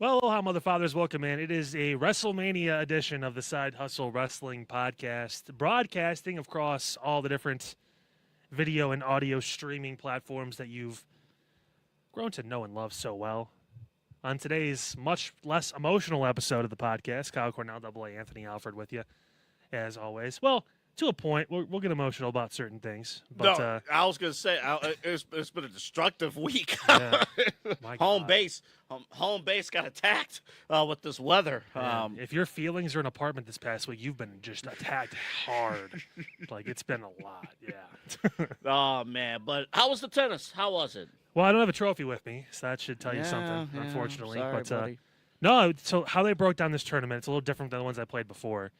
Well, aloha, mother fathers. Welcome in. It is a WrestleMania edition of the Side Hustle Wrestling Podcast, broadcasting across all the different video and audio streaming platforms that you've grown to know and love so well. On today's much less emotional episode of the podcast, Kyle Cornell, AA Anthony Alfred with you, as always. Well, to a point, we'll get emotional about certain things. But, no, I was going to say, it's been a destructive week. Yeah, home base got attacked with this weather. If your feelings are an apartment this past week, you've been just attacked hard. Like, it's been a lot, yeah. Oh, man. But how was the tennis? How was it? Well, I don't have a trophy with me, so that should tell you something, unfortunately. Sorry, but buddy. No, so how they broke down this tournament, it's a little different than the ones I played before.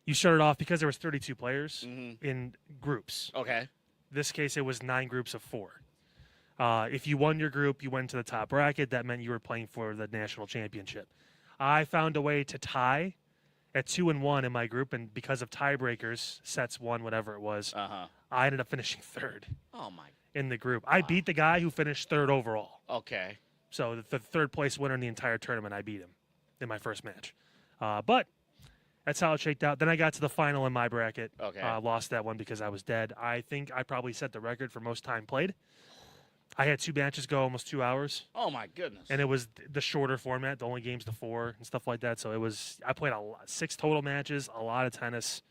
You started off, because there was 32 players, in groups. Okay. This case, it was 9 groups of 4. If you won your group, you went to the top bracket. That meant you were playing for the national championship. I found a way to tie at 2-1 in my group, and because of tiebreakers, sets 1, whatever it was, I ended up finishing 3rd. Oh, my. In the group. I beat the guy who finished 3rd overall. Okay. So the 3rd place winner in the entire tournament, I beat him in my first match. But that's how it shaked out. Then I got to the final in my bracket. Okay. Lost that one because I was dead. I think I probably set the record for most time played. I had 2 matches go almost 2 hours. Oh, my goodness. And it was the shorter format, the only games to 4 and stuff like that. So I played 6 total matches, a lot of tennis.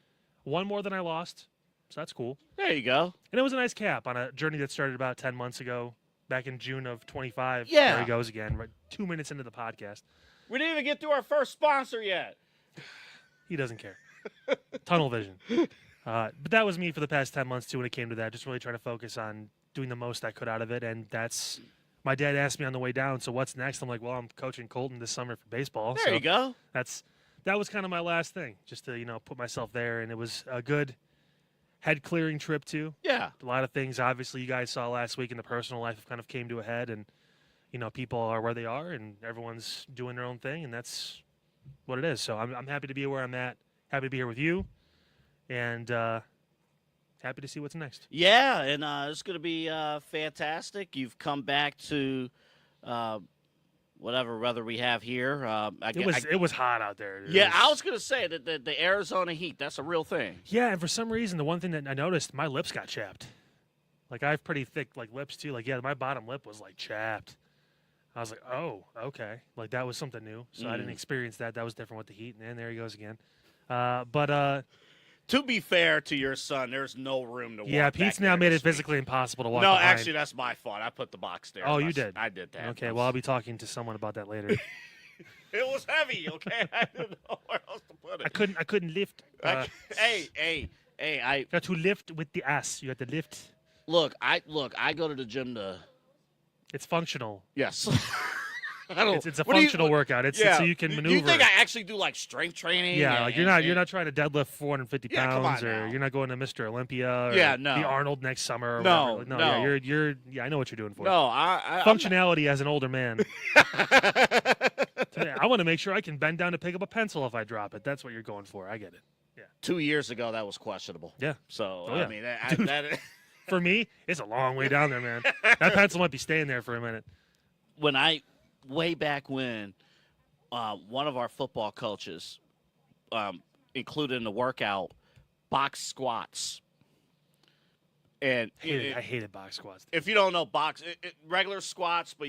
1 more than I lost. So that's cool. There you go. And it was a nice cap on a journey that started about 10 months ago, back in June of 25. Yeah. There he goes again, right 2 minutes into the podcast. We didn't even get to our first sponsor yet. He doesn't care. Tunnel vision. But that was me for the past 10 months, too, when it came to that. Just really trying to focus on doing the most I could out of it. And that's – my dad asked me on the way down, so what's next? I'm like, well, I'm coaching Colton this summer for baseball. There you go. That was kind of my last thing, just to, put myself there. And it was a good – head-clearing trip, too. Yeah. A lot of things, obviously, you guys saw last week in the personal life kind of came to a head. And, people are where they are, and everyone's doing their own thing, and that's what it is. So I'm happy to be where I'm at, happy to be here with you, and happy to see what's next. Yeah, and it's going to be fantastic. You've come back to whatever weather we have here. It was hot out there. I was going to say that the Arizona heat, that's a real thing. Yeah, and for some reason, the one thing that I noticed, my lips got chapped. Like, I have pretty thick, lips, too. My bottom lip was, chapped. I was like, oh, okay. That was something new. So I didn't experience that. That was different with the heat. And there he goes again. To be fair to your son, there's no room to walk. Yeah, Pete's now made it physically impossible to walk. No, behind. actually, that's my fault. I put the box there. Oh, you did? I did that. Okay, well, I'll be talking to someone about that later. It was heavy, okay? I didn't know where else to put it. I couldn't lift. Hey, I got to lift with the ass. You got to lift. Look, I go to the gym to. It's functional. Yes. It's a functional workout. It's so you can maneuver. Do you think I actually do strength training? Yeah, you're not trying to deadlift 450 pounds, or you're not going to Mr. Olympia, or the Arnold next summer. Or no. Yeah, you're. I know what you're doing for. No, functionality as an older man. I want to make sure I can bend down to pick up a pencil if I drop it. That's what you're going for. I get it. Yeah. 2 years ago, that was questionable. Yeah. So I mean, for me, it's a long way down there, man. That pencil might be staying there for a minute. Way back when, one of our football coaches included in the workout box squats. And I hated box squats. If you don't know regular squats, but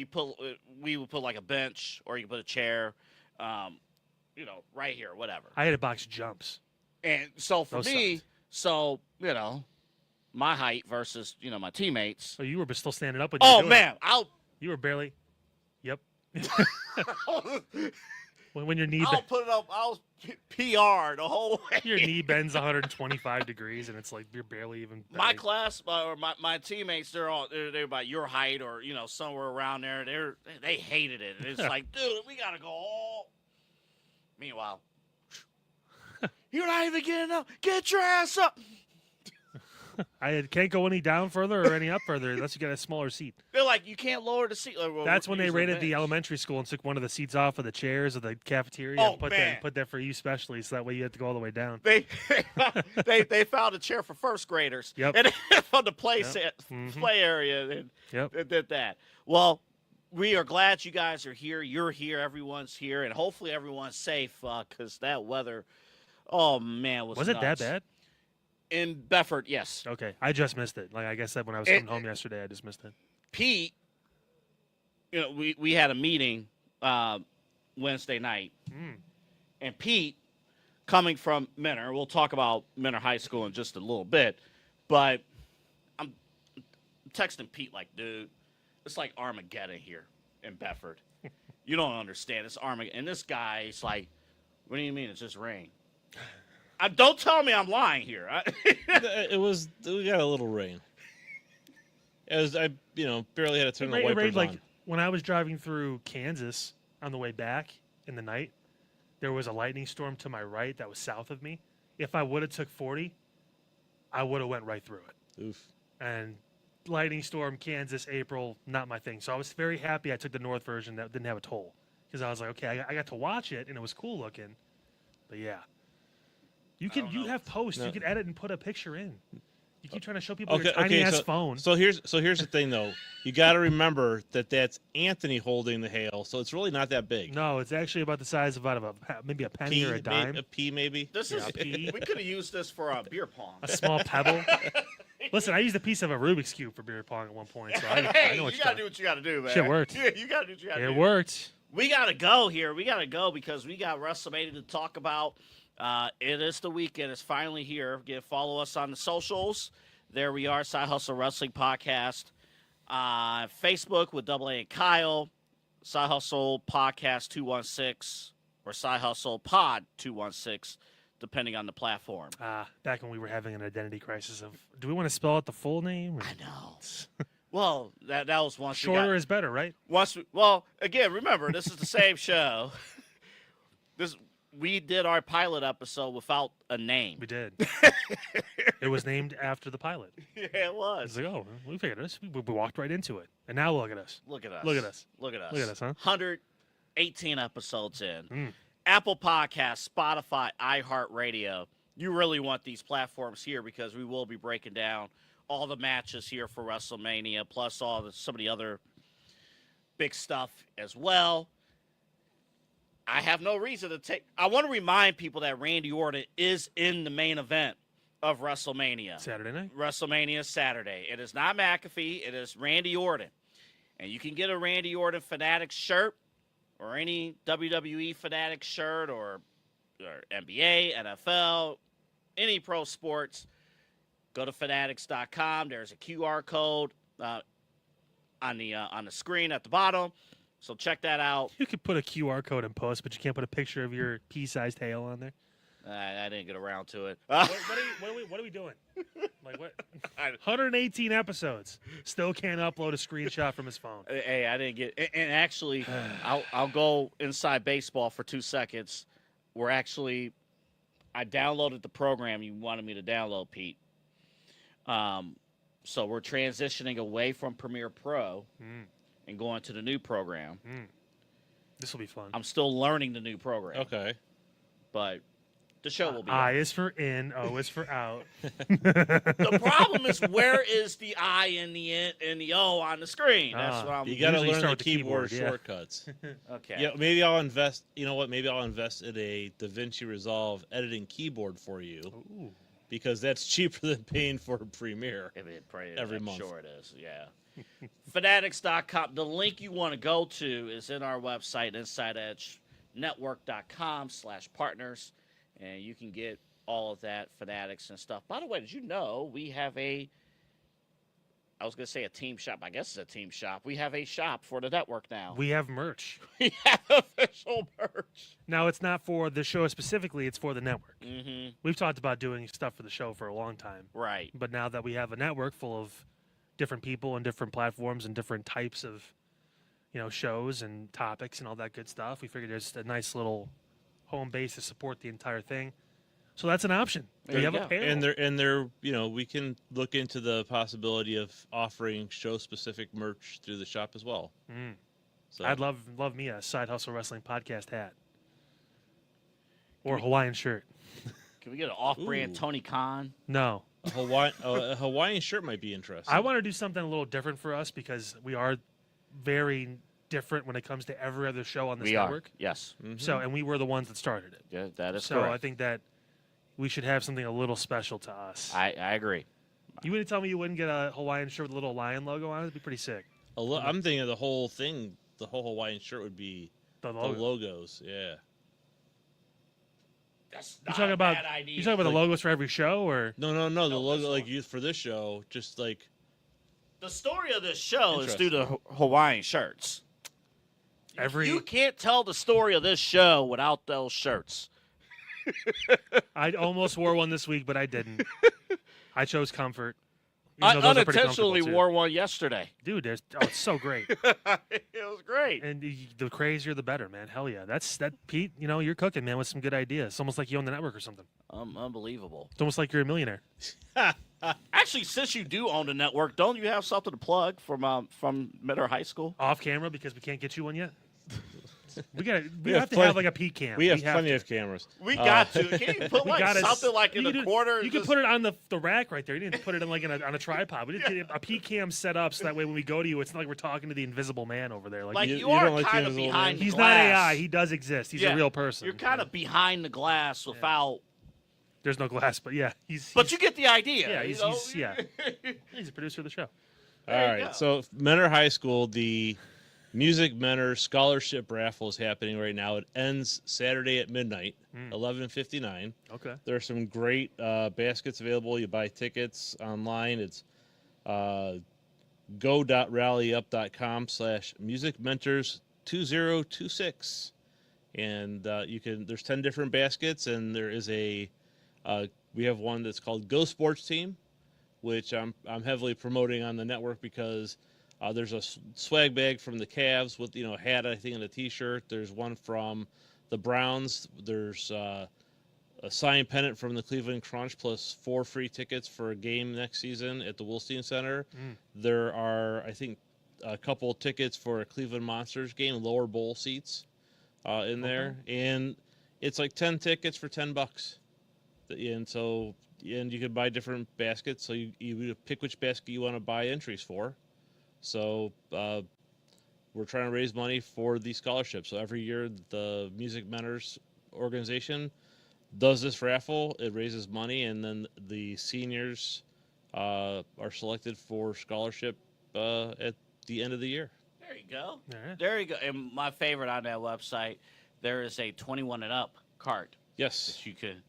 we would put a bench, or you put a chair, right here, whatever. I hated box jumps. And so for me, my height versus my teammates. So you were still standing up. You were barely. Yep. when your knee. I'll put it up. I was PR the whole way. Your knee bends 125 degrees, and it's you're barely even. My class or my teammates, they're about your height or somewhere around there. They hated it. It's dude, we gotta go all. Meanwhile, you're not even getting up. Get your ass up. I can't go any down further or any up further unless you get a smaller seat. They're you can't lower the seat. That's when they raided the elementary school and took one of the seats off of the chairs of the cafeteria and put that for you specially, so that way you have to go all the way down. They found a chair for first graders. Yep. And from the play area, and they did that. Well, we are glad you guys are here. You're here. Everyone's here. And hopefully everyone's safe because that weather, oh, man, was it that nuts. bad? In Bedford, yes. Okay. I just missed it. Like I said, when I was coming home yesterday, I just missed it. Pete, we had a meeting Wednesday night. And Pete, coming from Menor, we'll talk about Menor High School in just a little bit, but I'm texting Pete like, dude, it's like Armageddon here in Bedford. You don't understand. It's Armageddon. And this guy is like, what do you mean it's just rain? Don't tell me I'm lying here. We got a little rain. I barely had to turn the wipers like on. when I was driving through Kansas on the way back in the night, there was a lightning storm to my right that was south of me. If I would have took 40, I would have went right through it. Oof. And lightning storm, Kansas, April, not my thing. So I was very happy I took the north version that didn't have a toll. Because I was like, okay, I got to watch it, and it was cool looking. But yeah. You have posts. No. You can edit and put a picture in. You keep trying to show people your tiny-ass phone. So here's the thing, though. You got to remember that's Anthony holding the hail, so it's really not that big. No, it's actually about the size of maybe a penny or a dime. A pea, maybe? A pea. We could have used this for a beer pong. A small pebble. Listen, I used a piece of a Rubik's Cube for beer pong at one point. So I know what you got to do what you got to do, man. Shit worked. Yeah, you got to do what you got to do. It worked. We got to go here. We got to go because we got WrestleMania to talk about. It is the weekend. It's finally here. Again, follow us on the socials. There we are, Side Hustle Wrestling Podcast. Facebook with Double A and Kyle. Side Hustle Podcast 216 or Side Hustle Pod 216, depending on the platform. Back when we were having an identity crisis of, do we want to spell out the full name? I know. Well, that was once. Shorter is better, right? Well, again, remember, this is the same show. We did our pilot episode without a name. We did. It was named after the pilot. Yeah, it was. It's like, oh, we figured this. We walked right into it. And now look at us. Look at us. Look at us. Look at us. Look at us, huh? 118 episodes in. Apple Podcasts, Spotify, iHeartRadio. You really want these platforms here because we will be breaking down all the matches here for WrestleMania, plus some of the other big stuff as well. I have no reason to take. I want to remind people that Randy Orton is in the main event of WrestleMania. Saturday night? WrestleMania Saturday. It is not McAfee. It is Randy Orton. And you can get a Randy Orton Fanatics shirt or any WWE Fanatics shirt or NBA, NFL, any pro sports. Go to fanatics.com. There's a QR code on the screen at the bottom. So check that out. You could put a QR code in post, but you can't put a picture of your pea-sized hail on there. I didn't get around to it. What are we doing? Like what? 118 episodes. Still can't upload a screenshot from his phone. Hey, I didn't get. And actually, I'll go inside baseball for 2 seconds. I downloaded the program you wanted me to download, Pete. So we're transitioning away from Premiere Pro. And going to the new program. This will be fun. I'm still learning the new program. Okay. But the show will be I is for in, O is for out. The problem is where is the I and the O on the screen? That's what I'm You got to learn the keyboard shortcuts. Okay. Yeah, maybe I'll invest, you know what? Maybe I'll invest in a DaVinci Resolve editing keyboard for you. Ooh. Because that's cheaper than paying for Premiere every month. Sure it is, yeah. Fanatics.com. The link you want to go to is in our website, InsideEdgeNetwork.com/partners, and you can get all of that Fanatics and stuff. By the way, did you know we have I was going to say a team shop. I guess it's a team shop. We have a shop for the network now. We have merch. We have official merch. Now, it's not for the show specifically. It's for the network. Mm-hmm. We've talked about doing stuff for the show for a long time. Right. But now that we have a network full of different people and different platforms and different types of, shows and topics and all that good stuff, we figured there's a nice little home base to support the entire thing. So that's an option. We have a payroll. And they're we can look into the possibility of offering show-specific merch through the shop as well. So I'd love me a Side Hustle Wrestling Podcast hat or a Hawaiian shirt. Can we get an off-brand Tony Khan? No. A Hawaiian shirt might be interesting. I want to do something a little different for us because we are very different when it comes to every other show on this We network. are. Yes. Mm-hmm. So, and we were the ones that started it. Yeah, that is So correct. I think that we should have something a little special to us. I agree. You wouldn't tell me you wouldn't get a Hawaiian shirt with a little lion logo on it? It'd be pretty sick. I'm thinking of the whole thing. The whole Hawaiian shirt would be The the logo. logos. Yeah. That's You not talking a about bad idea. you talking about the logos for every show, or No. The No, this logo like one. used for this show, just like The story of this show is Interesting. through the Hawaiian shirts. every? You can't tell the story of this show without those shirts. I almost wore one this week, but I didn't. I chose comfort. I even though those are pretty unintentionally comfortable, too. wore one yesterday. Dude, it's so great. It was great. And the crazier, the better, man. Hell yeah. That Pete. You're cooking, man, with some good ideas. It's almost like you own the network or something. Unbelievable. It's almost like you're a millionaire. Actually, since you do own the network, don't you have something to plug from Middle High School? Off camera because we can't get you one yet. We We have have to plenty- have like a P cam. we have plenty to. of cameras. We got to. Can you put We like gotta- something like in you the can corner? You can put it on the rack right there. You didn't put it in like on a tripod. We didn't get a P cam set up so that way when we go to you, it's not like we're talking to the invisible man over there. Like You- you you are don't like the kind of invisible behind man? the he's glass. not AI. He does exist. He's Yeah. a real person. You're kind of behind the glass without. There's no glass, but yeah, he's. But you get the idea. Yeah, you he's know? he's a producer of the show. All There you right. go. So Menor High School, the Music Menor Scholarship Raffle is happening right now. It ends Saturday at midnight, 11:59. Okay. There are some great baskets available. You buy tickets online. It's go.rallyup.com/musicmentors2026. And there's 10 different baskets, and there is we have one that's called Go Sports Team, which I'm heavily promoting on the network because there's a swag bag from the Cavs with a hat, I think, and a T-shirt. There's one from the Browns. There's a signed pennant from the Cleveland Crunch plus 4 free tickets for a game next season at the Wilstein Center. There are, I think, a couple tickets for a Cleveland Monsters game, lower bowl seats in there, and it's like 10 tickets for $10. And you can buy different baskets, so you pick which basket you want to buy entries for. So we're trying to raise money for these scholarships. So every year the Music Mentors organization does this raffle. It raises money, and then the seniors are selected for scholarship at the end of the year. There you go. All right. There you go. And my favorite on that website, there is a 21 and up card Yes. that you could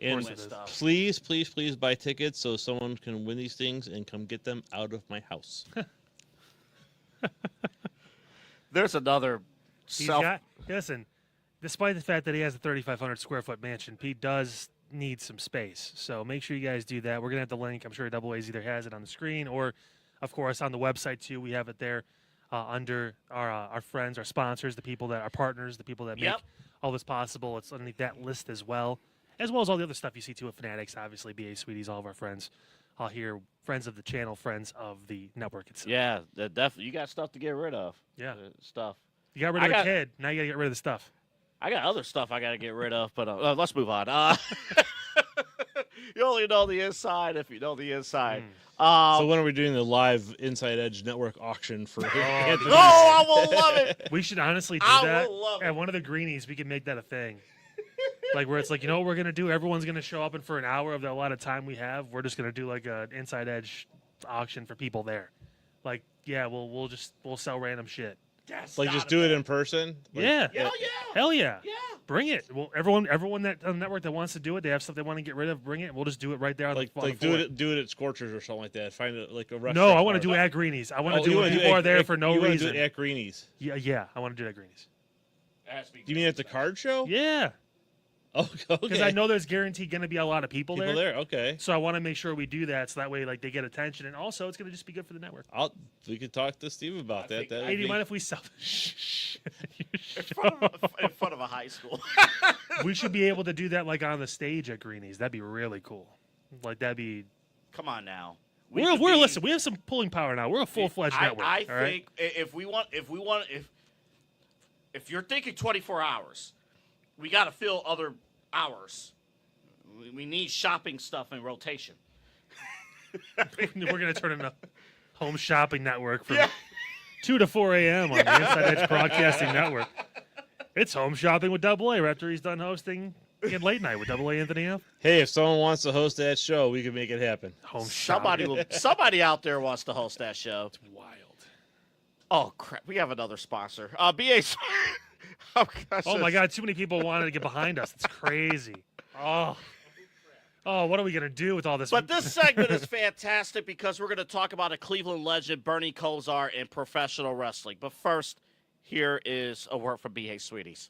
And course win it is. stuff. please buy tickets so someone can win these things and come get them out of my house. There's another Listen, despite the fact that he has a 3,500 square foot mansion, Pete does need some space. So make sure you guys do that. We're going to have the link. I'm sure Double A's either has it on the screen or, of course, on the website too. We have it there under our friends, our sponsors, the people that are partners, the people that make Yep. all this possible. It's underneath that list as well as all the other stuff you see too with Fanatics, obviously, BA Sweeties, all of our friends here, friends of the channel, friends of the network itself. Yeah, definitely. You got stuff to get rid of. Yeah. Stuff. You got rid of the kid. Now you got to get rid of the stuff. I got other stuff I got to get rid of, but let's move on. You only know the inside if you know the inside. So when are we doing the live Inside Edge Network auction for Anthony? I will love it. We should honestly do I that will love at it. one of the greenies. We can make that a thing, like where it's like, you know what we're gonna do? Everyone's gonna show up, and for an hour of the lot of time we have, we're just gonna do like an Inside Edge auction for people there. Like, yeah, we'll sell random shit. That's Like not just a do it bad- in person? Like, Yeah, Hell yeah. hell yeah, Yeah. bring it. Well, everyone that on the network that wants to do it, they have stuff they want to get rid of. Bring it. We'll just do it right there on Like the do floor. it at Scorchers or something like that. Find it like a restaurant. No, I want to bar. do it at Greenies. I want to Oh, do you it wanna when do people it are there for no you wanna reason. do it at Greenies. Yeah, I want to do it at Greenies. It has to be You mean at the card show? Yeah, Oh, okay. because I know there's guaranteed going to be a lot of people people there. Okay. So I want to make sure we do that, so that way, like, they get attention, and also it's going to just be good for the network. We could talk to Steve about that. think- That Hey, would do you be- mind if we sell the shit at your in show? front of a high school. We should be able to do that, like, on the stage at Greenies. That'd be really cool. Like, that'd be. Come on now. We're listen. We have some pulling power now. We're a full-fledged network. I all right? think if you're thinking 24 hours, we got to fill other hours. We need shopping stuff in rotation. We're going to turn into a home shopping network for Yeah. 2 to 4 a.m. on the Inside Edge Broadcasting Network. It's home shopping with Double A after he's done hosting in late night with Double A Anthony F. Hey, if someone wants to host that show, we can make it happen. Home shopping. Somebody out there wants to host that show. It's wild. Oh crap! We have another sponsor. BA. Oh my God! Too many people wanted to get behind us. It's crazy. Oh, what are we gonna do with all this? But this segment is fantastic because we're gonna talk about a Cleveland legend, Bernie Kosar, in professional wrestling. But first, here is a word from BA Sweeties.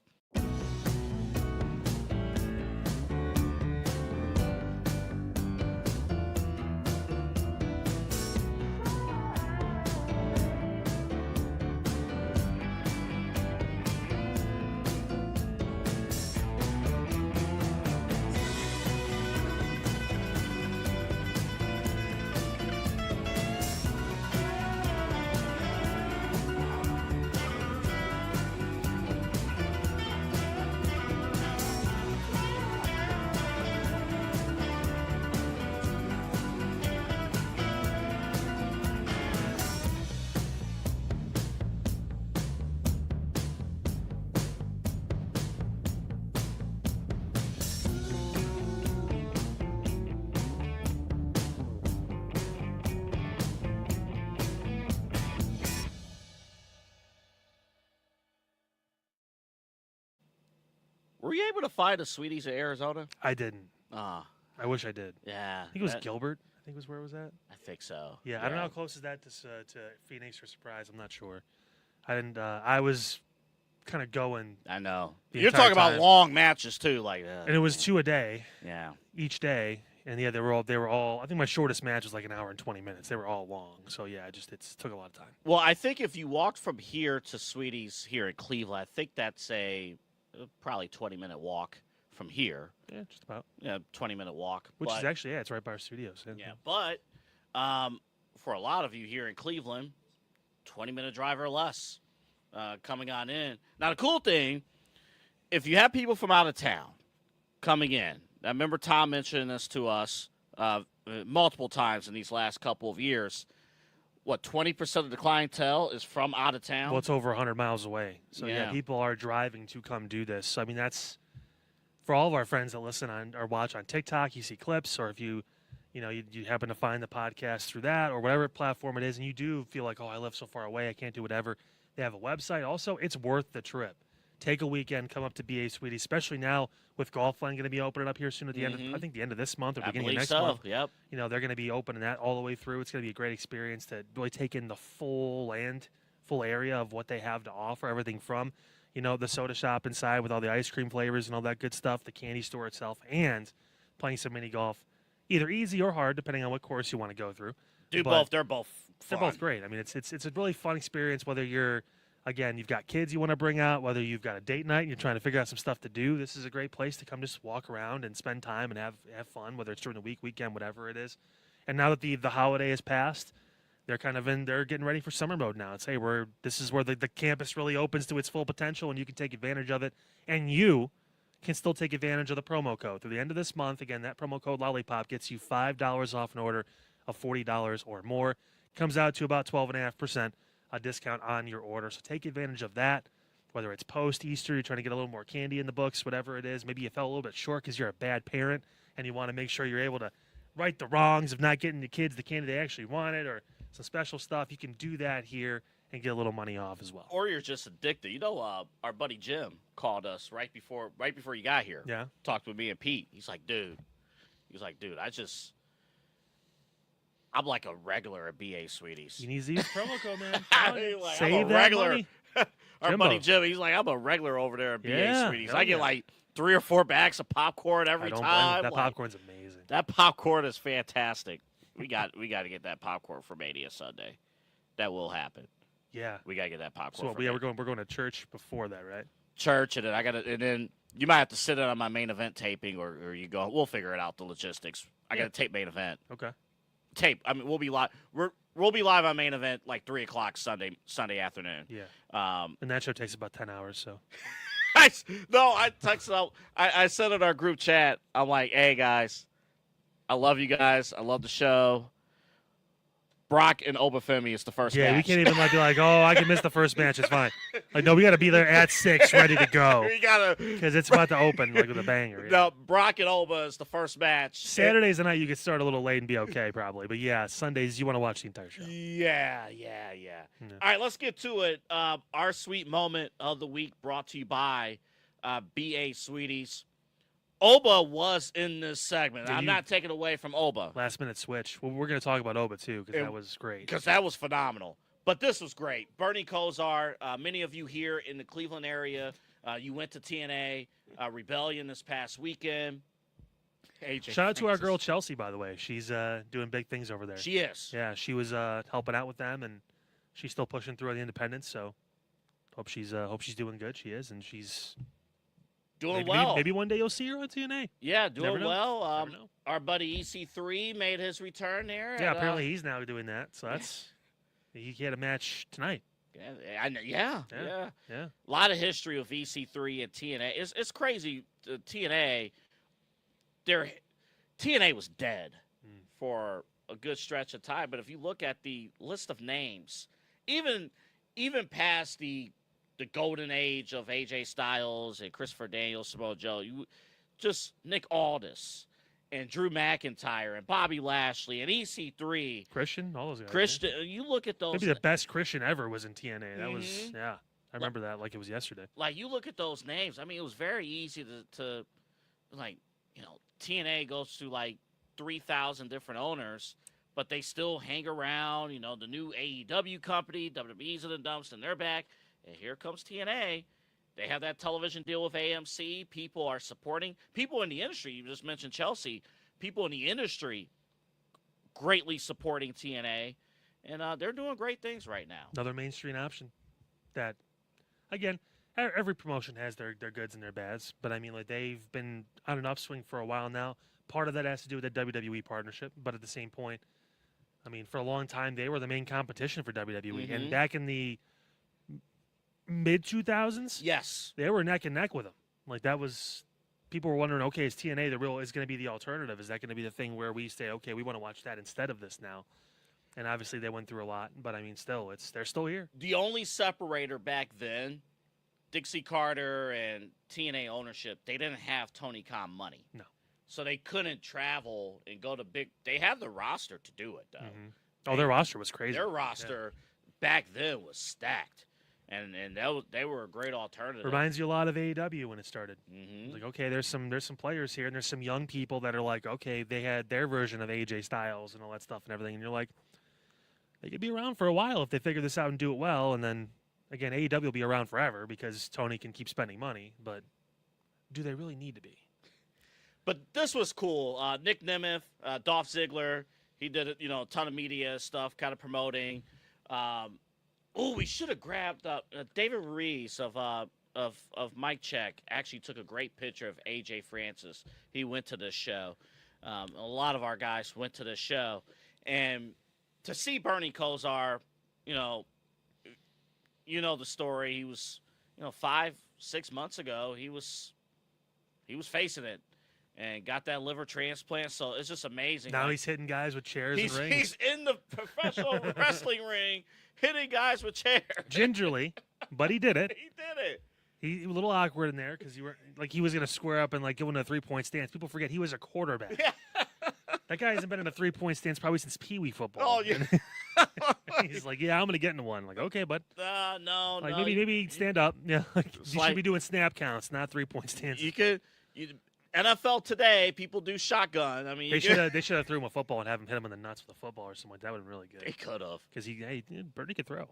Were you able to find a Sweeties in Arizona? I didn't. Ah, I wish I did. yeah. I think it was Gilbert. I think was where it was at. I think so. Yeah, I don't know how close is that to Phoenix or Surprise. I'm not sure. I didn't. I was kind of going. I know. The You're entire talking about time. long matches too, like that. And it was 2 a day Yeah. each day. And yeah, they were all. I think my shortest match was like an hour and 20 minutes. They were all long. So yeah, it took a lot of time. Well, I think if you walked from here to Sweeties here in Cleveland, I think that's a probably 20-minute walk from here. Yeah, just about. Yeah, 20-minute walk. Which but, is actually it's right by our studios. yeah, but for a lot of you here in Cleveland, 20-minute drive or less coming on in. Now the cool thing, if you have people from out of town coming in, I remember Tom mentioning this to us multiple times in these last couple of years. What, 20% of the clientele is from out of town? Well, it's over 100 miles away. So yeah, Yeah. people are driving to come do this. So, I mean, that's for all of our friends that listen on or watch on TikTok. You see clips, or if you happen to find the podcast through that or whatever platform it is, and you do feel like, oh, I live so far away, I can't do whatever. They have a website. Also, it's worth the trip. Take a weekend, come up to BA Sweetie, especially now with Golfland going to be opening up here soon at the end of, I think the end of this month or I beginning of believe next so. month. Yep. They're going to be opening that all the way through. It's going to be a great experience to really take in the full area of what they have to offer, everything from, the soda shop inside with all the ice cream flavors and all that good stuff, the candy store itself, and playing some mini golf, either easy or hard, depending on what course you want to go through. Do But both. They're both They're fun. both great. I mean, it's a really fun experience, whether you're, again, you've got kids you want to bring out, whether you've got a date night and you're trying to figure out some stuff to do. This is a great place to come just walk around and spend time and have fun, whether it's during the week, weekend, whatever it is. And now that the holiday has passed, they're they're getting ready for summer mode now. It's, hey, this is where the campus really opens to its full potential, and you can take advantage of it. And you can still take advantage of the promo code. Through the end of this month, again, that promo code Lollipop gets you $5 off an order of $40 or more. Comes out to about 12.5% a discount on your order. So take advantage of that, whether it's post-Easter, you're trying to get a little more candy in the books, whatever it is. Maybe you fell a little bit short because you're a bad parent and you want to make sure you're able to right the wrongs of not getting the kids the candy they actually wanted or some special stuff. You can do that here and get a little money off as well. Or you're just addicted. Our buddy Jim called us right before you got here. Yeah. Talked with me and Pete. He's like, dude, I'm like a regular at BA Sweeties. You need to use promo code, man. Like, Save I'm a that regular. money. Our Jimbo. buddy Jim, he's like, I'm a regular over there at BA Yeah, Sweeties. hell I get yeah. like 3 or 4 bags of popcorn I every don't blame you. time. That Like, popcorn's amazing. that popcorn is fantastic. We got to get that popcorn for Mania Sunday. That will happen. Yeah. We got to get that popcorn. So for we're Mania. going to church before that, right? Church, and then you might have to sit in on my main event taping, or you go. We'll figure it out, the logistics. I got to tape main event. Okay. Tape. I mean, we'll be live. We'll be live on main event like 3:00 Sunday afternoon. Yeah. And that show takes about 10 hours, so. I texted out. I said in our group chat, I'm like, hey guys, I love you guys. I love the show. Brock and Femi is the first match. Yeah, we can't even be like, oh, I can miss the first match. It's fine. Like, no, we got to be there at 6, ready to go. We gotta, because it's about to open like with a banger. No, Brock and is the first match. Saturdays the night you could start a little late and be okay, probably. But yeah, Sundays you want to watch the entire show. Yeah. All right, let's get to it. Our sweet moment of the week brought to you by BA Sweeties. Oba was in this segment. I'm not taking away from Oba. Last minute switch. Well, we're going to talk about Oba too because that was great. Because that was phenomenal. But this was great. Bernie Kosar, many of you here in the Cleveland area, you went to TNA Rebellion this past weekend. Shout out to our girl Chelsea, by the way. She's doing big things over there. She is. Yeah, she was helping out with them, and she's still pushing through the independents. So hope she's doing good. She is, and she's doing well. Maybe one day you'll see her on TNA. Yeah, doing well. Our buddy EC3 made his return there. Yeah, apparently he's now doing that. So that's he had a match tonight. Yeah. A lot of history with EC3 and TNA. It's crazy. TNA was dead for a good stretch of time. But if you look at the list of names, even past the golden age of AJ Styles and Christopher Daniels, Samoa Joe, just Nick Aldis and Drew McIntyre and Bobby Lashley and EC3. Christian, all those guys. Christian, you look at those. Maybe the best Christian ever was in TNA. That was, I remember that like it was yesterday. Like, you look at those names. I mean, it was very easy to like, TNA goes through like 3,000 different owners, but they still hang around. The new AEW company, WWE's in the dumps, and they're back. And here comes TNA. They have that television deal with AMC. People are supporting. People in the industry, you just mentioned Chelsea, people in the industry greatly supporting TNA. And they're doing great things right now. Another mainstream option that, again, every promotion has their goods and their bads. But, I mean, like, they've been on an upswing for a while now. Part of that has to do with the WWE partnership. But at the same point, I mean, for a long time, they were the main competition for WWE. And back in the mid-2000s, yes, they were neck and neck with them. Like, that was people were wondering, okay, is TNA is going to be the alternative? Is that going to be the thing where we say, okay, we want to watch that instead of this now? And obviously they went through a lot, but I mean, still, they're still here. The only separator back then, Dixie Carter and TNA ownership, they didn't have Tony Khan money. No. So they couldn't travel and go to big. They have the roster to do it, though. Their roster was crazy. Their roster back then was stacked. And they were a great alternative. Reminds you a lot of AEW when it started. Like, okay, there's some players here, and there's some young people that are like, okay, they had their version of AJ Styles and all that stuff and everything, and you're like, they could be around for a while if they figure this out and do it well. And then again, AEW will be around forever because Tony can keep spending money, but do they really need to be? But this was cool. Nick Nemeth, Dolph Ziggler, he did a ton of media stuff, kind of promoting. We should have grabbed David Ruiz of Mike Check. Actually, took a great picture of AJ Francis. He went to this show. A lot of our guys went to this show, and to see Bernie Kosar, the story. He was, 5-6 months ago, he was facing it. And got that liver transplant, so it's just amazing. Now he's hitting guys with chairs and rings. He's in the professional wrestling ring, hitting guys with chairs. Gingerly, but he did it. He did it. He was a little awkward in there because he was going to square up and give him a 3-point stance. People forget he was a quarterback. Yeah. That guy hasn't been in a 3-point stance probably since Pee Wee football. Oh yeah. He's like, yeah, I'm going to get into one. I'm like, okay, bud. No. Maybe stand up. Yeah, you should be doing snap counts, not 3-point stances. NFL today, people do shotgun. I mean, they should have threw him a football and have him hit him in the nuts with a football or something. That would have been really good. They could have, because Bernie could throw.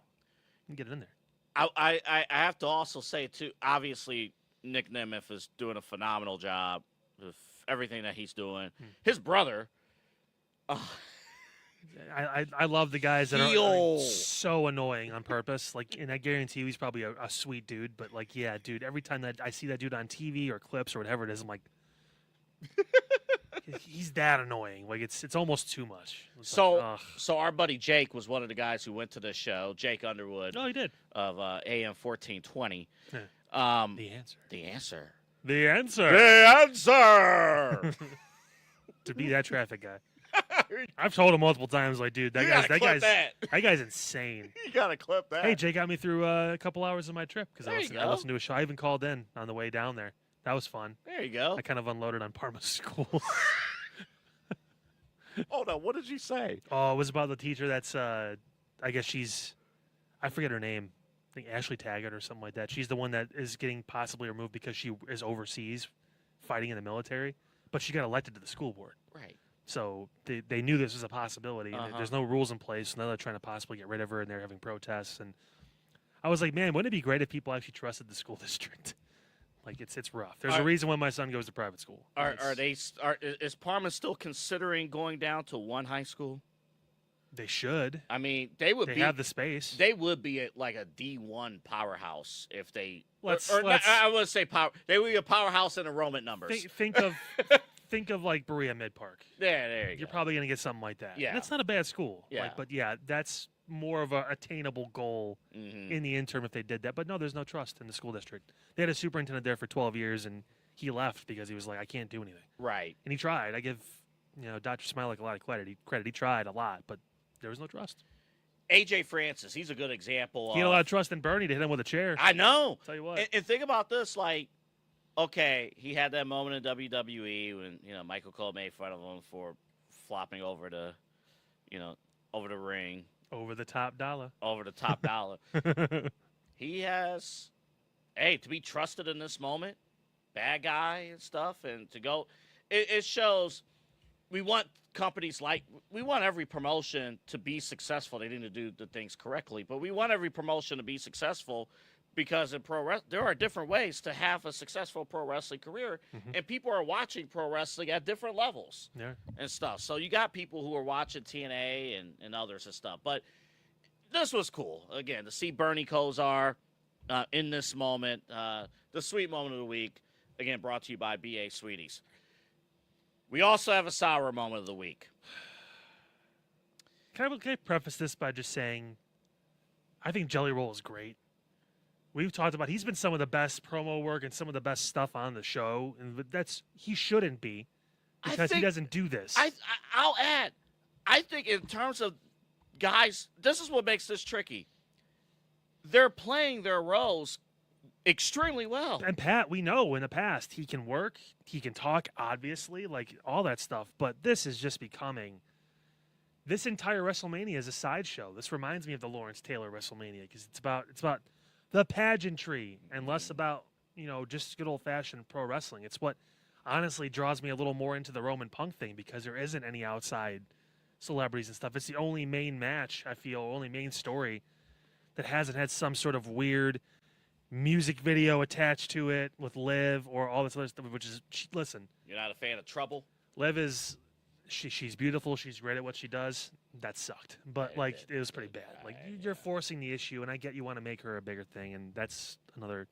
He can get it in there. I have to also say too. Obviously, Nick Nemeth is doing a phenomenal job with everything that he's doing. His brother. I love the guys that are so annoying on purpose. And I guarantee you he's probably a sweet dude. But yeah, dude, every time that I see that dude on TV or clips or whatever it is, I'm like, he's that annoying. Like it's almost too much. So our buddy Jake was one of the guys who went to this show. Jake Underwood. Oh, he did. Of AM 1420. The answer. The answer. To be that traffic guy. I've told him multiple times, like, dude, that guy's insane. You gotta clip that. Hey, Jay got me through a couple hours of my trip because I There you listened to a show. I even called in on the way down there. That was fun. There you go. I kind of unloaded on Parma School. Oh no, what did you say? Oh, it was about the teacher that's, I guess I forget her name. I think Ashley Taggart or something like that. She's the one that is getting possibly removed because she is overseas fighting in the military, but she got elected to the school board. Right. So they knew this was a possibility. Uh-huh. There's no rules in place. So now they're trying to possibly get rid of her, and they're having protests. And I was like, man, wouldn't it be great if people actually trusted the school district? Like, it's rough. There's a reason why my son goes to private school. Is Parma still considering going down to one high school? They should. I mean, They have the space. They would be like a D1 powerhouse if they. I would say power. They would be a powerhouse in enrollment numbers. Think of like Berea Mid Park. There you You're go. probably gonna get something like that. Yeah. And that's not a bad school. Yeah. But yeah, that's more of a attainable goal in the interim if they did that. But no, there's no trust in the school district. They had a superintendent there for 12 years, and he left because he was like, I can't do anything. Right. And he tried. I give Dr. Smilek a lot of credit. He tried a lot, but there was no trust. AJ Francis, he's a good example. He had a lot of trust in Bernie to hit him with a chair. I know. Tell you what. And think about this, like, okay, he had that moment in WWE when Michael Cole made fun of him for flopping over the ring. Over the top dollar. Over the top dollar. He has, to be trusted in this moment, bad guy and stuff, and to go, it shows we want we want every promotion to be successful. They need to do the things correctly, but we want every promotion to be successful because in there are different ways to have a successful pro wrestling career, and people are watching pro wrestling at different levels and stuff. So you got people who are watching TNA and others and stuff. But this was cool, again, to see Bernie Kosar in this moment. The sweet moment of the week, again, brought to you by BA Sweeties. We also have a sour moment of the week. Can I preface this by just saying I think Jelly Roll is great. We've talked about he's been some of the best promo work and some of the best stuff on the show, and he shouldn't be because he doesn't do this. I'll add, I think in terms of guys, this is what makes this tricky. They're playing their roles extremely well. And Pat, we know in the past he can work, he can talk, obviously, like all that stuff. But this is just becoming. This entire WrestleMania is a sideshow. This reminds me of the Lawrence Taylor WrestleMania because it's about the pageantry and less about just good old fashioned pro wrestling. It's what honestly draws me a little more into the Roman Punk thing because there isn't any outside celebrities and stuff. It's the only main match I feel, only main story that hasn't had some sort of weird music video attached to it with Liv or all this other stuff. Which is, listen, you're not a fan of Trouble. Liv is. She's beautiful. She's great at what she does. That sucked. But, it was pretty bad. Like, you're forcing the issue, and I get you want to make her a bigger thing, and that's another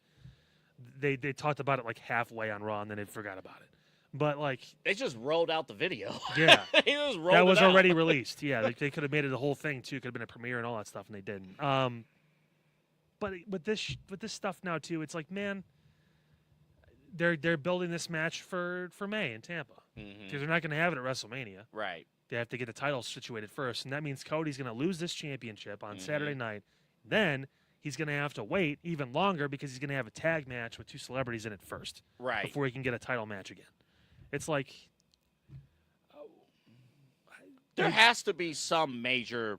– they talked about it, like, halfway on Raw, and then they forgot about it. But, like – they just rolled out the video. Yeah. They just rolled that was it out. already released. Yeah, they could have made it a whole thing, too. It could have been a premiere and all that stuff, and they didn't. But with this stuff now, too, it's like, man – They're building this match for May in Tampa because they're not going to have it at WrestleMania. Right. They have to get the title situated first, and that means Cody's going to lose this championship on Saturday night. Then he's going to have to wait even longer because he's going to have a tag match with two celebrities in it first, right, before he can get a title match again. It's like there has to be some major.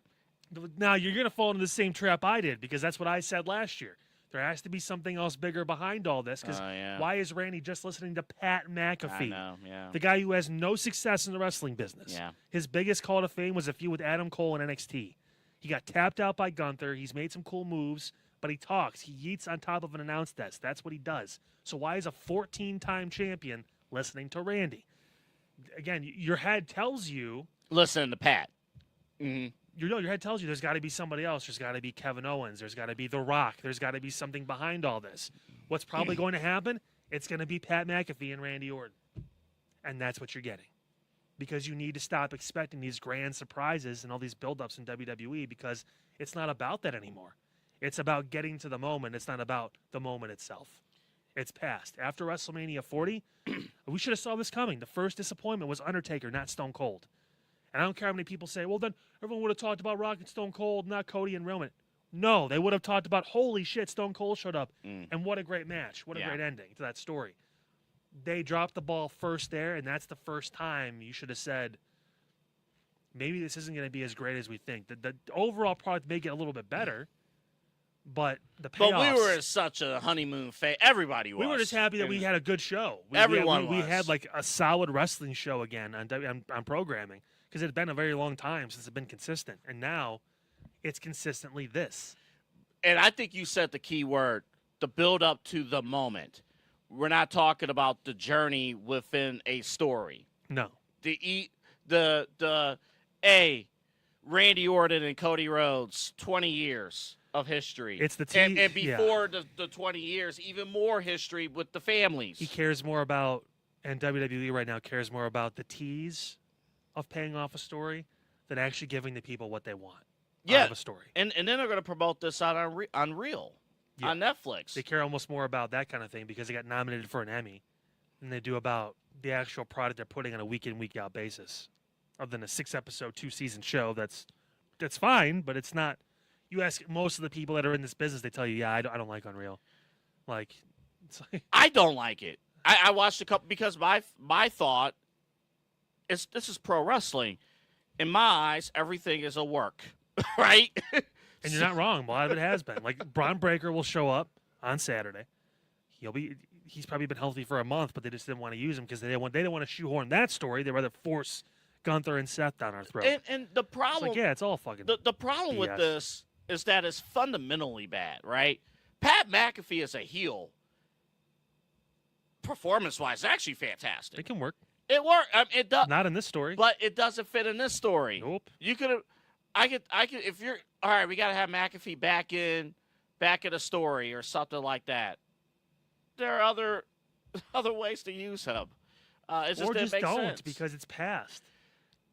Now you're going to fall into the same trap I did because that's what I said last year. There has to be something else bigger behind all this because why is Randy just listening to Pat McAfee? I know, yeah. The guy who has no success in the wrestling business. Yeah. His biggest call to fame was a feud with Adam Cole in NXT. He got tapped out by Gunther. He's made some cool moves, but he talks. He yeets on top of an announce desk. That's what he does. So why is a 14-time champion listening to Randy? Again, your head tells you. Listen to Pat. Your head tells you there's got to be somebody else. There's got to be Kevin Owens. There's got to be The Rock. There's got to be something behind all this. What's probably going to happen? It's going to be Pat McAfee and Randy Orton. And that's what you're getting. Because you need to stop expecting these grand surprises and all these buildups in WWE because it's not about that anymore. It's about getting to the moment. It's not about the moment itself. It's past. After WrestleMania 40, we should have saw this coming. The first disappointment was Undertaker, not Stone Cold. And I don't care how many people say, well, then everyone would have talked about Rock and Stone Cold, not Cody and Roman. No, they would have talked about, holy shit, Stone Cold showed up. And what a great match. What a great ending to that story. They dropped the ball first there, and that's the first time you should have said, maybe this isn't going to be as great as we think. The overall product may get a little bit better, but the payoffs. But we were in such a honeymoon phase. Everybody was. We were just happy that we had a good show. Everyone was. We had like a solid wrestling show again on programming because it had been a very long time since it's been consistent. And now it's consistently this. And I think you said the key word, the build up to the moment. We're not talking about the journey within a story. No. Randy Orton and Cody Rhodes, 20 years of history. It's the and before the 20 years, even more history with the families. He cares more about, and WWE right now cares more about the tease of paying off a story than actually giving the people what they want out of a story. And then they're going to promote this out on Real. On Netflix. They care almost more about that kind of thing because they got nominated for an Emmy than they do about the actual product they're putting on a week in, week out basis. Other than a 6-episode, 2-season show, that's fine, but it's not. You ask most of the people that are in this business, they tell you, I don't like Unreal. It's like I don't like it. I watched a couple because my thought is this is pro wrestling. In my eyes, everything is a work, right? And you're not wrong. A lot of it has been. Like Braun Breaker will show up on Saturday. He's probably been healthy for a month, but they just didn't want to use him because they didn't want to shoehorn that story. They'd rather force Gunther and Seth down our throat. And the problem, it's all fucking. The problem BS. with this is that it's fundamentally bad, right? Pat McAfee is a heel. Performance-wise, actually fantastic. It can work. It worked. It does. Not in this story. But it doesn't fit in this story. Nope. You could have. I could. If you're all right, we got to have McAfee back in a story or something like that. There are other ways to use him. It just or didn't just make don't sense. because it's past.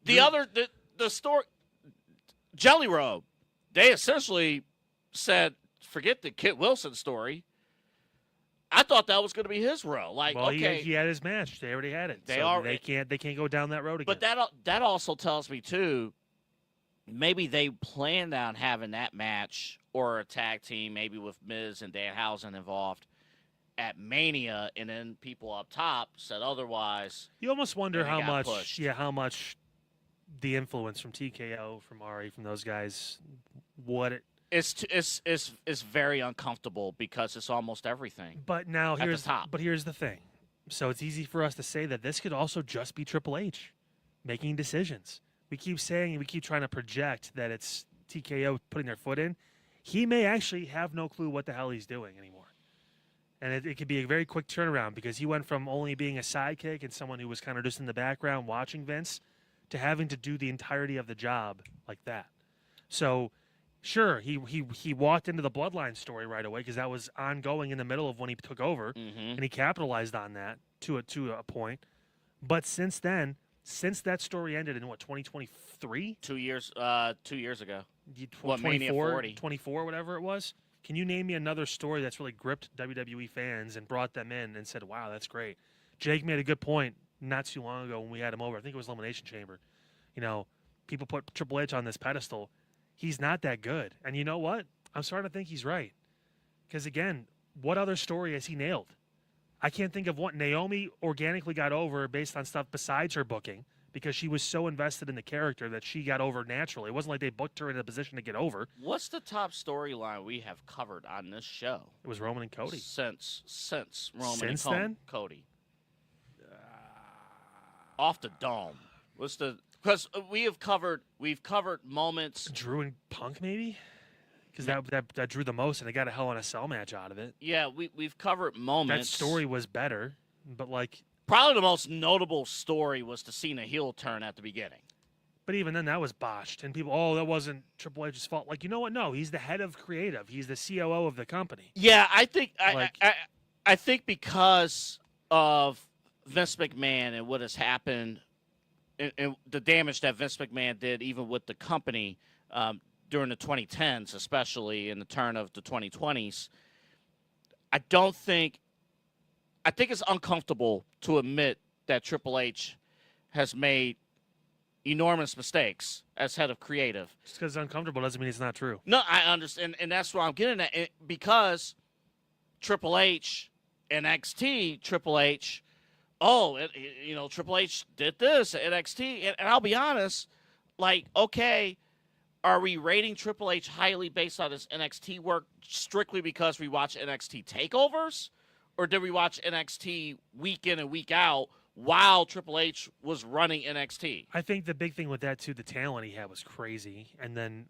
The story, Jelly Roll, they essentially said, forget the Kit Wilson story. I thought that was going to be his role. He had his match. They already had it. They can't go down that road again. But that also tells me too. Maybe they planned on having that match or a tag team, maybe with Miz and Danhausen involved at Mania, and then people up top said otherwise. You almost wonder how much, pushed. how much the influence from TKO, from Ari, from those guys, It's very uncomfortable because it's almost everything. But now here's the thing. So it's easy for us to say that this could also just be Triple H making decisions. We keep trying to project that it's TKO putting their foot in. He may actually have no clue what the hell he's doing anymore. And it could be a very quick turnaround because he went from only being a sidekick and someone who was kind of just in the background watching Vince to having to do the entirety of the job like that. So, sure, he walked into the Bloodline story right away because that was ongoing in the middle of when he took over, and he capitalized on that to a point. But since then, since that story ended in 2023? 2 years ago. 24, whatever it was. Can you name me another story that's really gripped WWE fans and brought them in and said, wow, that's great? Jake made a good point not too long ago when we had him over. I think it was Elimination Chamber. People put Triple H on this pedestal. He's not that good. And you know what? I'm starting to think he's right. Because, again, what other story has he nailed? I can't think of what. Naomi organically got over based on stuff besides her booking because she was so invested in the character that she got over naturally. It wasn't like they booked her in a position to get over. What's the top storyline we have covered on this show? It was Roman and Cody. Since Roman Since and then? Cody. Off the dome. Because we've covered moments. Drew and Punk, maybe? Because that drew the most, and they got a Hell in a Cell match out of it. Yeah, we've covered moments. That story was better, but probably the most notable story was the Cena heel turn at the beginning. But even then, that was botched, and people, that wasn't Triple H's fault. You know what? No, he's the head of creative. He's the COO of the company. Yeah, I think I think because of Vince McMahon and what has happened, and the damage that Vince McMahon did, even with the company. During the 2010s, especially in the turn of the 2020s, I think it's uncomfortable to admit that Triple H has made, enormous mistakes as head of creative. Just because it's uncomfortable doesn't mean it's not true. No, I understand, and that's what I'm getting at. Because Triple H, NXT, Triple H, Triple H did this at NXT, and I'll be honest, like, okay, are we rating Triple H highly based on his NXT work strictly because we watch NXT takeovers, or did we watch NXT week in and week out while Triple H was running NXT? I think the big thing with that, too, the talent he had was crazy. And then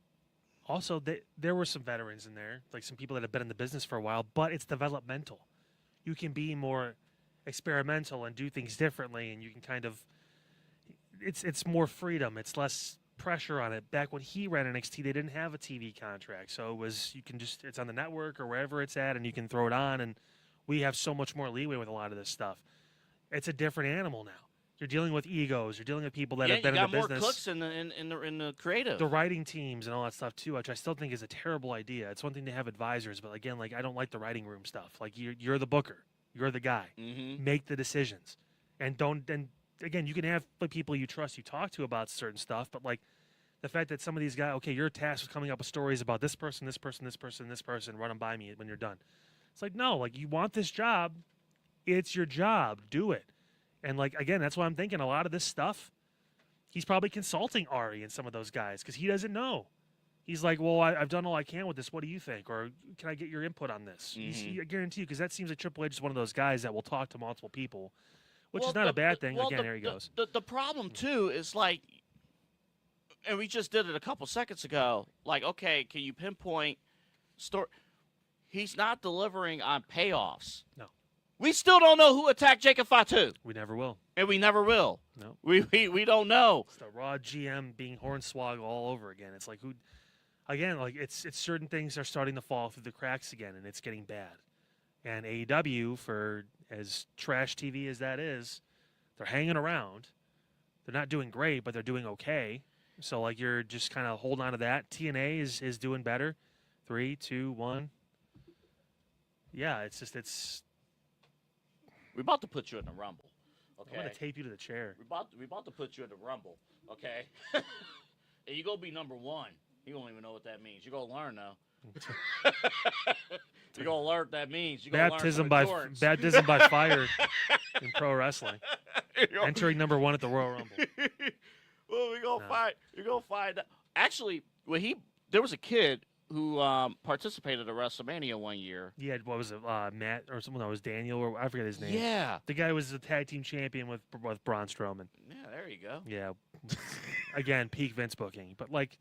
also there were some veterans in there, like some people that have been in the business for a while, but it's developmental. You can be more experimental and do things differently, and you can kind of it's more freedom. It's less pressure on it. Back when he ran NXT, they didn't have a TV contract, so it's on the network or wherever it's at, and you can throw it on, and we have so much more leeway with a lot of this stuff. It's a different animal now. You're dealing with egos. You're dealing with people that have been in the business. You got more cooks in the creative. The writing teams and all that stuff too, which I still think is a terrible idea. It's one thing to have advisors, but again, like I don't like the writing room stuff. Like you're the booker, you're the guy. Mm-hmm. Make the decisions, and again, you can have like people you trust, you talk to about certain stuff, but like the fact that some of these guys, okay, you're tasked with coming up with stories about this person, this person, this person, this person, run them by me when you're done. It's like no, like you want this job, it's your job, do it. And, like, again, that's why I'm thinking a lot of this stuff, he's probably consulting Ari and some of those guys because he doesn't know. He's like, well, I've done all I can with this. What do you think? Or can I get your input on this? Mm-hmm. I guarantee you, because that seems like Triple H is one of those guys that will talk to multiple people, which is not a bad thing. Again, there he goes. The problem, too, is like, and we just did it a couple seconds ago, like, okay, can you pinpoint story? He's not delivering on payoffs. No. We still don't know who attacked Jacob Fatu. We never will. And we never will. No. We don't know. It's the Raw GM being hornswoggled all over again. It's like it's certain things are starting to fall through the cracks again, and it's getting bad. And AEW, for as trash TV as that is, they're hanging around. They're not doing great, but they're doing okay. So like you're just kind of holding on to that. TNA is doing better. 3, 2, 1. Yeah, it's. We're about to put you in the Rumble, okay? I'm going to tape you to the chair. We're about to put you in the Rumble, okay? And you're going to be number 1. You don't even know what that means. You're going to learn, though. You're going to learn what that means. You're baptism by fire in pro wrestling. Entering number 1 at the Royal Rumble. Well, we're going to find out. Actually, there was a kid who participated at WrestleMania one year. Yeah, what was it, Matt or someone that was Daniel or I forget his name. Yeah, the guy was the tag team champion with Braun Strowman. Yeah, there you go. Yeah, again, peak Vince booking, but like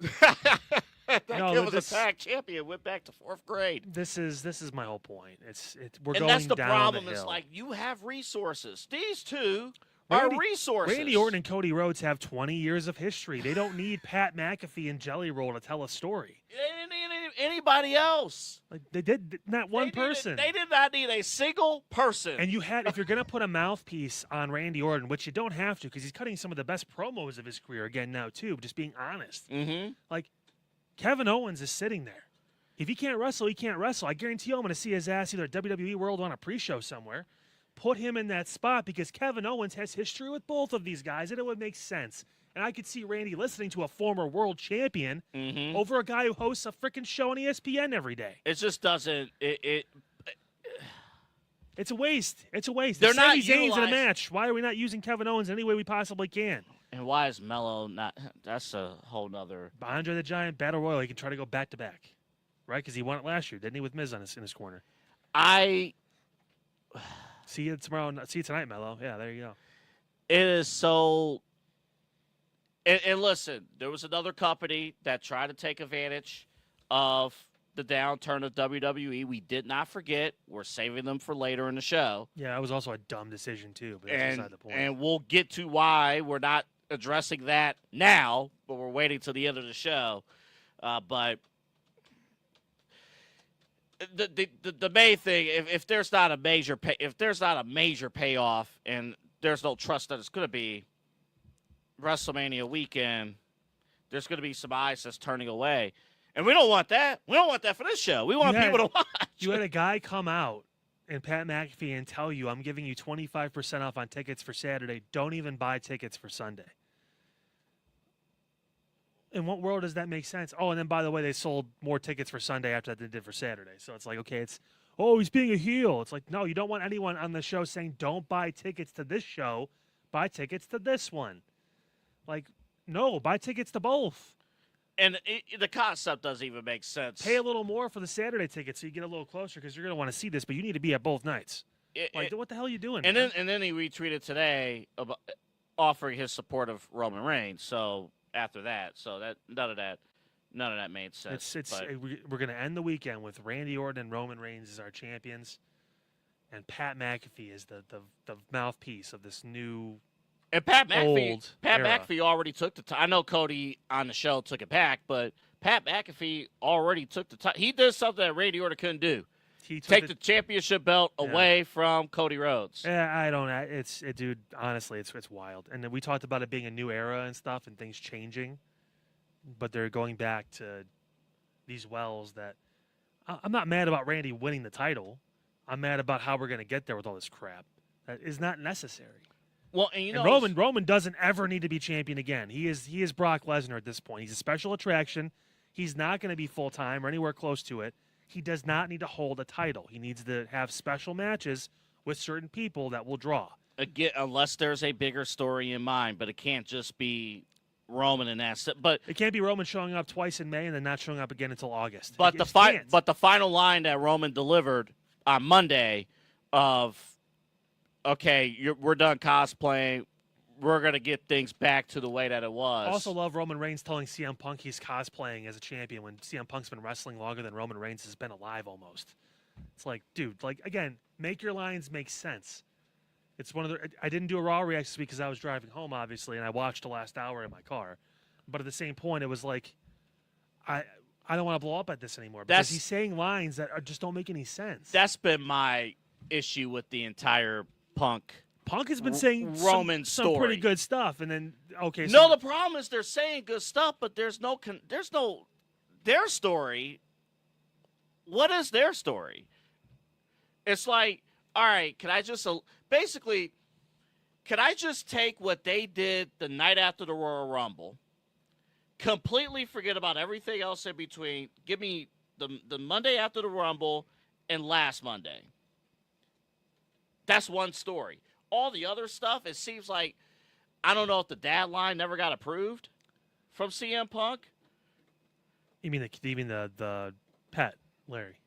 that kid was a tag champion. Went back to 4th grade. This is my whole point. We're and going that's the down problem. The hill. It's like you have resources. These two are resources. Randy Orton and Cody Rhodes have 20 years of history. They don't need Pat McAfee and Jelly Roll to tell a story. They didn't need anybody else. Like they did not one person. They did not need a single person. And if you're going to put a mouthpiece on Randy Orton, which you don't have to because he's cutting some of the best promos of his career again now too, just being honest. Mm-hmm. Like Kevin Owens is sitting there. If he can't wrestle, he can't wrestle. I guarantee you I'm going to see his ass either at WWE World or on a pre-show somewhere. Put him in that spot because Kevin Owens has history with both of these guys, and it would make sense. And I could see Randy listening to a former world champion over a guy who hosts a freaking show on ESPN every day. It just doesn't. It's a waste. It's a waste. They're Sami not Zayn's in a match. Why are we not using Kevin Owens any way we possibly can? And why is Mello not? That's a whole nother. Andre the Giant Battle Royal. He can try to go back to back, right? Because he won it last year, didn't he? With Miz in his corner. See you tomorrow. See you tonight, Mello. Yeah, there you go. It is so. And listen, there was another company that tried to take advantage of the downturn of WWE. We did not forget. We're saving them for later in the show. Yeah, that was also a dumb decision too. But that's beside the point. And we'll get to why we're not addressing that now, but we're waiting till the end of the show. But the main thing, if there's not a major payoff, and there's no trust that it's going to be WrestleMania weekend, there's going to be some eyes that's turning away, and we don't want that. We don't want that for this show. We want people to watch. You had a guy come out and Pat McAfee and tell you, "I'm giving you 25% off on tickets for Saturday. Don't even buy tickets for Sunday." In what world does that make sense? Oh, and then by the way, they sold more tickets for Sunday after that than they did for Saturday. So it's like, okay, he's being a heel. It's like, no, you don't want anyone on the show saying don't buy tickets to this show, buy tickets to this one. Like, no, buy tickets to both. And the concept doesn't even make sense. Pay a little more for the Saturday ticket so you get a little closer because you're going to want to see this, but you need to be at both nights. What the hell are you doing? And then he retweeted today about offering his support of Roman Reigns. So after that, none of that made sense. We're going to end the weekend with Randy Orton and Roman Reigns as our champions, and Pat McAfee is the mouthpiece of this new. And Pat McAfee already took the time. I know Cody on the show took it back, but Pat McAfee already took the time. He did something that Randy Orton couldn't do. Take the championship belt away from Cody Rhodes. Yeah, I don't. Dude. Honestly, it's wild. And then we talked about it being a new era and stuff, and things changing, but they're going back to these wells that. I'm not mad about Randy winning the title. I'm mad about how we're going to get there with all this crap. That is not necessary. Well, and Roman doesn't ever need to be champion again. He is Brock Lesnar at this point. He's a special attraction. He's not going to be full time or anywhere close to it. He does not need to hold a title. He needs to have special matches with certain people that will draw. Again, unless there's a bigger story in mind, but it can't just be Roman and that. But it can't be Roman showing up twice in May and then not showing up again until August. But the final line that Roman delivered on Monday of, okay, we're done cosplaying. We're going to get things back to the way that it was. I also love Roman Reigns telling CM Punk he's cosplaying as a champion when CM Punk's been wrestling longer than Roman Reigns has been alive almost. It's like, dude, again, make your lines make sense. It's one of the. I didn't do a Raw reaction this week because I was driving home, obviously, and I watched the last hour in my car. But at the same point, it was like, I don't want to blow up at this anymore because he's saying lines that just don't make any sense. That's been my issue with the entire Punk. Punk has been saying some pretty good stuff, and then the problem is they're saying good stuff, but there's no their story. What is their story? It's like, all right, can I just take what they did the night after the Royal Rumble, completely forget about everything else in between? Give me the Monday after the Rumble and last Monday. That's one story. All the other stuff, it seems like, I don't know if the dad line never got approved from CM Punk. You mean the pet, Larry?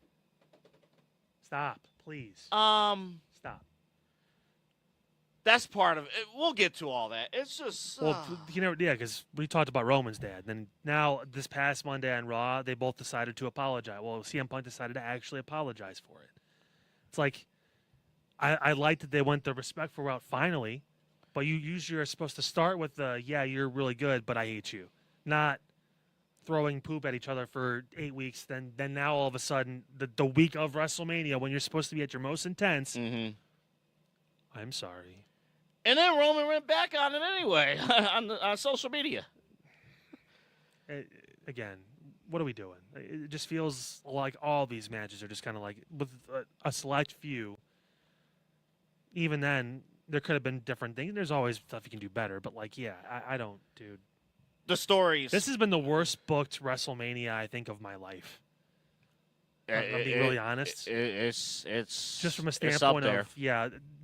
Stop, please. Stop. That's part of it. We'll get to all that. It's just because we talked about Roman's dad. Then now this past Monday on Raw, they both decided to apologize. Well, CM Punk decided to actually apologize for it. It's like. I like that they went the respectful route finally, but you usually are supposed to start with you're really good, but I hate you. Not throwing poop at each other for 8 weeks, then now all of a sudden, the week of WrestleMania, when you're supposed to be at your most intense, I'm sorry. And then Roman went back on it anyway on social media. Again, what are we doing? It just feels like all these matches are just kind of like, with a select few. Even then, there could have been different things. There's always stuff you can do better, but I don't, dude. The stories. This has been the worst booked WrestleMania I think of my life. I'm being really honest. It's just from a standpoint of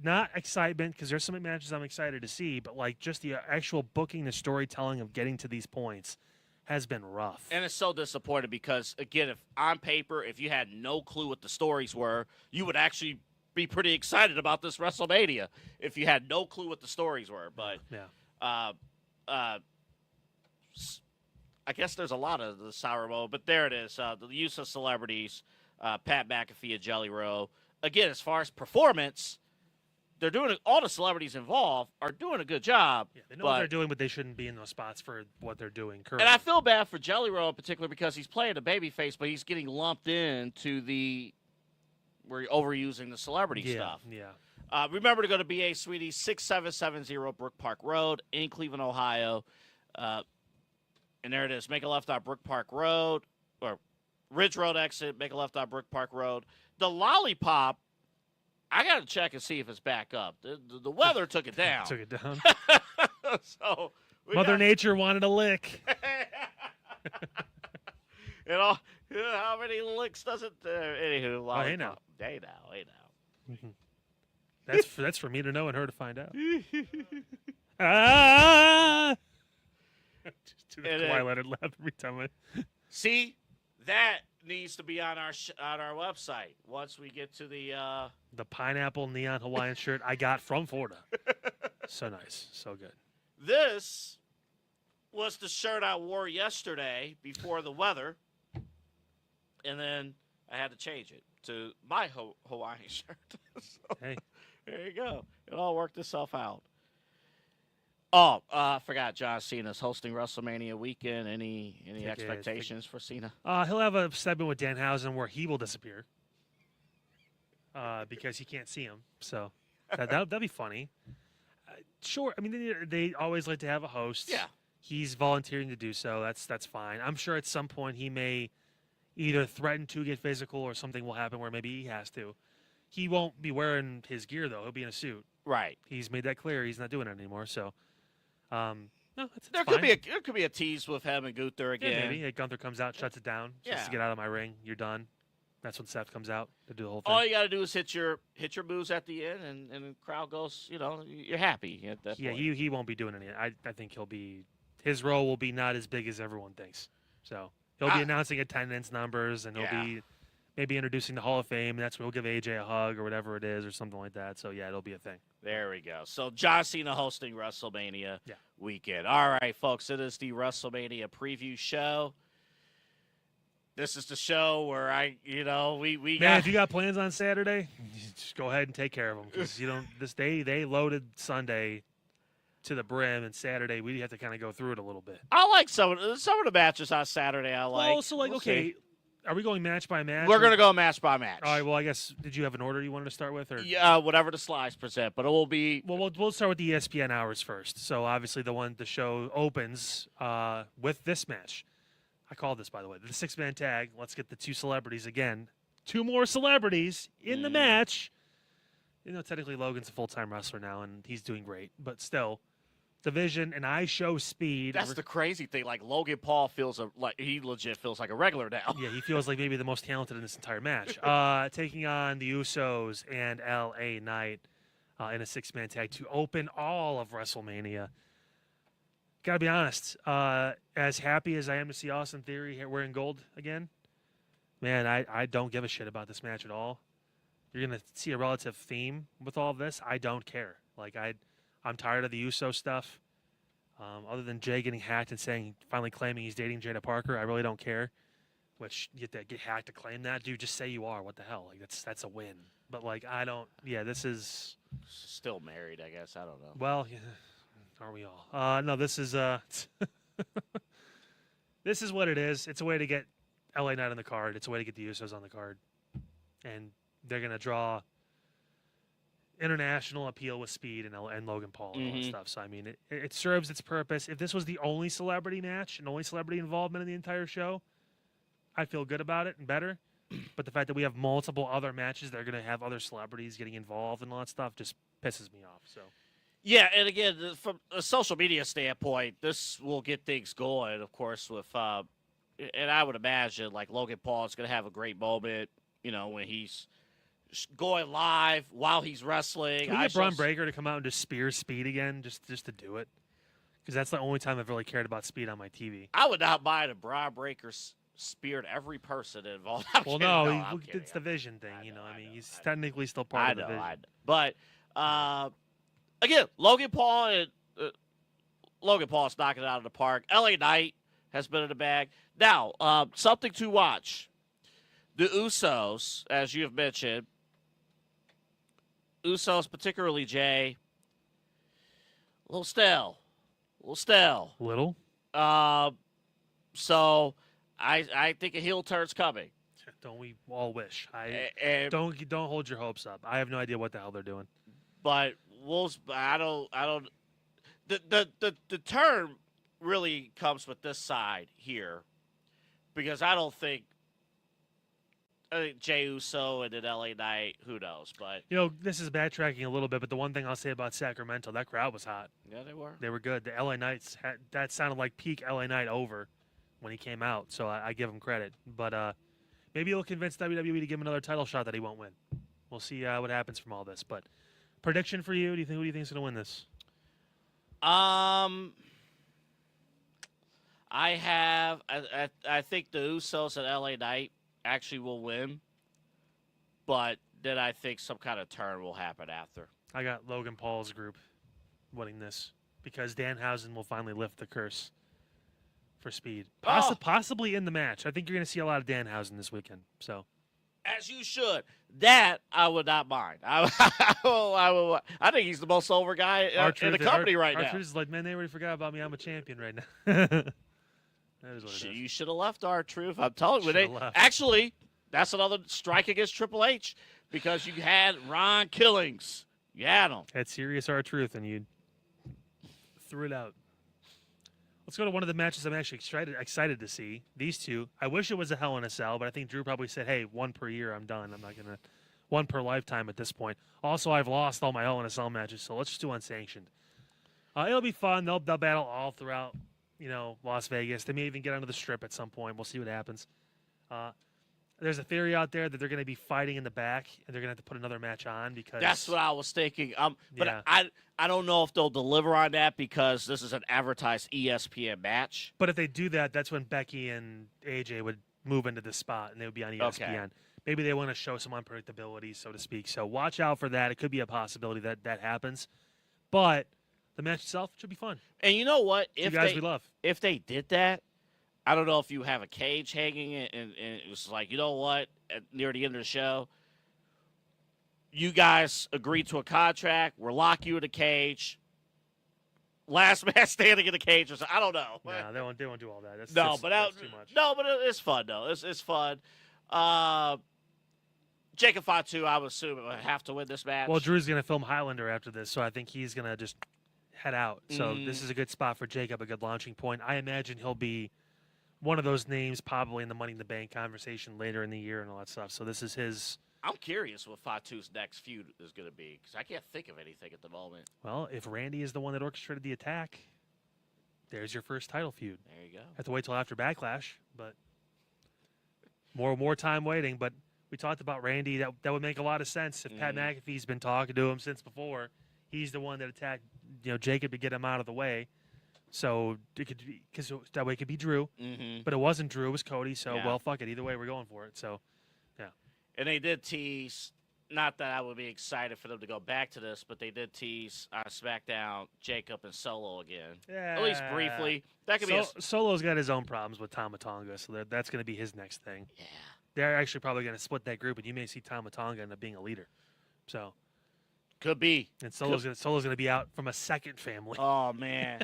not excitement because there's some matches I'm excited to see, but just the actual booking, the storytelling of getting to these points has been rough. And it's so disappointing because again, if on paper, if you had no clue what the stories were, you would actually be pretty excited about this WrestleMania if you had no clue what the stories were. But I guess there's a lot of the sour mode, but there it is. The use of celebrities, Pat McAfee and Jelly Roll. Again, as far as performance, they're doing it. All the celebrities involved are doing a good job. Yeah, they know what they're doing, but they shouldn't be in those spots for what they're doing currently. And I feel bad for Jelly Roll in particular because he's playing a babyface, but he's getting lumped into we're overusing the celebrity stuff. Yeah. Remember to go to BA Sweetie, 6770 Brook Park Road in Cleveland, Ohio. And there it is. Make a left on Brook Park Road, or Ridge Road exit, make a left on Brook Park Road. The Lollipop, I got to check and see if it's back up. The weather took it down. Took it down. So Mother Nature wanted a lick. How many licks does it? Anywho, hey now. Hey now. That's for me to know and her to find out. Ah! Just do the Kawhi laugh every time See, that needs to be on our website once we get to the pineapple neon Hawaiian shirt I got from Florida. So nice, so good. This was the shirt I wore yesterday before the weather, and then I had to change it to my Hawaiian shirt. So, hey, there you go. It all worked itself out. Oh, I forgot John Cena's hosting WrestleMania weekend. Any expectations for Cena? He'll have a segment with Danhausen where he will disappear because he can't see him. So that'll be funny. Sure. I mean, they always like to have a host. Yeah. He's volunteering to do so. That's fine. I'm sure at some point he may either threaten to get physical or something will happen where maybe he has to. He won't be wearing his gear, though. He'll be in a suit. Right. He's made that clear. He's not doing it anymore. So, no, it's there fine. could be a tease with him and Gunther again. Yeah, maybe. Gunther comes out, shuts it down. Just to get out of my ring. You're done. That's when Seth comes out to do the whole thing. All you got to do is hit your moves at the end, and the crowd goes, you're happy at that point. He won't be doing any. I think his role will be not as big as everyone thinks. So he'll be announcing attendance numbers, and he'll be maybe introducing the Hall of Fame. And that's where he'll give AJ a hug or whatever it is or something like that. So, yeah, it'll be a thing. There we go. So John Cena hosting WrestleMania weekend. All right, folks, it is the WrestleMania preview show. This is the show where if you got plans on Saturday, just go ahead and take care of them because they loaded Sunday to the brim, and Saturday we have to kind of go through it a little bit. I like some of the matches on Saturday. Well, so we'll see. Are we going match by match? We're gonna go match by match. All right. Well, I guess did you have an order you wanted to start with, or whatever the slides present, but it will be. Well, we'll start with the ESPN hours first. So obviously the show opens with this match. I called this, by the way, the 6-man tag. Let's get the two celebrities again. Two more celebrities in the match. Technically Logan's a full-time wrestler now, and he's doing great. But still, Division and iShowSpeed. That's the crazy thing. Like, Logan Paul he legit feels like a regular now. Yeah, he feels like maybe the most talented in this entire match. Taking on the Usos and LA Knight in a 6-man tag to open all of WrestleMania. Gotta be honest, as happy as I am to see Austin Theory wearing gold again, man, I don't give a shit about this match at all. You're gonna see a relative theme with all of this. I don't care. Like I'm tired of the Uso stuff. Other than Jay getting hacked and finally claiming he's dating Jada Parker, I really don't care. Which you get hacked to claim that, dude. Just say you are. What the hell? Like that's a win. But like I don't. Yeah, this is still married. I guess I don't know. Well. Yeah. Are we all? No, this is this is what it is. It's a way to get LA Knight on the card. It's a way to get the Usos on the card. And they're going to draw international appeal with Speed and Logan Paul and all that stuff. So, I mean, it serves its purpose. If this was the only celebrity match and only celebrity involvement in the entire show, I'd feel good about it and better. But the fact that we have multiple other matches that are going to have other celebrities getting involved and all that stuff just pisses me off. So. Yeah, and again, from a social media standpoint, this will get things going, of course, with and I would imagine, like, Logan Paul is going to have a great moment, when he's going live while he's wrestling. Can we get Braun Breaker to come out and just spear Speed again, just to do it? Because that's the only time I've really cared about Speed on my TV. I would not mind if Braun Breaker speared every person involved. Well, no, it's the Vision thing, I mean, he's technically still part of the Vision. I know. But, again, Logan Paul's knocking it out of the park. LA Knight has been in the bag. Now, something to watch. The Usos, as you have mentioned, particularly Jay, a little stale. Little? So I think a heel turn's coming. Don't we all wish? Don't hold your hopes up. I have no idea what the hell they're doing. But I don't. The term really comes with this side here, because I think Jey Uso and then LA Knight, who knows? But this is backtracking a little bit. But the one thing I'll say about Sacramento, that crowd was hot. Yeah, they were. They were good. The LA Knights that sounded like peak LA Knight over when he came out, so I give him credit. But maybe he'll convince WWE to give him another title shot that he won't win. We'll see what happens from all this. But prediction for you? Who do you think is going to win this? I think the Usos at LA Knight actually will win, but then I think some kind of turn will happen after. I got Logan Paul's group winning this because Danhausen will finally lift the curse for Speed. Possibly in the match. I think you're going to see a lot of Danhausen this weekend. So, as you should. That I would not mind. I think he's the most over guy in the company right now. R-Truth is like, man, they already forgot about me. I'm a champion right now. That is what it is. You should have left R-Truth. I'm telling you. Actually, that's another strike against Triple H because you had Ron Killings. You had him. Had serious R-Truth, and you threw it out. Let's go to one of the matches I'm actually excited to see. These two. I wish it was a Hell in a Cell, but I think Drew probably said, hey, one per year, I'm done. I'm not going to. One per lifetime at this point. Also, I've lost all my Hell in a Cell matches, so let's just do unsanctioned. It'll be fun. They'll battle all throughout, Las Vegas. They may even get onto the Strip at some point. We'll see what happens. There's a theory out there that they're going to be fighting in the back, and they're going to have to put another match on because that's what I was thinking. But yeah. I don't know if they'll deliver on that because this is an advertised ESPN match. But if they do that, that's when Becky and AJ would move into this spot, and they would be on ESPN. Okay. Maybe they want to show some unpredictability, so to speak. So watch out for that. It could be a possibility that happens. But the match itself should be fun. And you know what? If we love. If they did that, I don't know if you have a cage hanging and it was like, you know what, near the end of the show, you guys agreed to a contract. We'll lock you in a cage. Last man standing in the cage. Or I don't know. No, they won't do all that. That's too much. No, but it's fun, though. It's fun. Jacob Fatu, I would assume, would have to win this match. Well, Drew's going to film Highlander after this, so I think he's going to just head out. So this is a good spot for Jacob, a good launching point. I imagine he'll be one of those names probably in the Money in the Bank conversation later in the year and all that stuff. So this is his. I'm curious what Fatu's next feud is going to be because I can't think of anything at the moment. Well, if Randy is the one that orchestrated the attack, there's your first title feud. There you go. Have to wait till after Backlash, but more time waiting. But we talked about Randy. That would make a lot of sense if Pat McAfee's been talking to him since before. He's the one that attacked Jacob to get him out of the way. So it could be because that way it could be Drew, but it wasn't Drew. It was Cody. So well, fuck it. Either way, we're going for it. So, yeah. And they did tease. Not that I would be excited for them to go back to this, but they did tease on SmackDown Jacob and Solo again. Yeah. At least briefly. That could be. Solo's got his own problems with Tama Tonga, so that's going to be his next thing. Yeah. They're actually probably going to split that group, and you may see Tama Tonga end up being a leader. So. Could be. And Solo's going to be out from a second family. Oh, man.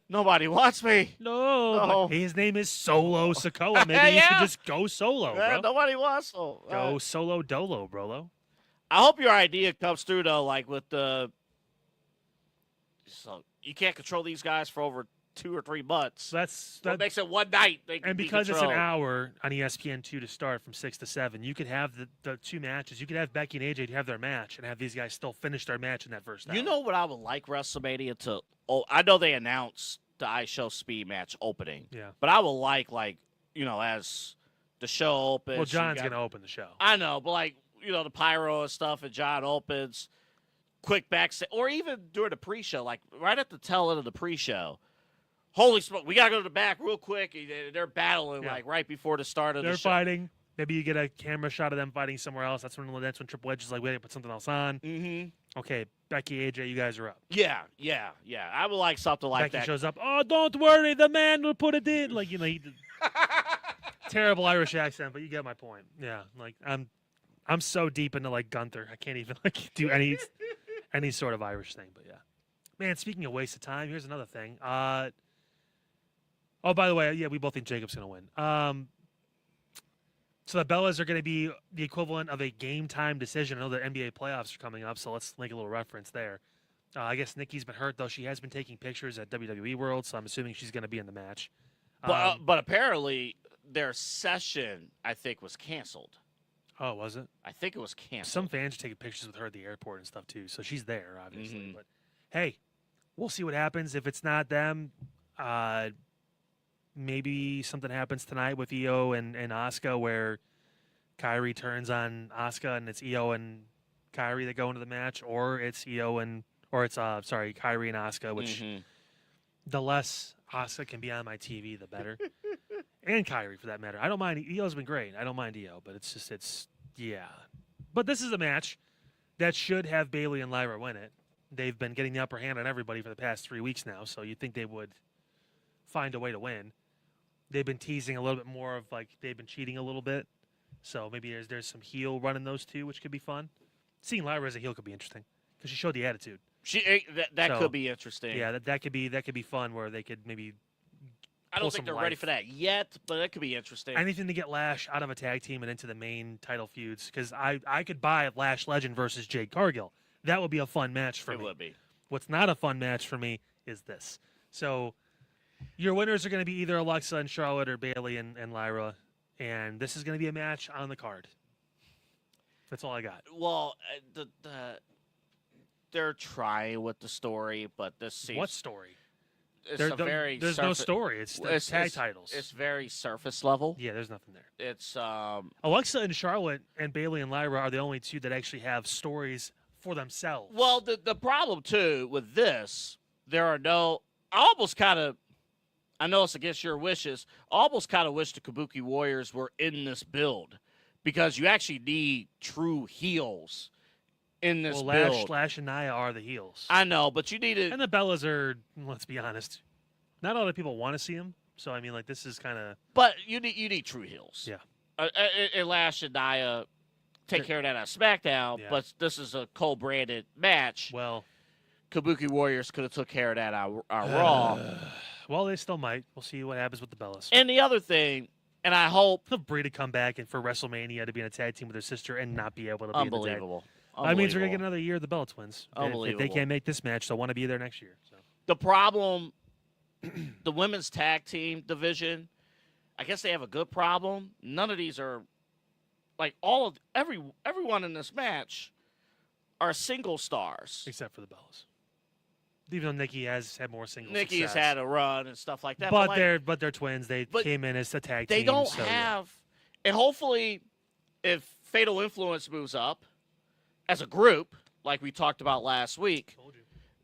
Nobody wants me. No. His name is Solo Sikoa. Maybe he should just go solo, bro. Nobody wants to. Go solo dolo, brolo. I hope your idea comes through, though, like with the – so you can't control these guys for over 2 or 3 months. That makes it one night. And because it's an hour on ESPN2 to start from 6 to 7, you could have the 2 matches. You could have Becky and AJ have their match and have these guys still finish their match in that first hour. You know what I would like WrestleMania to – oh, I know they announced the iShowSpeed match opening. Yeah. But I would like as the show opens. Well, John's going to open the show. I know, but the pyro and stuff, and John opens, quick backstage, or even during the pre-show, like right at the tail end of the pre-show. Holy smoke, we got to go to the back real quick. They're battling right before the start of the show. They're fighting. Maybe you get a camera shot of them fighting somewhere else. That's when Triple H is like, wait, put something else on. Mm-hmm. Okay, Becky, AJ, you guys are up. Yeah. I would like something like Becky that. Becky shows up. Oh, don't worry, the man will put it in. He did terrible Irish accent, but you get my point. Yeah, I'm so deep into Gunther, I can't even do any sort of Irish thing. But yeah, man. Speaking of waste of time, here's another thing. Oh, by the way, yeah, we both think Jacob's gonna win. So the Bellas are going to be the equivalent of a game time decision. I know the NBA playoffs are coming up, so let's make a little reference there. I guess Nikki's been hurt, though. She has been taking pictures at WWE World, so I'm assuming she's going to be in the match. But apparently their session, I think, was canceled. Oh, was it? I think it was canceled. Some fans are taking pictures with her at the airport and stuff, too, so she's there, obviously. Mm-hmm. But, hey, we'll see what happens. If it's not them, maybe something happens tonight with Io and Asuka where Kyrie turns on Asuka and it's Io and Kyrie that go into the match, or it's Kyrie and Asuka, which the less Asuka can be on my TV, the better. And Kyrie, for that matter. I don't mind. Io's been great. I don't mind Io, but yeah. But this is a match that should have Bayley and Lyra win it. They've been getting the upper hand on everybody for the past 3 weeks now, so you'd think they would find a way to win. They've been teasing a little bit more of, like, they've been cheating a little bit. So maybe there's some heel running those two, which could be fun. Seeing Lyra as a heel could be interesting because she showed the attitude. That could be interesting. Yeah, that could be fun where they could maybe. I don't think they're ready for that yet, but that could be interesting. Anything to get Lash out of a tag team and into the main title feuds, because I could buy Lash Legend versus Jade Cargill. That would be a fun match for me. It would be. What's not a fun match for me is this. So your winners are going to be either Alexa and Charlotte or Bayley and Lyra, and this is going to be a match on the card. That's all I got. Well, they're trying with the story, but this seems... What story? There's no story. It's tag titles. It's very surface level. Yeah, there's nothing there. It's Alexa and Charlotte and Bayley and Lyra are the only two that actually have stories for themselves. Well, the problem too with this, there are no. I almost kind of, I know it's against your wishes. I almost kind of wish the Kabuki Warriors were in this build because you actually need true heels in this build. Lash and Nia are the heels. I know, but you need to. And the Bellas are, let's be honest, not a lot of people want to see them. So, I mean, like, this is kind of. But you need true heels. Yeah. And Lash and Nia take care of that on SmackDown, but this is a co-branded match. Well, Kabuki Warriors could have took care of that on Raw. Well, they still might. We'll see what happens with the Bellas. And the other thing, and I hope. For Brie to come back and for WrestleMania to be in a tag team with her sister and not be able to be unbelievable. in the tag. That means we're going to get another year of the Bella Twins. Unbelievable. If they can't make this match, they'll want to be there next year. So. The problem, the women's tag team division, I guess they have a good problem. None of these are, like, everyone in this match are single stars. Except for the Bellas. Even though Nikki has had more singles Nikki success. has had a run and stuff like that. But they're twins. They came in as a tag team. They don't have, and hopefully if Fatal Influence moves up, as a group, like we talked about last week,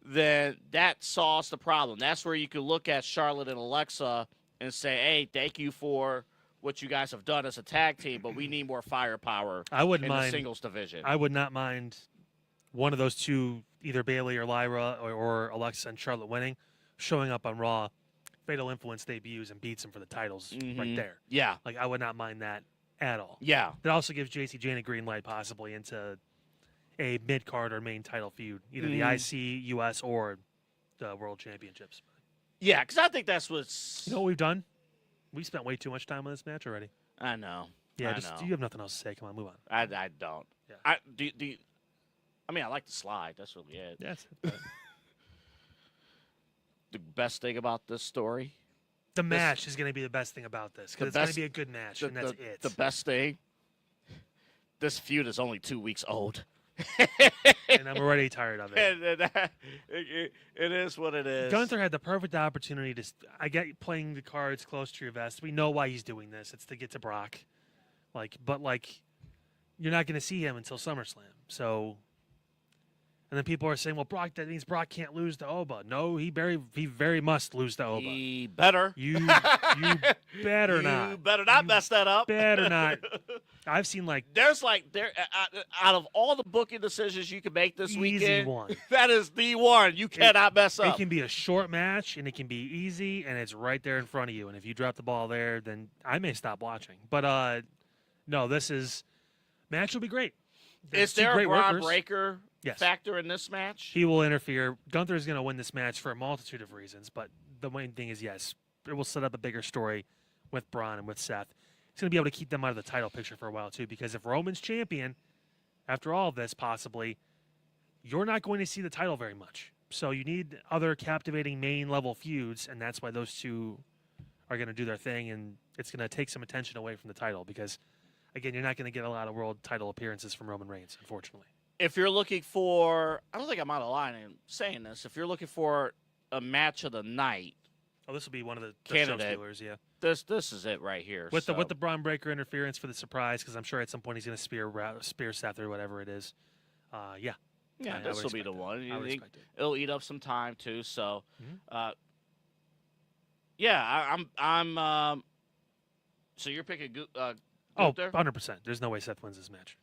then that solves the problem. That's where you can look at Charlotte and Alexa and say, hey, thank you for what you guys have done as a tag team, but we need more firepower in the singles division. I would not mind one of those two, either Bayley or Lyra or Alexa and Charlotte winning, showing up on Raw. Fatal Influence debuts and beats them for the titles right there. Yeah. Like, I would not mind that at all. Yeah. That also gives JC Jane a green light possibly into a mid-card or main title feud, either the IC, US, or the World Championships. Yeah, because I think that's what's... You know what we've done? We spent way too much time on this match already. I know. Yeah, I know. You have nothing else to say. Come on, move on. I don't. Yeah. I mean, I like the slide. That's really it. Yes. The best thing about this story? The match is going to be the best thing about this, because it's going to be a good match, and that's it. The best thing? This feud is only 2 weeks old. And I'm already tired of it. It is what it is. Gunther had the perfect opportunity to. I get playing the cards close to your vest. We know why he's doing this. It's to get to Brock. But you're not going to see him until SummerSlam. So, and then people are saying, well, Brock, that means Brock can't lose to Oba. No, he very must lose to Oba. He better. You better not. You better not mess that up. Better not. I've seen there's out of all the booking decisions you can make this weekend, one. That is the one you cannot mess up. It can be a short match and it can be easy and it's right there in front of you. And if you drop the ball there, then I may stop watching. But no, match will be great. Is there a Braun Breaker factor in this match? He will interfere. Gunther is going to win this match for a multitude of reasons, but the main thing is, yes, it will set up a bigger story with Braun and with Seth. He's going to be able to keep them out of the title picture for a while, too, because if Roman's champion, after all of this, possibly, you're not going to see the title very much. So you need other captivating main-level feuds, and that's why those two are going to do their thing, and it's going to take some attention away from the title because, again, you're not going to get a lot of world title appearances from Roman Reigns, unfortunately. If you're looking for, I don't think I'm out of line in saying this, if you're looking for a match of the night, Oh, this will be one of the show candidate. stealers, yeah. This is it right here. With the Braun Breaker interference for the surprise, because I'm sure at some point he's going to spear Seth or whatever it is. Yeah. Yeah, this will be the one. I would expect it. It'll eat up some time too. So, Mhm. yeah, I'm. So you're picking Gunther? 100%. There's no way Seth wins this match.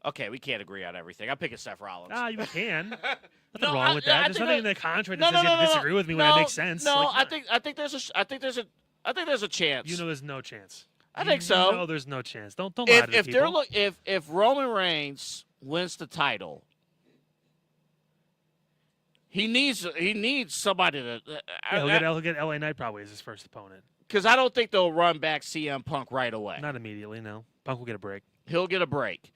Okay, we can't agree on everything. I'm picking Seth Rollins. You can. Nothing No, wrong with that. There's nothing in the contract that says you have to disagree with me when it makes sense. No, Like, I think there's a chance. you know, there's no chance. I think so. No, there's no chance. Don't lie to the if they're people. if Roman Reigns wins the title, he needs somebody to. He'll get LA Knight probably as his first opponent. Because I don't think they'll run back CM Punk right away. Not immediately, no. Punk will get a break. He'll get a break.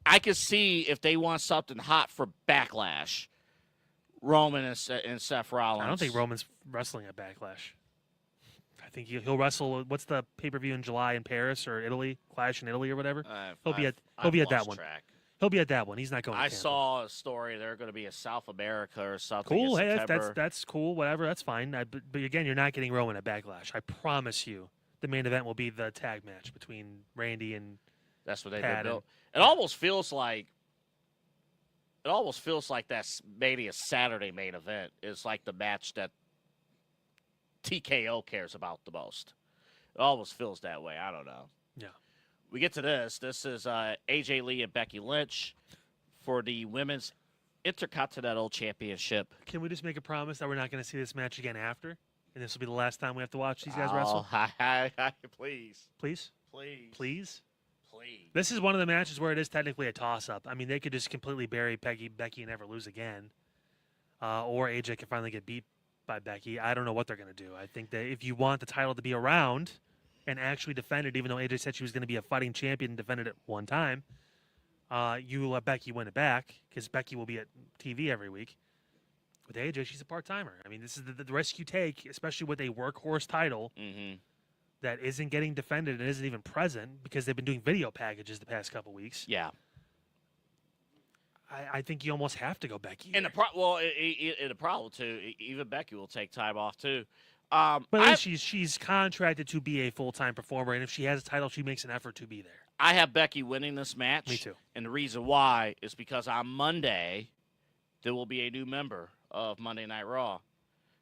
I could see if they want something hot for Backlash, Roman and Seth Rollins. I don't think Roman's wrestling at Backlash. I think he'll wrestle. What's the pay-per-view in July in Paris or Italy? Clash in Italy or whatever. He'll be at that one. Track. He'll be at that one. He's not going. I to saw a story. They're going to be in South America or something. Cool. in Hey, September. that's cool. Whatever. That's fine. But again, you're not getting Roman at Backlash. I promise you. The main event will be the tag match between Randy and. That's what they've Pat been built. It almost feels like that's maybe a Saturday main event is like the match that TKO cares about the most. It almost feels that way. I don't know. Yeah. We get to this. This is AJ Lee and Becky Lynch for the Women's Intercontinental Championship. Can we just make a promise that we're not going to see this match again after? And this will be the last time we have to watch these guys wrestle? Please. Please? Please. Please? Please. This is one of the matches where it is technically a toss-up. I mean, they could just completely bury Becky and never lose again. Or AJ can finally get beat by Becky. I don't know what they're going to do. I think that if you want the title to be around and actually defend it, even though AJ said she was going to be a fighting champion and defended it one time, you let Becky win it back because Becky will be at TV every week. With AJ, she's a part-timer. I mean, this is the risk you take, especially with a workhorse title that isn't getting defended and isn't even present because they've been doing video packages the past couple weeks. Yeah. I think you almost have to go Becky. And the problem too, even Becky will take time off too. But at least she's contracted to be a full-time performer, and if she has a title, she makes an effort to be there. I have Becky winning this match. Me too. And the reason why is because on Monday there will be a new member of Monday Night Raw.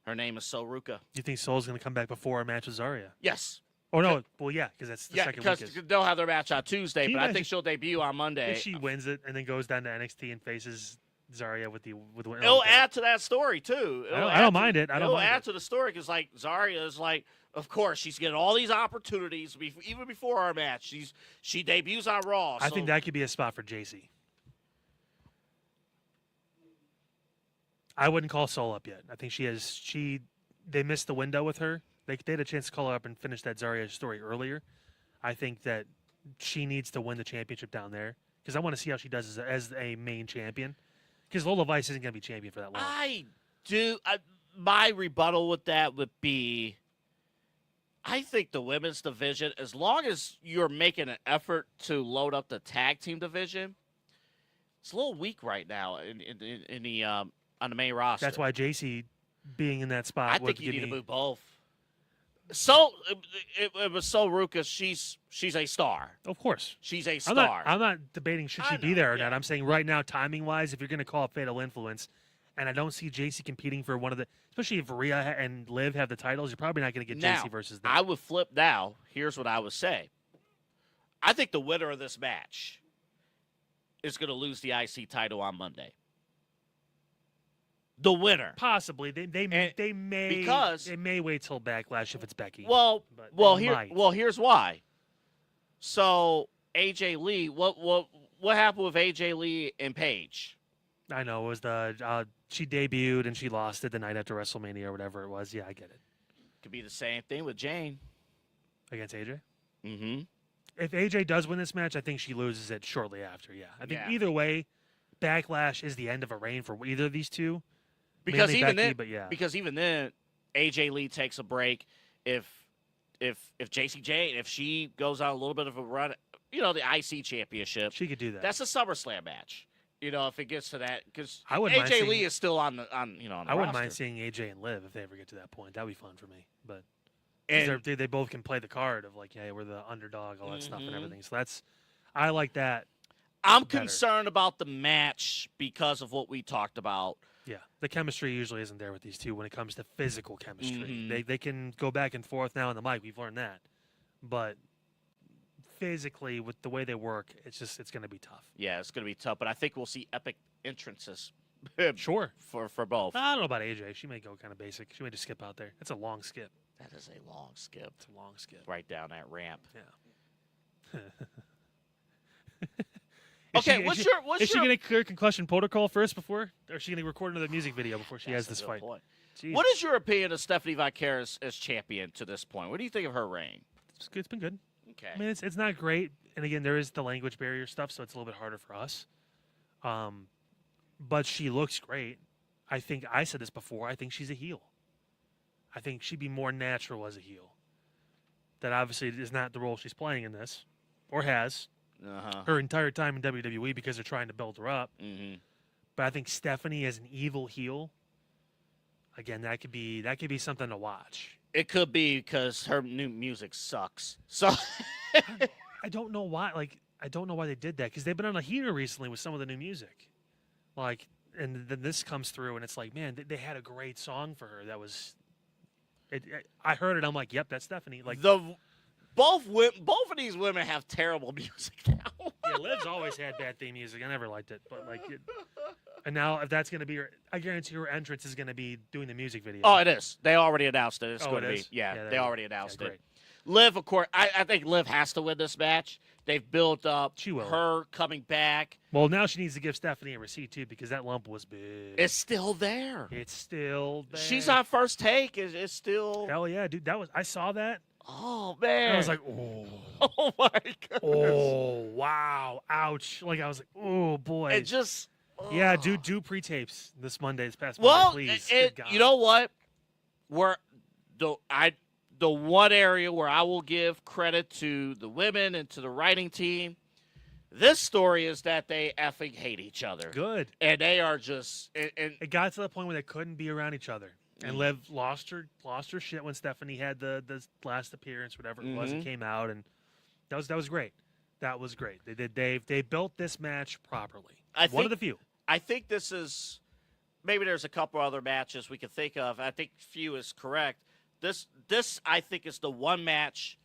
Her name is Soruka. Do you think Soul's going to come back before a match with Zarya? Yes. Oh, no. Well, yeah, because that's the second week. Because they'll have their match on Tuesday, Can you but I imagine think she'll debut on Monday. if she wins it and then goes down to NXT and faces Zarya with It'll add to that story, too. I don't mind it. It'll add to the story because, like, Zarya is like, of course, she's getting all these opportunities even before our match. She debuts on Raw. I think that could be a spot for JC. I wouldn't call Soul up yet. I think they missed the window with her. They had a chance to call her up and finish that Zarya story earlier. I think that she needs to win the championship down there because I want to see how she does as a main champion. Because Lola Vice isn't going to be champion for that long. My rebuttal with that would be, I think the women's division, as long as you're making an effort to load up the tag team division, it's a little weak right now in the on the main roster. That's why JC being in that spot. I think you need to move both. So it was so Ruka. She's a star. Of course, she's a star. I'm not debating should she be there or not. I'm saying right now, timing wise, if you're going to call it Fatal Influence, and I don't see JC competing for one of the, especially if Rhea and Liv have the titles, you're probably not going to get JC versus them. I would flip now. Here's what I would say. I think the winner of this match is going to lose the IC title on Monday. The winner, possibly they may wait till Backlash if it's Becky. Here's why. So AJ Lee, what happened with AJ Lee and Paige? I know it was she debuted and she lost it the night after WrestleMania or whatever it was. Yeah, I get it. Could be the same thing with Jane against AJ. Mm-hmm. If AJ does win this match, I think she loses it shortly after. Yeah, I think Yeah. either way, Backlash is the end of a reign for either of these two. Because Mainly even Becky, then, but yeah. because even then, AJ Lee takes a break. If JC Jane, if she goes on a little bit of a run, the IC championship, She could do that. That's a SummerSlam match. if it gets to that, because I wouldn't mind AJ Lee seeing- is still on the I roster. wouldn't mind seeing AJ and Liv if they ever get to that point. That'd be fun for me. But 'cause And they both can play the card of like, yeah, we're the underdog, all that stuff and Mhm. everything. So I like that. I'm better. concerned about the match because of what we talked about. Yeah, the chemistry usually isn't there with these two when it comes to physical chemistry. Mhm. They can go back and forth now on the mic. We've learned that, but physically with the way they work, it's going to be tough. Yeah, it's going to be tough, but I think we'll see epic entrances Sure. for both. I don't know about AJ. She may go kind of basic. She may just skip out there. It's a long skip. That is a long skip. It's a long skip. Right down that ramp. Yeah. Okay, is she going to clear concussion protocol first before, or is she going to record another music video before she has That's this a good fight? point. Jesus. What is your opinion of Stephanie Vaquer as champion to this point? What do you think of her reign? It's been good. Okay. I mean, it's not great, and again, there is the language barrier stuff, so it's a little bit harder for us. But she looks great. I think I said this before. I think she's a heel. I think she'd be more natural as a heel. That obviously is not the role she's playing in this, or has Uh-huh. her entire time in WWE because they're trying to build her up. Mm-hmm. But I think Stephanie as an evil heel, again, that could be something to watch. It could be because her new music sucks. So I don't know why. I don't know why they did that because they've been on a heater recently with some of the new music. And then this comes through, and it's like, man, they had a great song for her. That was, I heard it. I'm like, yep, that's Stephanie. Like both of these women have terrible music now. yeah, Liv's always had bad theme music. I never liked it, but and now if that's gonna be her, I guarantee her entrance is gonna be doing the music video. Oh, it is. They already announced it. It's Oh, going to it be. is? Yeah, Yeah, they already announced yeah, it. great. Liv, of course, I think Liv has to win this match. They've built up She will. her coming back. Well, now she needs to give Stephanie a receipt too because that lump was big. It's still there. It's still there. She's on first take. It's still. Hell yeah, dude. I saw that. Oh man. I was like, oh, oh my god. oh, wow, ouch. Like I was like, oh boy. It just. Yeah, oh. do pre-tapes this past Well, Monday, please. it, Good God. you know what? The one area where I will give credit to the women and to the writing team, this story is that they effing hate each other. Good. And they are just. And It got to the point where they couldn't be around each other. And Liv lost her shit when Stephanie had the last appearance, whatever it was, and came out, and that was great. That was great. They built this match properly. One of the few. I think this is. Maybe there's a couple other matches we could think of. I think few is correct. This I think is the one match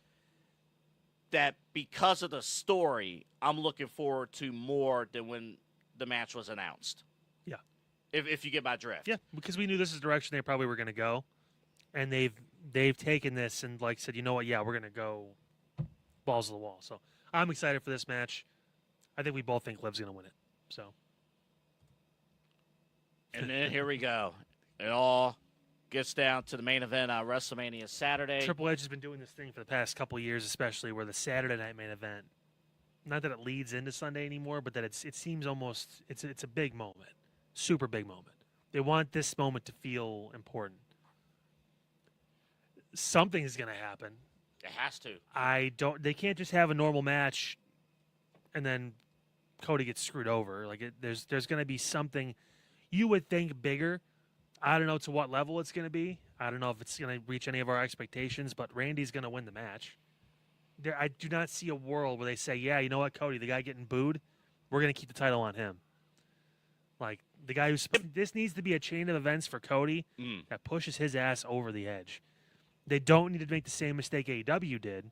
that because of the story, I'm looking forward to more than when the match was announced. Yeah. If you get my drift. Yeah, because we knew this is the direction they probably were going to go, and they've taken this and said, you know what? Yeah, we're going to go balls to the wall. So I'm excited for this match. I think we both think Liv's going to win it. So. And then here we go. It all gets down to the main event on WrestleMania Saturday. Triple H has been doing this thing for the past couple of years, especially where the Saturday night main event, not that it leads into Sunday anymore, but that it seems almost it's a big moment, super big moment. They want this moment to feel important. Something is going to happen. It has to. They can't just have a normal match and then Cody gets screwed over. There's going to be something you would think bigger. I don't know to what level it's going to be. I don't know if it's going to reach any of our expectations, but Randy's going to win the match. I do not see a world where they say, yeah, you know what, Cody, the guy getting booed, we're going to keep the title on him. The guy this needs to be a chain of events for Cody that pushes his ass over the edge. They don't need to make the same mistake AEW did.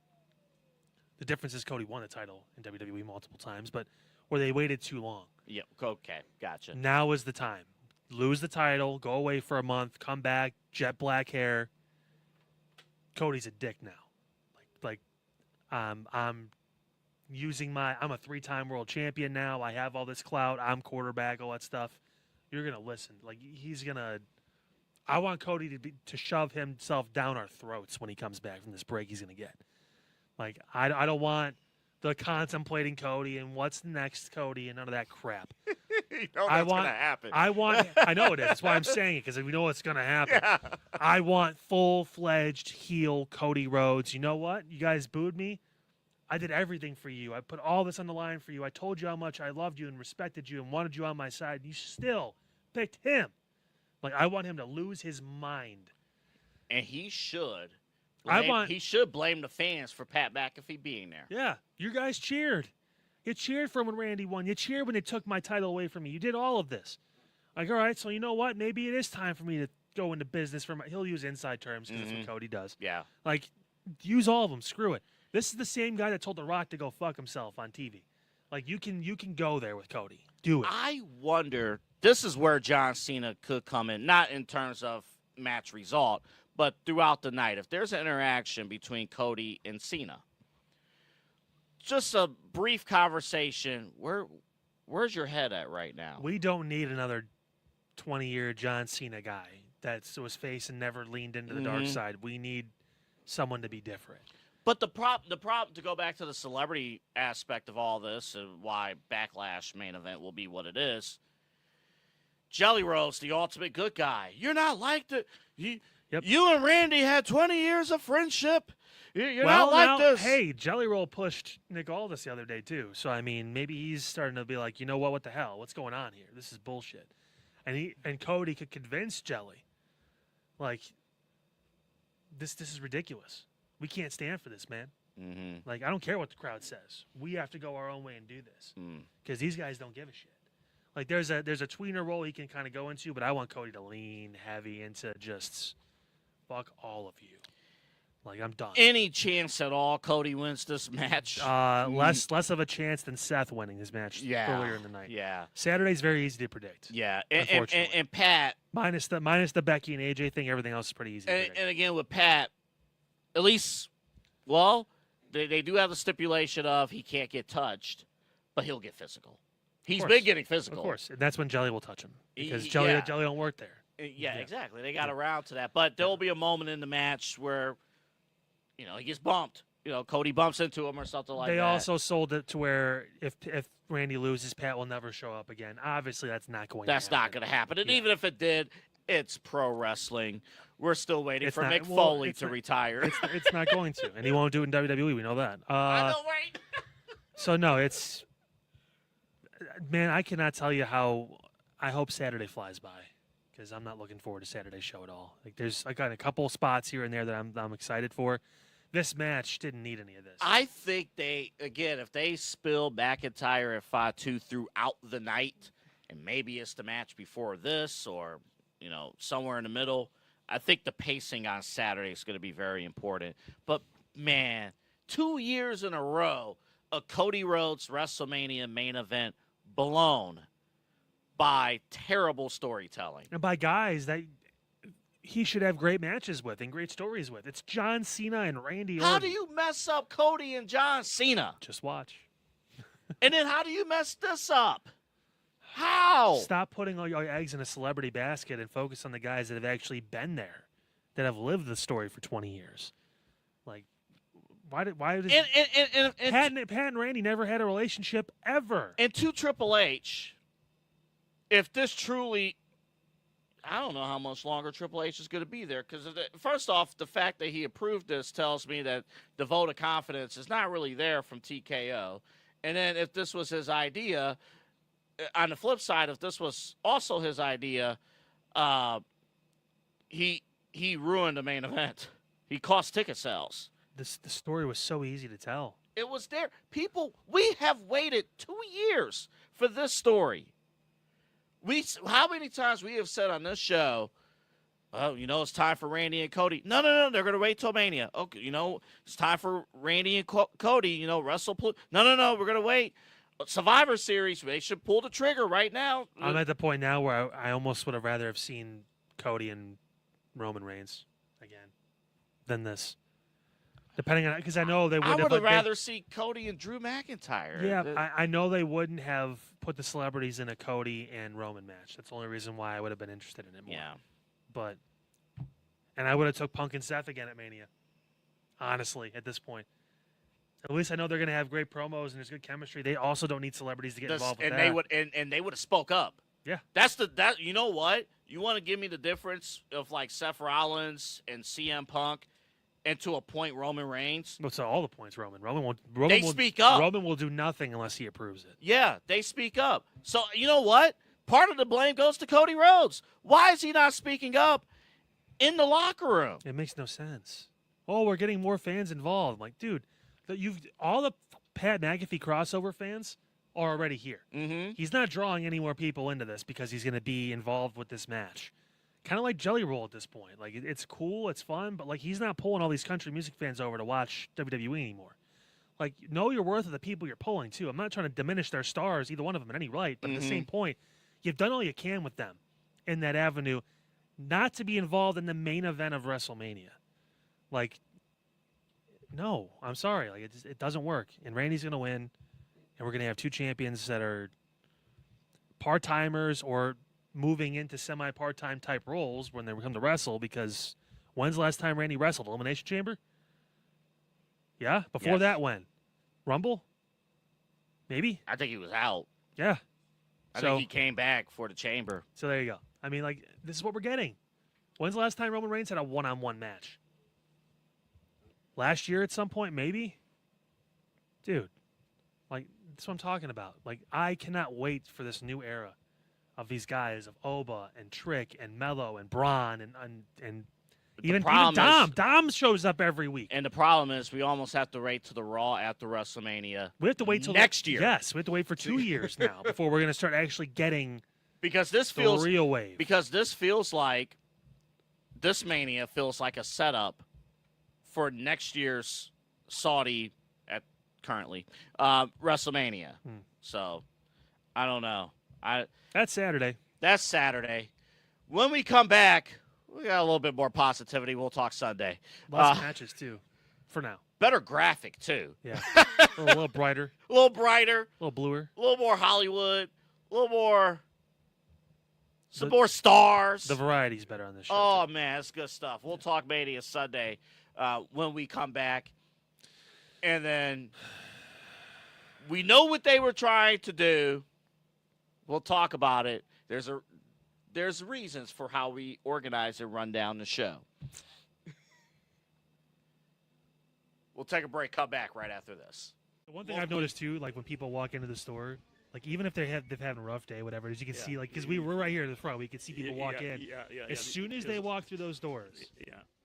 The difference is Cody won the title in WWE multiple times, but where they waited too long. Yep. Okay. Gotcha. Now is the time. Lose the title, go away for a month, come back, jet black hair. Cody's a dick now. I'm using I'm a 3-time world champion now. I have all this clout. I'm quarterback, all that stuff. You're gonna listen. I want Cody to shove himself down our throats when he comes back from this break he's gonna get. I don't want the contemplating Cody and what's next Cody and none of that crap. You know that's going to happen. I know it is. That's why I'm saying it, because we know what's going to happen. Yeah. I want full-fledged heel Cody Rhodes. You know what? You guys booed me. I did everything for you. I put all this on the line for you. I told you how much I loved you and respected you and wanted you on my side. You still picked him. Like, I want him to lose his mind. And he should. He should blame the fans for Pat McAfee being there. Yeah, you guys cheered. You cheered for when Randy won. You cheered when they took my title away from me. You did all of this. Like, all right, so you know what? Maybe it is time for me to go into business. He'll use inside terms because that's what Cody does. Yeah. Like, use all of them. Screw it. This is the same guy that told The Rock to go fuck himself on TV. Like, you can go there with Cody. Do it. I wonder, this is where John Cena could come in, not in terms of match result, but throughout the night. If there's an interaction between Cody and Cena, just a brief conversation, where's your head at right now? We don't need another 20-year John Cena guy that was face and never leaned into the dark side. We need someone to be different. But the problem, to go back to the celebrity aspect of all this and why Backlash main event will be what it is, Jelly Roll's the ultimate good guy. You're not like the... You and Randy had 20 years of friendship. You're not like this. Hey, Jelly Roll pushed Nick Aldis the other day, too. So, I mean, maybe he's starting to be like, you know what the hell? What's going on here? This is bullshit. And Cody could convince Jelly, like, this is ridiculous. We can't stand for this, man. Mm-hmm. Like, I don't care what the crowd says. We have to go our own way and do this because these guys don't give a shit. Like, there's a tweener role he can kind of go into, but I want Cody to lean heavy into just fuck all of you. Like, I'm done. Any chance at all Cody wins this match? Less of a chance than Seth winning his match earlier in the night. Yeah. Saturday's very easy to predict. Yeah. Unfortunately. And Pat. Minus the Becky and AJ thing, everything else is pretty easy to predict. And again, with Pat, at least, well, they do have the stipulation of he can't get touched, but he'll get physical. He's been getting physical. Of course. And that's when Jelly will touch him because Jelly don't work there. Yeah, exactly. They got around to that. But there will be a moment in the match where, he gets bumped. Cody bumps into him or something like that. They also sold it to where if Randy loses, Pat will never show up again. Obviously, that's not going to happen. That's not going to happen. And even if it did, it's pro wrestling. We're still waiting for Mick Foley Foley to retire. It's not going to. And he won't do it in WWE. We know that. I know, right? So, no, it's... Man, I cannot tell you how I hope Saturday flies by because I'm not looking forward to Saturday's show at all. Like, I got a couple spots here and there that I'm excited for. This match didn't need any of this. I think if they spill McIntyre and Fatu throughout the night, and maybe it's the match before this or, somewhere in the middle, I think the pacing on Saturday is going to be very important. But, man, 2 years in a row, a Cody Rhodes WrestleMania main event blown by terrible storytelling. And by guys that he should have great matches with and great stories with. It's John Cena and Randy Orton. How do you mess up Cody and John Cena? Just watch. And then how do you mess this up? How? Stop putting all your eggs in a celebrity basket and focus on the guys that have actually been there, that have lived the story for 20 years. Like, why did Pat and Randy never had a relationship ever? And to Triple H, if this truly, I don't know how much longer Triple H is going to be there. Because first off, the fact that he approved this tells me that the vote of confidence is not really there from TKO. And then if this was his idea, on the flip side, if this was also his idea, he ruined the main event. He cost ticket sales. The story was so easy to tell. It was there. People, we have waited 2 years for this story. How many times we have said on this show, well, it's time for Randy and Cody. No, they're going to wait till Mania. Okay, it's time for Randy and Cody, wrestle. No, we're going to wait. Survivor Series, they should pull the trigger right now. I'm at the point now where I almost would have rather have seen Cody and Roman Reigns again than this. Depending on, because I know they would have. I would have rather see Cody and Drew McIntyre. Yeah, I know they wouldn't have put the celebrities in a Cody and Roman match. That's the only reason why I would have been interested in it more. Yeah. And I would have took Punk and Seth again at Mania. Honestly, at this point. At least I know they're going to have great promos and there's good chemistry. They also don't need celebrities to get involved with that. They would have spoke up. Yeah. You know what? You want to give me the difference of like Seth Rollins and CM Punk? and to a point Roman Reigns. What's all the points, Roman? They speak up. Roman will do nothing unless he approves it. Yeah, they speak up. So, you know what? Part of the blame goes to Cody Rhodes. Why is he not speaking up in the locker room? It makes no sense. Oh, we're getting more fans involved. Like, dude, all the Pat McAfee crossover fans are already here. Mm-hmm. He's not drawing any more people into this because he's going to be involved with this match. Kind of like Jelly Roll at this point. Like, it's cool, it's fun, but like he's not pulling all these country music fans over to watch WWE anymore. Like, know your worth of the people you're pulling too. I'm not trying to diminish their stars, either one of them, in any right. But at the same point, you've done all you can with them in that avenue, not to be involved in the main event of WrestleMania. Like, no, I'm sorry. Like, it doesn't work. And Randy's going to win, and we're going to have two champions that are part-timers or moving into semi-part-time type roles when they come to wrestle, because when's the last time Randy wrestled? Elimination Chamber? Yeah? Before that, when? Rumble? Maybe? I think he was out. Yeah. I think he came back for the Chamber. So there you go. I mean, like, this is what we're getting. When's the last time Roman Reigns had a one-on-one match? Last year at some point, maybe? Dude, like, that's what I'm talking about. Like, I cannot wait for this new era of these guys, of Oba and Trick and Mello and Braun and even Dom. Dom shows up every week. And the problem is we almost have to wait to the Raw after WrestleMania. We have to wait till next year. Yes, we have to wait for 2 years now before we're going to start actually getting because this the feels real wave. Because this Mania feels like a setup for next year's Saudi currently WrestleMania. So I don't know. That's Saturday. That's Saturday. When we come back, we got a little bit more positivity. We'll talk Sunday. Lots of matches too, for now. Better graphic too. Yeah, a little brighter, a little brighter, a little bluer, a little more Hollywood, a little more. Some more stars. The variety's better on this show. Oh, man, it's good stuff. We'll talk Mania Sunday when we come back. And then we know what they were trying to do. We'll talk about it. There's reasons for how we organize and run down the show. We'll take a break, come back right after this. The one thing I've noticed, too, like when people walk into the store, like even if they've had a rough day, whatever, as you can see, like because we're right here in the front, we can see people walk in. As soon as they walk through those doors,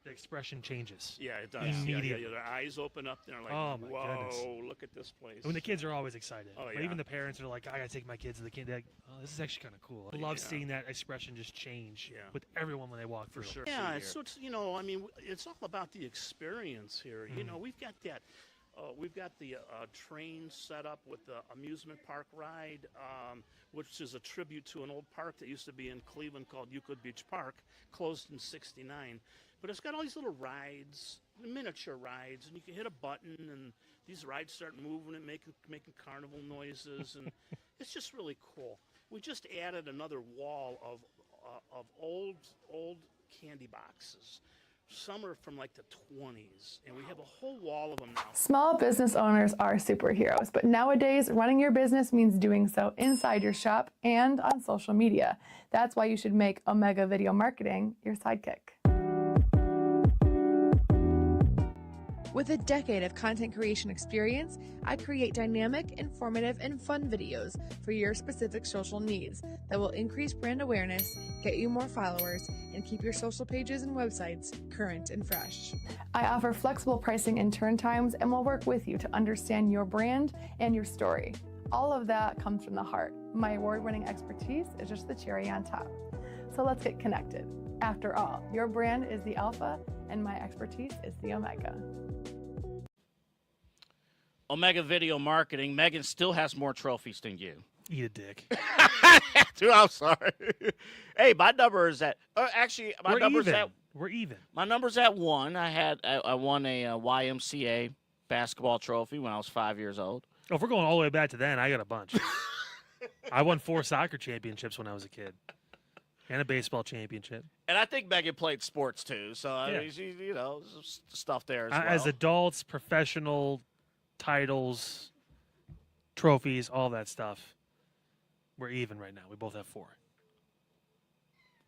the expression changes. Yeah, it does. Immediately. Their eyes open up. They're like, oh, my whoa, goodness. Look at this place. I mean, the kids are always excited. Oh, but even the parents are like, I got to take my kids to the kid. They're like, oh, this is actually kind of cool. I love seeing that expression just change with everyone when they walk through. For sure. Yeah, so it's, I mean, it's all about the experience here. You know, we've got that. We've got the train set up with the amusement park ride, which is a tribute to an old park that used to be in Cleveland called Euclid Beach Park, closed in '69. But it's got all these little rides, miniature rides, and you can hit a button, and these rides start moving and making carnival noises, and it's just really cool. We just added another wall of old candy boxes. Some are from like the 20s, and we have a whole wall of them now. Small business owners are superheroes, but nowadays running your business means doing so inside your shop and on social media. That's why you should make Omega Video Marketing your sidekick. With a decade of content creation experience, I create dynamic, informative, and fun videos for your specific social needs that will increase brand awareness, get you more followers, and keep your social pages and websites current and fresh. I offer flexible pricing and turn times and will work with you to understand your brand and your story. All of that comes from the heart. My award-winning expertise is just the cherry on top. So let's get connected. After all, your brand is the alpha and my expertise is the omega. Omega Video Marketing. Megan still has more trophies than you. Eat a dick. Dude, I'm sorry. Hey, my number is at. Actually, my number's at. We're even. My number's at 1. I won a YMCA basketball trophy when I was 5 years old. Oh, if we're going all the way back to then, I got a bunch. I won 4 soccer championships when I was a kid, and a baseball championship. And I think Megan played sports too, so I mean, she, stuff there as well. As adults, professional titles, trophies, all that stuff. We're even right now. We both have 4.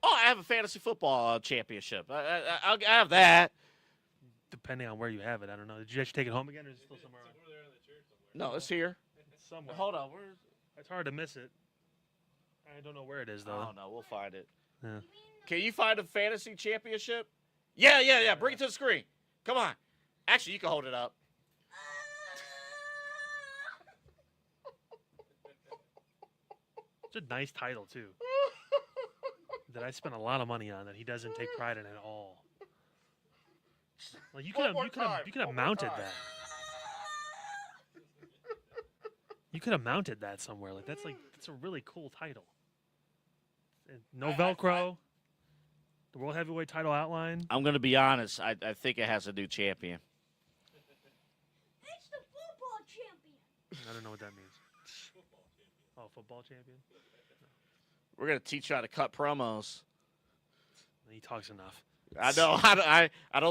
Oh, I have a fantasy football championship. I have that. depending on where you have it. I don't know. Did you actually take it home again, or is it still somewhere else? No, it's here. It's somewhere. Hold on. Where's? It's hard to miss it. I don't know where it is, though. Oh, no. We'll find it. Yeah. Can you find a fantasy championship? Yeah. Bring it to the screen. Come on. Actually, you can hold it up. It's a nice title, too. That I spent a lot of money on that he doesn't take pride in at all. Well, you could have mounted that. You could have mounted that somewhere. That's a really cool title. And no Velcro. The World Heavyweight title outline. I'm going to be honest. I think it has a new champion. It's the football champion. I don't know what that means. Oh, football champion? We're going to teach you how to cut promos. He talks enough. I know. I'm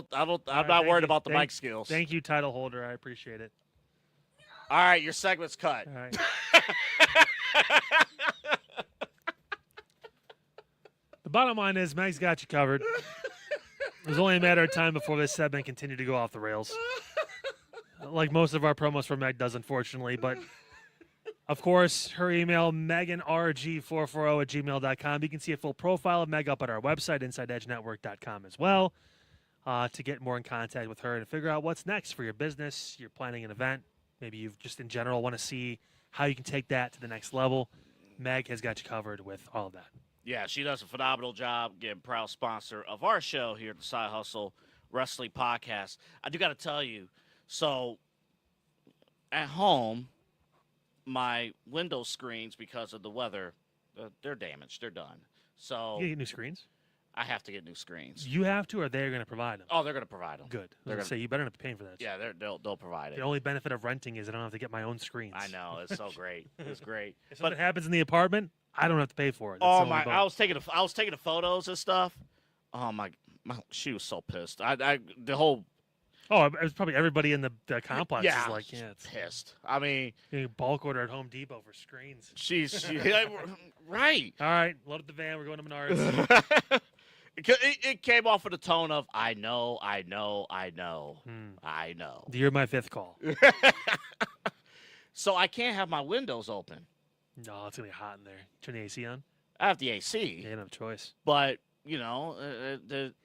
not worried about the mic skills. Thank you, title holder. I appreciate it. All right, your segment's cut. All right. The bottom line is Meg's got you covered. It was only a matter of time before this segment continued to go off the rails. Like most of our promos for Meg does, unfortunately. But, of course, her email, meganrg440@gmail.com. You can see a full profile of Meg up at our website, InsideEdgeNetwork.com as well, to get more in contact with her and figure out what's next for your business. You're planning an event. Maybe you just in general want to see how you can take that to the next level. Meg has got you covered with all of that. Yeah, she does a phenomenal job, getting proud sponsor of our show here at the Side Hustle Wrestling Podcast. I do got to tell you, so at home, my window screens, because of the weather, they're damaged. They're done. So You get new screens? I have to get new screens. You have to, or they're going to provide them? Oh, they're going to provide them. Good. I was They're going to say, you better not be paying for that. Yeah, they'll provide The it. only benefit of renting is I don't have to get my own screens. I know, it's so great. It's great. If something happens in the apartment, I don't have to pay for it. That's Oh the only my! bonus. I was taking the photos and stuff. Oh my! She was so pissed. The whole Oh, it was probably everybody in the complex yeah, is like, she's yeah, it's pissed. I mean, you bulk order at Home Depot for screens. right. All right, load up the van. We're going to Menards. It came off of the tone of I know. You're my fifth call. So I can't have my windows open. No, it's gonna be hot in there. Turn the AC on. I have the AC, You don't have a choice. but it's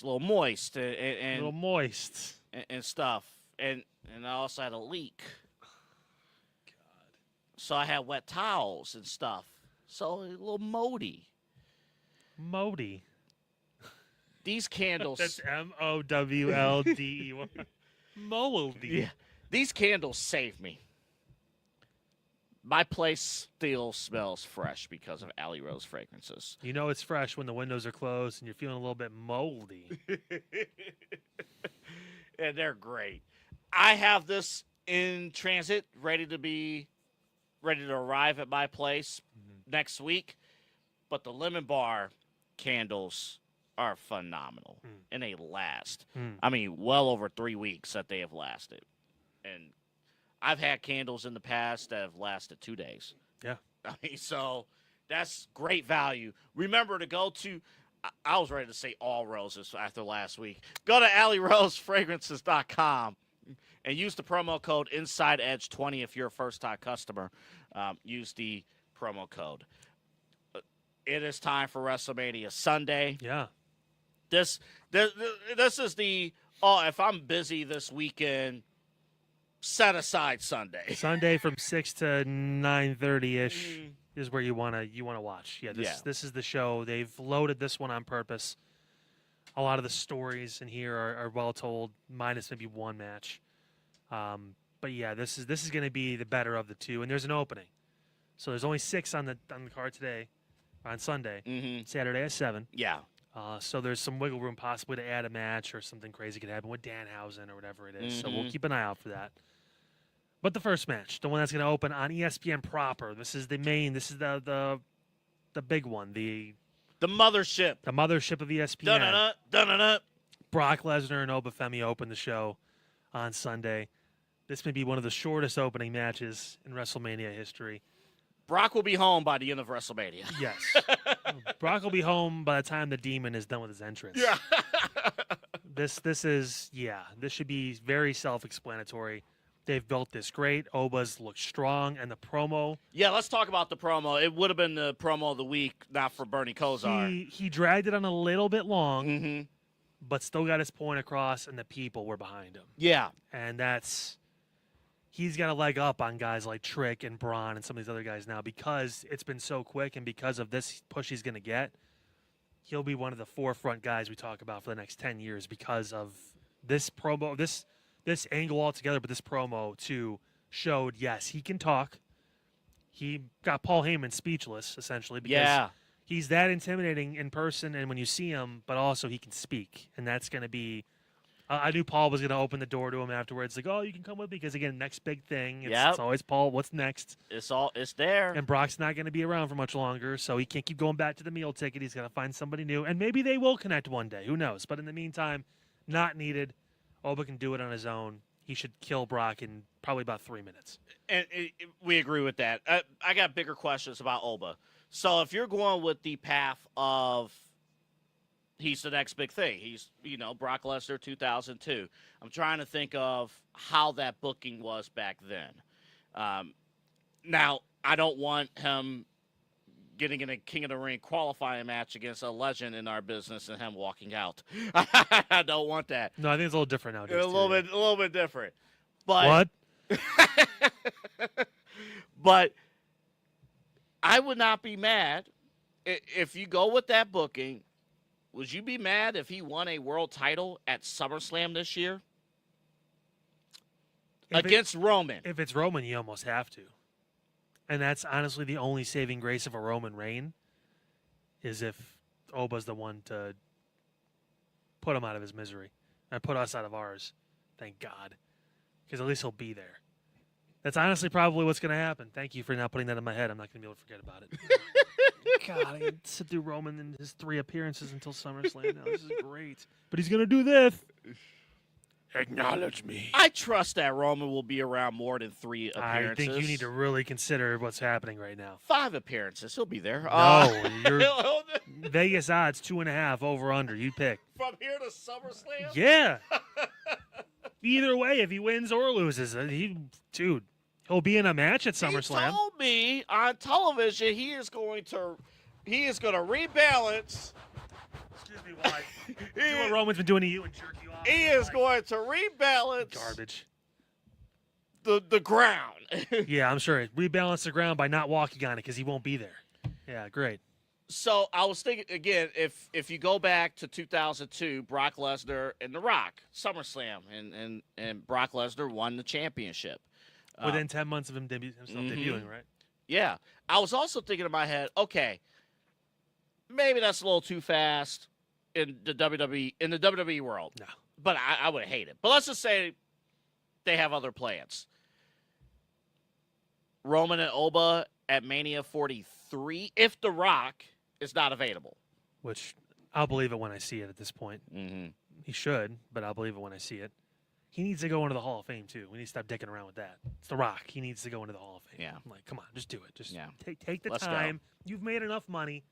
a little moist A and little moist. and stuff, and I also had a leak. So I had wet towels and stuff. So a little moldy. Modi. These candles. That's MOWLDE. Moldy. Yeah, these candles save me. My place still smells fresh because of Alley Rose fragrances. You know it's fresh when the windows are closed and you're feeling a little bit moldy. And they're great. I have this in transit, ready to arrive at my place next week. But the lemon bar candles are phenomenal, and they last. I mean, well over 3 weeks that they have lasted. And I've had candles in the past that have lasted 2 days. Yeah. I mean, so that's great value. Remember to go to, I was ready to say All Roses after last week. Go to AlleyRoseFragrances.com and use the promo code InsideEdge20 if you're a first-time customer. Use the promo code. It is time for WrestleMania Sunday. Yeah. This is the, if I'm busy this weekend, set aside Sunday. Sunday from 6 to 9:30-ish is where you wanna watch. Yeah, this is the show. They've loaded this one on purpose. A lot of the stories in here are well told, minus maybe one match. But yeah, this is going to be the better of the two, and there's an opening. So there's only 6 on the card today, on Sunday, Saturday at 7. Yeah. So there's some wiggle room possibly to add a match or something crazy could happen with Danhausen or whatever it is. So we'll keep an eye out for that. But the first match, the one that's going to open on ESPN proper. This is the main. This is the big one. The mothership. The mothership of ESPN. Dun-dun-dun, dun-dun-dun. Brock Lesnar and Femi open the show on Sunday. This may be one of the shortest opening matches in WrestleMania history. Brock will be home by the end of WrestleMania. Yes. Brock will be home by the time the Demon is done with his entrance. Yeah. This should be very self-explanatory. They've built this great. Oba's looked strong, and the promo. Yeah, let's talk about the promo. It would have been the promo of the week, not for Bernie Kosar. He dragged it on a little bit long, Mm-hmm. but still got his point across, and the people were behind him. Yeah. And he's got a leg up on guys like Trick and Braun and some of these other guys now because it's been so quick and because of this push he's going to get. He'll be one of the forefront guys we talk about for the next 10 years because of this promo, this angle altogether, but this promo too showed, yes, he can talk. He got Paul Heyman speechless, essentially, because he's that intimidating in person and when you see him, but also he can speak. And that's going to be I knew Paul was going to open the door to him afterwards. Like, oh, you can come with me because, again, next big thing. It's always Paul. What's next? It's there. And Brock's not going to be around for much longer, so he can't keep going back to the meal ticket. He's got to find somebody new. And maybe they will connect one day. Who knows? But in the meantime, not needed. Oba can do it on his own. He should kill Brock in probably about 3 minutes. And we agree with that. I got bigger questions about Oba. So if you're going with the path of he's the next big thing. He's, Brock Lesnar 2002. I'm trying to think of how that booking was back then. Now, I don't want him getting in a King of the Ring qualifying match against a legend in our business and him walking out. I don't want that. No, I think it's a little different nowadays. A little bit different. But what? But I would not be mad if you go with that booking. Would you be mad if he won a world title at SummerSlam this year? Against Roman. If it's Roman, you almost have to. And that's honestly the only saving grace of a Roman reign is if Oba's the one to put him out of his misery and put us out of ours. Thank God. Because at least he'll be there. That's honestly probably what's going to happen. Thank you for not putting that in my head. I'm not going to be able to forget about it. God, I can sit through Roman and his 3 appearances until SummerSlam now. This is great. But he's going to do this. Acknowledge me. I trust that Roman will be around more than 3 appearances. I think you need to really consider what's happening right now. 5 appearances. He'll be there. No, you're Vegas odds 2.5 over under. You pick. From here to SummerSlam? Yeah. Either way, if he wins or loses, he'll be in a match at SummerSlam. He told me on television he is going to rebalance. Excuse me, why? Do what Roman's been doing to you and jerk you off. He is going to rebalance garbage. The ground. Yeah, I'm sure. Rebalance the ground by not walking on it because he won't be there. Yeah, great. So I was thinking again, if you go back to 2002, Brock Lesnar and The Rock, SummerSlam, and Brock Lesnar won the championship. Within 10 months of him debuting, right? Yeah. I was also thinking in my head, okay, maybe that's a little too fast in the WWE world. No. But I would hate it. But let's just say they have other plans. Roman and Oba at Mania 43, if The Rock is not available. Which I'll believe it when I see it at this point. Mm-hmm. He should, but I'll believe it when I see it. He needs to go into the Hall of Fame, too. We need to stop dicking around with that. It's The Rock. He needs to go into the Hall of Fame. Yeah. I'm like, come on, just do it. Just take the Let's time. go. You've made enough money.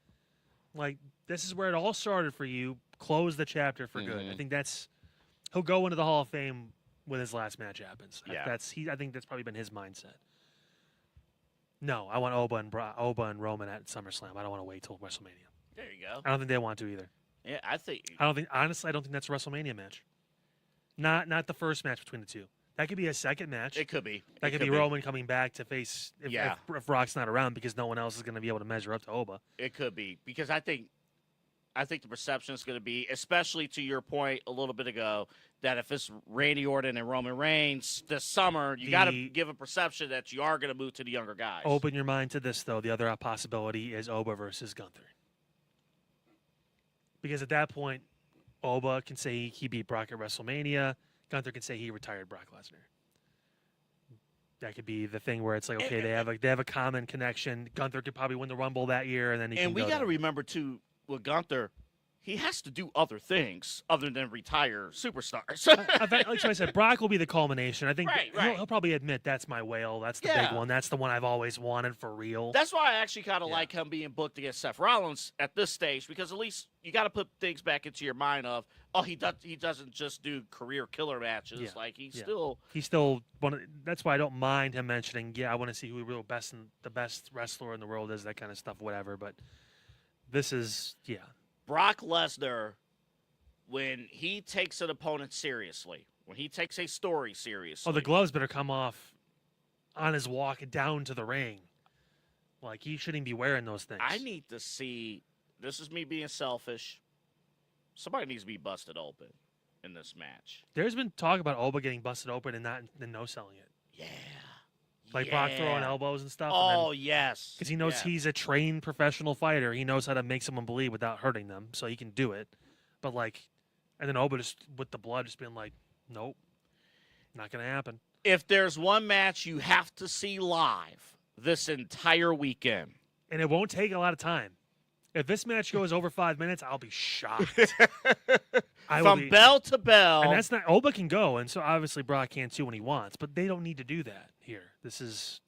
Like, this is where it all started for you. Close the chapter for good. I think he'll go into the Hall of Fame when his last match happens. Yeah. I think that's probably been his mindset. No, I want Oba and Roman at SummerSlam. I don't want to wait till WrestleMania. There you go. I don't think they want to either. Yeah, Honestly, I don't think that's a WrestleMania match. Not the first match between the two. That could be a second match. It could be. That could be Roman coming back to face if Rock's not around because no one else is going to be able to measure up to Oba. It could be because I think the perception is going to be, especially to your point a little bit ago, that if it's Randy Orton and Roman Reigns this summer, you got to give a perception that you are going to move to the younger guys. Open your mind to this, though. The other possibility is Oba versus Gunther. Because at that point, Oba can say he beat Brock at WrestleMania. Gunther can say he retired Brock Lesnar. That could be the thing where it's like, okay, they have a common connection. Gunther could probably win the Rumble that year, and then we got to remember too with Gunther, he has to do other things other than retire superstars. Like I said, Brock will be the culmination. I think Right. he'll probably admit that's my whale. That's the big one. That's the one I've always wanted for real. That's why I actually kind of like him being booked against Seth Rollins at this stage, because at least you got to put things back into your mind of, he doesn't just do career killer matches. Yeah. Like he's He's still one. That's why I don't mind him mentioning. Yeah, I want to see who the best wrestler in the world is. That kind of stuff, whatever. But this is Brock Lesnar, when he takes an opponent seriously, when he takes a story seriously. Oh, the gloves better come off on his walk down to the ring. Like, he shouldn't be wearing those things. I need to see, this is me being selfish, somebody needs to be busted open in this match. There's been talk about Oba getting busted open and no selling it. Yeah. Like Brock throwing elbows and stuff. Oh, yes. Because he knows he's a trained professional fighter. He knows how to make someone bleed without hurting them, so he can do it. But, and then Oba just, with the blood, just being like, nope, not going to happen. If there's one match you have to see live this entire weekend. And it won't take a lot of time. If this match goes over 5 minutes, I'll be shocked. From bell to bell. And that's not, Oba can go, and so obviously Brock can too when he wants, but they don't need to do that here. This is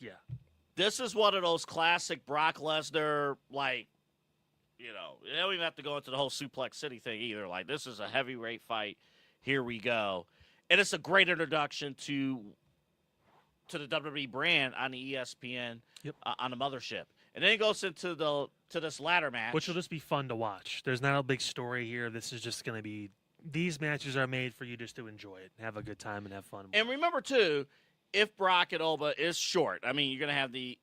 one of those classic Brock Lesnar, they don't even have to go into the whole Suplex City thing either. Like, this is a heavyweight fight. Here we go. And it's a great introduction to the WWE brand on the ESPN, on the mothership. And then it goes into this ladder match. Which will just be fun to watch. There's not a big story here. This is just going to be, these matches are made for you just to enjoy it, have a good time, and have fun. And remember, too, if Brock and Oba is short, I mean, you're going to have the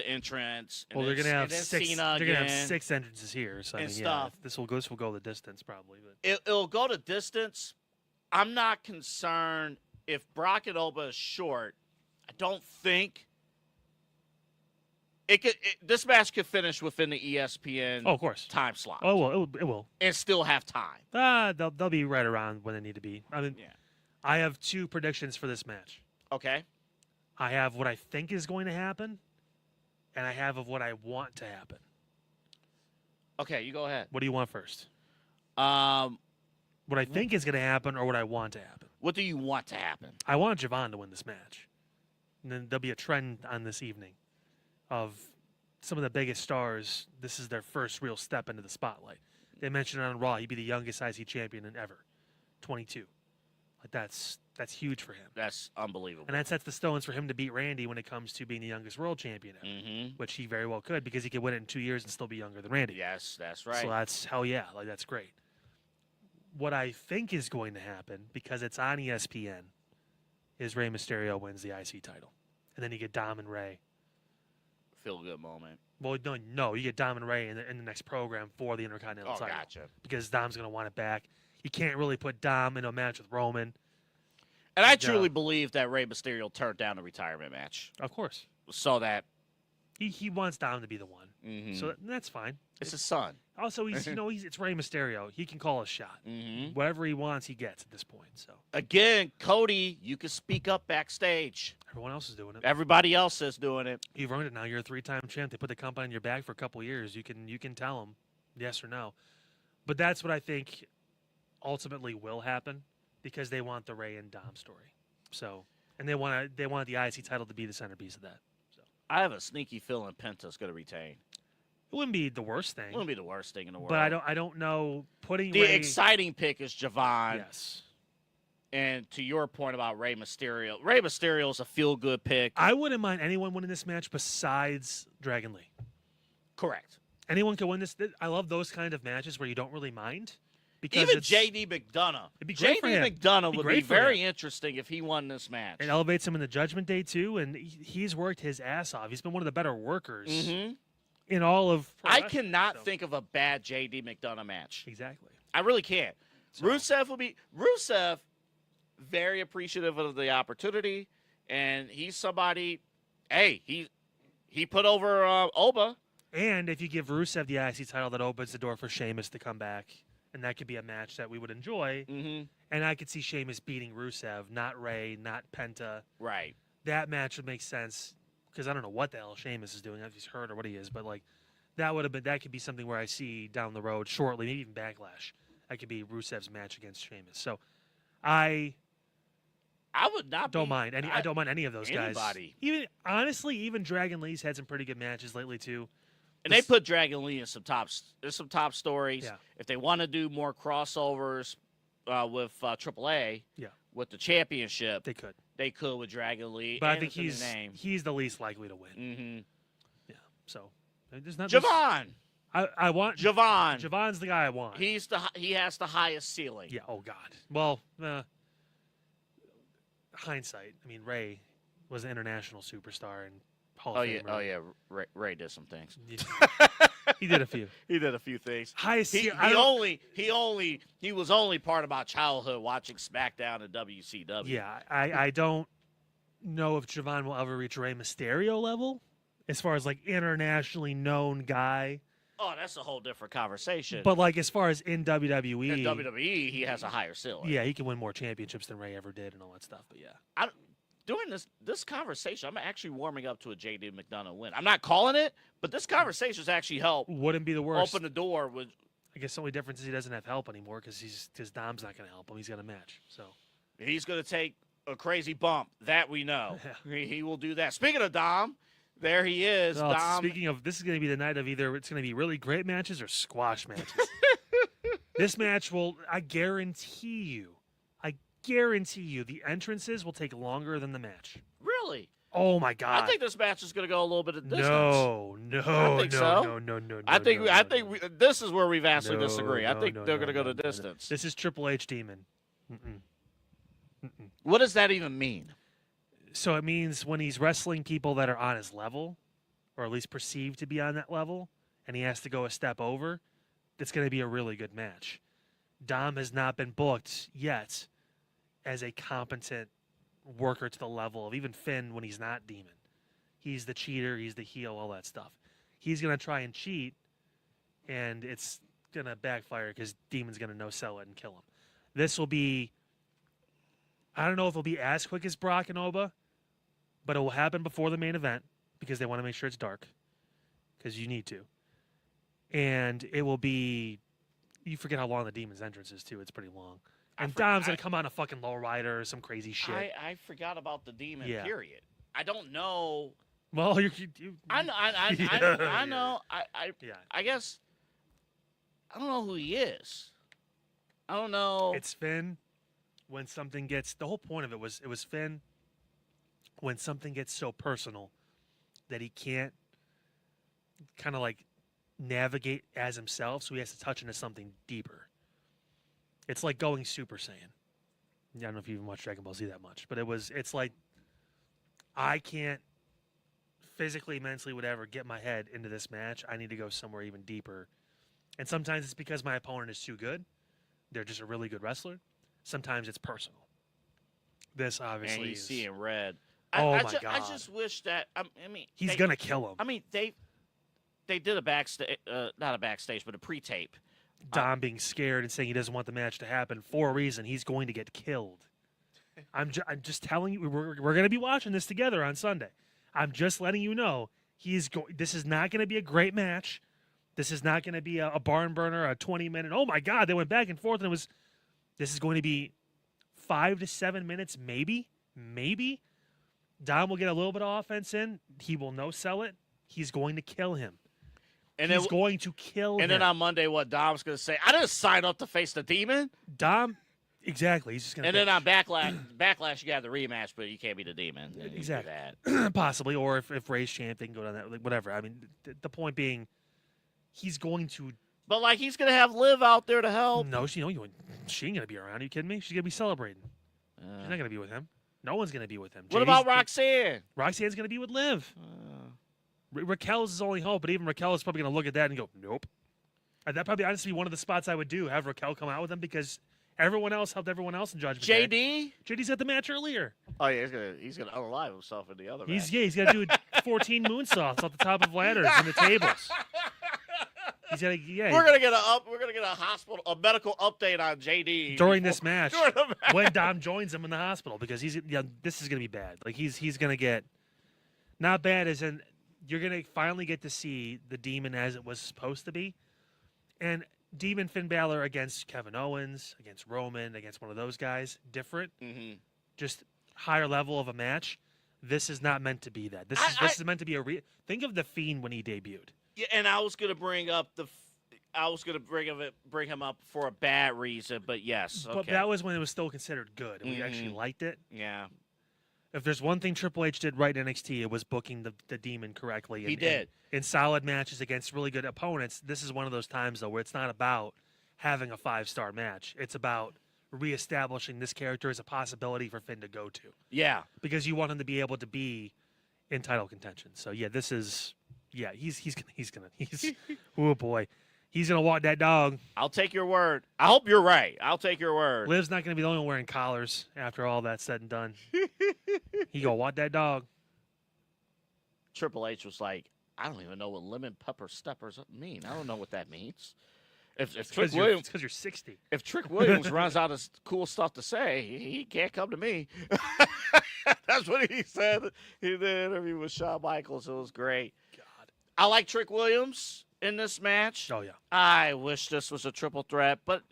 entrance. And they're going to have six. Cena they're going to have 6 entrances here. So, stuff. This will go the distance probably. But it'll go the distance. I'm not concerned if Brock and Oba is short. I don't think this match could finish within the ESPN of course. time slot. Oh, well, it will. And still have time. They'll be right around when they need to be. I mean, I have 2 predictions for this match. Okay. I have what I think is going to happen, and I have of what I want to happen. Okay, you go ahead. What do you want first? What I think is going to happen or what I want to happen? What do you want to happen? I want Javon to win this match. And then there'll be a trend on this evening of some of the biggest stars. This is their first real step into the spotlight. They mentioned it on Raw. He'd be the youngest IC champion in ever, 22. Like that's huge for him. That's unbelievable. And that sets the stones for him to beat Randy when it comes to being the youngest world champion ever, which he very well could because he could win it in 2 years and still be younger than Randy. Yes, that's right. So that's hell yeah, like that's great. What I think is going to happen, because it's on ESPN, is Rey Mysterio wins the IC title. And then you get Dom and Rey. Feel good moment. Well, no, you get Dom and Rey in the next program for the Intercontinental title. Gotcha. Because Dom's going to want it back. You can't really put Dom in a match with Roman. And I truly believe that Rey Mysterio turned down a retirement match. Of course. So that he wants Dom to be the one. So that's fine. It's his son. Also, it's Rey Mysterio. He can call a shot. Whatever he wants, he gets at this point. So again, Cody, you can speak up backstage. Everyone else is doing it. Everybody else is doing it. You've earned it now. You're a 3-time champ. They put the company on your back for a couple of years. You can tell them yes or no. But that's what I think ultimately will happen because they want the Rey and Dom story. So, and they want the IC title to be the centerpiece of that. So I have a sneaky feeling Penta's going to retain. It wouldn't be the worst thing. It wouldn't be the worst thing in the world. But I don't know putting the Rey... exciting pick is Javon. Yes. And to your point about Rey Mysterio is a feel-good pick. I wouldn't mind anyone winning this match besides Dragon Lee. Correct. Anyone can win this. I love those kind of matches where you don't really mind. Because even J.D. McDonough. It'd be great for him. McDonough would be very interesting if he won this match. It elevates him in the Judgment Day, too, and he's worked his ass off. He's been one of the better workers in all of pro I cannot think of a bad J.D. McDonough match. Exactly. I really can't. So. Rusev, very appreciative of the opportunity, and he's somebody, he put over Oba. And if you give Rusev the IC title, that opens the door for Sheamus to come back. And that could be a match that we would enjoy. And I could see Sheamus beating Rusev, not Rey, not Penta. Right. That match would make sense because I don't know what the hell Sheamus is doing, if he's hurt or what he is. But, that could be something where I see down the road shortly, maybe even Backlash. That could be Rusev's match against Sheamus. So I would not don't mind any. I don't mind any of those guys. anybody. Even honestly, even Dragon Lee's had some pretty good matches lately too. And they put Dragon Lee in some there's some top stories. Yeah. If they want to do more crossovers with AAA, Yeah. with the championship, They could, with Dragon Lee. but I and think it's in the name. he's the least likely to win. Mm-hmm. Yeah. So there's not. Javon. I want Javon. Javon's the guy I want. He has the highest ceiling. Yeah. Oh God. Well, hindsight. I mean, Ray was an international superstar and Hall of Famer. Oh yeah. Ray did some things. He did a few. He did a few things. Highest. He was only part of my childhood watching SmackDown and WCW. Yeah. I don't know if Javon will ever reach Rey Mysterio level as far as like internationally known guy. Oh, that's a whole different conversation. But like as far as in WWE, in WWE, he has a higher ceiling. Yeah, he can win more championships than Ray ever did and all that stuff. But yeah, During this conversation, I'm actually warming up to a JD McDonough win. I'm not calling it, but this conversation's actually helped wouldn't be the worst. open the door with. I guess the only difference is he doesn't have help anymore because Dom's not going to help him. He's got a match, so He's going to take a crazy bump. That we know. He will do that. Speaking of Dom, there he is. Well, Dom. speaking of, this is going to be the night of either it's going to be really great matches or squash matches. This match will, I guarantee you, the entrances will take longer than the match. Really? Oh my God! I think this match is going to go a little bit of distance. No. I think so. No. I think this is where we vastly disagree. I think they're going to go to no. distance. This is Triple H Demon. What does that even mean? So it means when he's wrestling people that are on his level, or at least perceived to be on that level, and he has to go a step over, it's going to be a really good match. Dom has not been booked yet as a competent worker to the level of even Finn when he's not Demon. He's the cheater, he's the heel, all that stuff. He's going to try and cheat, and it's going to backfire because Demon's going to no-sell it and kill him. This will be, I don't know if it'll be as quick as Brock and Oba, but it will happen before the main event because they want to make sure it's dark because you need to. And it will be, you forget how long the Demon's entrance is too. It's pretty long. And Dom's going to come on a fucking lowrider or some crazy shit. I forgot about the Demon, Yeah. period. I don't know. Well, I know. I know. Yeah. I guess I don't know who he is. I don't know. It's Finn when something gets, the whole point of it was Finn when something gets so personal that he can't kind of like navigate as himself, so he has to touch into something deeper. It's like going Super Saiyan. I don't know if you even watched Dragon Ball Z that much, but it's like I can't physically, mentally, whatever, get my head into this match. I need to go somewhere even deeper. And sometimes it's because my opponent is too good. They're just a really good wrestler. Sometimes it's personal. This obviously and he's is. seeing red. My I God. just wish that. I mean, He's gonna kill him. I mean, they did a backstage, not a backstage, but a pre-tape. Dom being scared and saying he doesn't want the match to happen for a reason. He's going to get killed. I'm just telling you, we're going to be watching this together on Sunday. I'm just letting you know this is not going to be a great match. This is not going to be a barn burner, a 20-minute. Oh my God, they went back and forth, and this is going to be 5 to 7 minutes, maybe. Dom will get a little bit of offense in. He will no-sell it. He's going to kill him. And He's going to kill him. And then on Monday, what Dom's going to say? I didn't sign up to face the Demon. Dom, exactly. He's just going to. And then on Backlash, you got the rematch, but you can't be the Demon. Exactly. That. Possibly, or if Ray's champ, they can go down that. Like, whatever. I mean, the point being, he's going to. But like, he's going to have Liv out there to help. No, she ain't going to be around. Are you kidding me? She's going to be celebrating. She's not going to be with him. No one's going to be with him. What about Roxanne? Roxanne's going to be with Liv. Raquel's his only hope, but even Raquel is probably going to look at that and go, nope. And that probably honestly be one of the spots I would do, have Raquel come out with him because everyone else helped everyone else in Judgment Day. JD's at the match earlier. Oh yeah, he's gonna unalive himself in the other match. He's got to do 14 moonsaults off the top of ladders and the tables. He's got to, We're gonna get a medical update on JD during this match when Dom joins him in the hospital because this is gonna be bad. Like he's gonna get not bad as in you're gonna finally get to see the Demon as it was supposed to be, and Demon Finn Balor against Kevin Owens, against Roman, against one of those guys, different, just higher level of a match. This is not meant to be that. This is meant to be think of the Fiend when he debuted. Yeah, and I was gonna bring him up for a bad reason, but yes. Okay. But that was when it was still considered good, and we actually liked it. Yeah. If there's one thing Triple H did right in NXT, it was booking the Demon correctly. He did. In solid matches against really good opponents. This is one of those times, though, where it's not about having a 5-star match. It's about reestablishing this character as a possibility for Finn to go to. Yeah. Because you want him to be able to be in title contention. So, yeah, he's oh, boy. He's going to walk that dog. I'll take your word. I hope you're right. I'll take your word. Liv's not going to be the only one wearing collars after all that's said and done. He going to walk that dog. Triple H was like, I don't even know what lemon pepper steppers mean. I don't know what that means. If Trick Williams, it's because you're 60. If Trick Williams runs out of cool stuff to say, he can't come to me. That's what he said. He did an interview with Shawn Michaels. It was great. God, I like Trick Williams in this match. Oh yeah. I wish this was a triple threat, but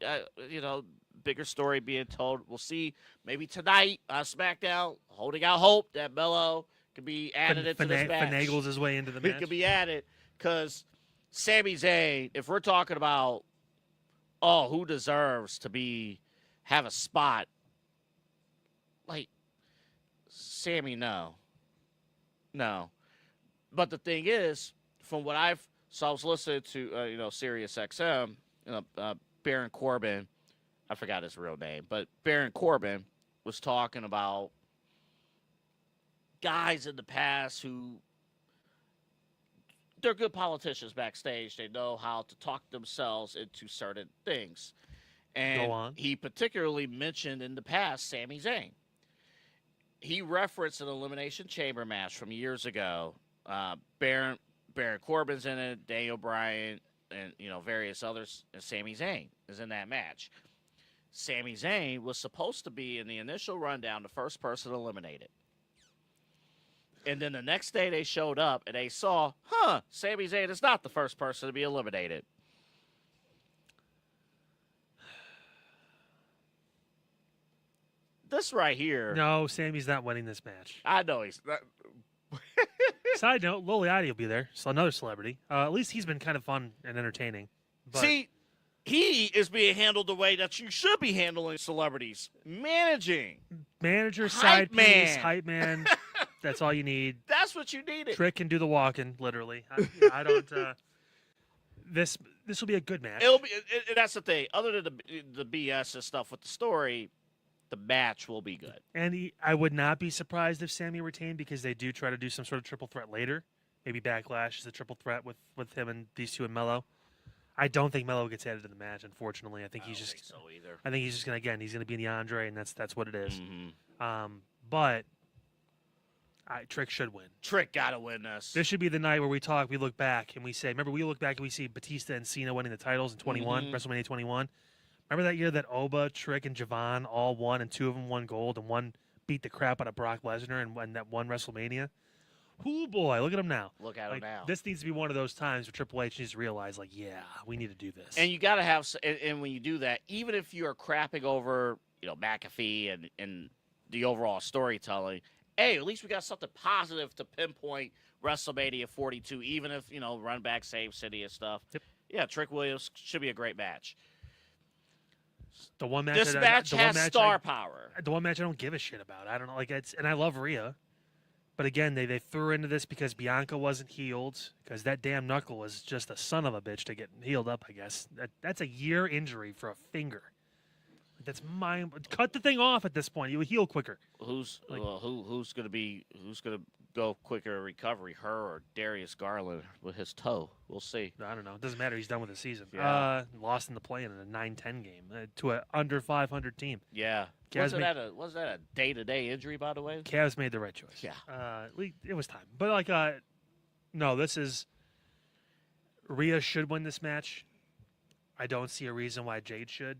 bigger story being told. We'll see. Maybe tonight on SmackDown, holding out hope that Melo could be added into this match. Finagles his way into the match. He could be added because Sami Zayn, if we're talking about, who deserves to have a spot, like, Sami, no. But the thing is, from what I was listening to, Sirius XM, Baron Corbin, I forgot his real name, but Baron Corbin was talking about guys in the past who, they're good politicians backstage. They know how to talk themselves into certain things. And Go on. He particularly mentioned in the past Sami Zayn. He referenced an Elimination Chamber match from years ago. Baron Corbin's in it, Daniel Bryan, and various others. And Sami Zayn is in that match. Sami Zayn was supposed to be in the initial rundown the first person eliminated. And then the next day they showed up and they saw, Sami Zayn is not the first person to be eliminated. This right here. No, Sami's not winning this match. I know he's not. Side note, Liliati will be there. So another celebrity. At least he's been kind of fun and entertaining. But See, he is being handled the way that you should be handling celebrities. Managing. Manager, Hype side man. piece, hype man. That's all you need. That's what you needed. Trick can do the walking, literally. I don't. This will be a good match. It'll be. That's the thing. Other than the BS and stuff with the story, the match will be good. And I would not be surprised if Sami retained because they do try to do some sort of triple threat later. Maybe Backlash is a triple threat with him and these two and Melo. I don't think Melo gets added to the match. Unfortunately, I think he's just. Think so either. I think he's just gonna he's gonna be in the Andre, and that's what it is. Mm-hmm. But Trick should win. Trick gotta win this. This should be the night where we look back, and we say, remember, we look back and we see Batista and Cena winning the titles in 21, WrestleMania 21. Remember that year that Oba, Trick, and Javon all won, and two of them won gold, and one beat the crap out of Brock Lesnar and won that one WrestleMania? Ooh, boy, look at him now. Look at him now. This needs to be one of those times where Triple H needs to realize, yeah, we need to do this. And you got to have, and when you do that, even if you are crapping over, McAfee and the overall storytelling, hey, at least we got something positive to pinpoint WrestleMania 42, even if, run back, save city and stuff. Yep. Yeah, Trick Williams should be a great match. The one match This match has star power. The one match I don't give a shit about. I don't know, and I love Rhea. But again, they threw into this because Bianca wasn't healed, because that damn knuckle was just a son of a bitch to get healed up, I guess. That's a year injury for a finger. That's cut the thing off at this point. You would heal quicker. Who's gonna go quicker in recovery? Her or Darius Garland with his toe? We'll see. I don't know. It doesn't matter. He's done with the season. Yeah. Lost in the play-in in a 9-10 game to an under 500 team. Yeah. Was that a day-to-day injury, by the way? Cavs made the right choice. Yeah. It was time. But no, this is Rhea should win this match. I don't see a reason why Jade should.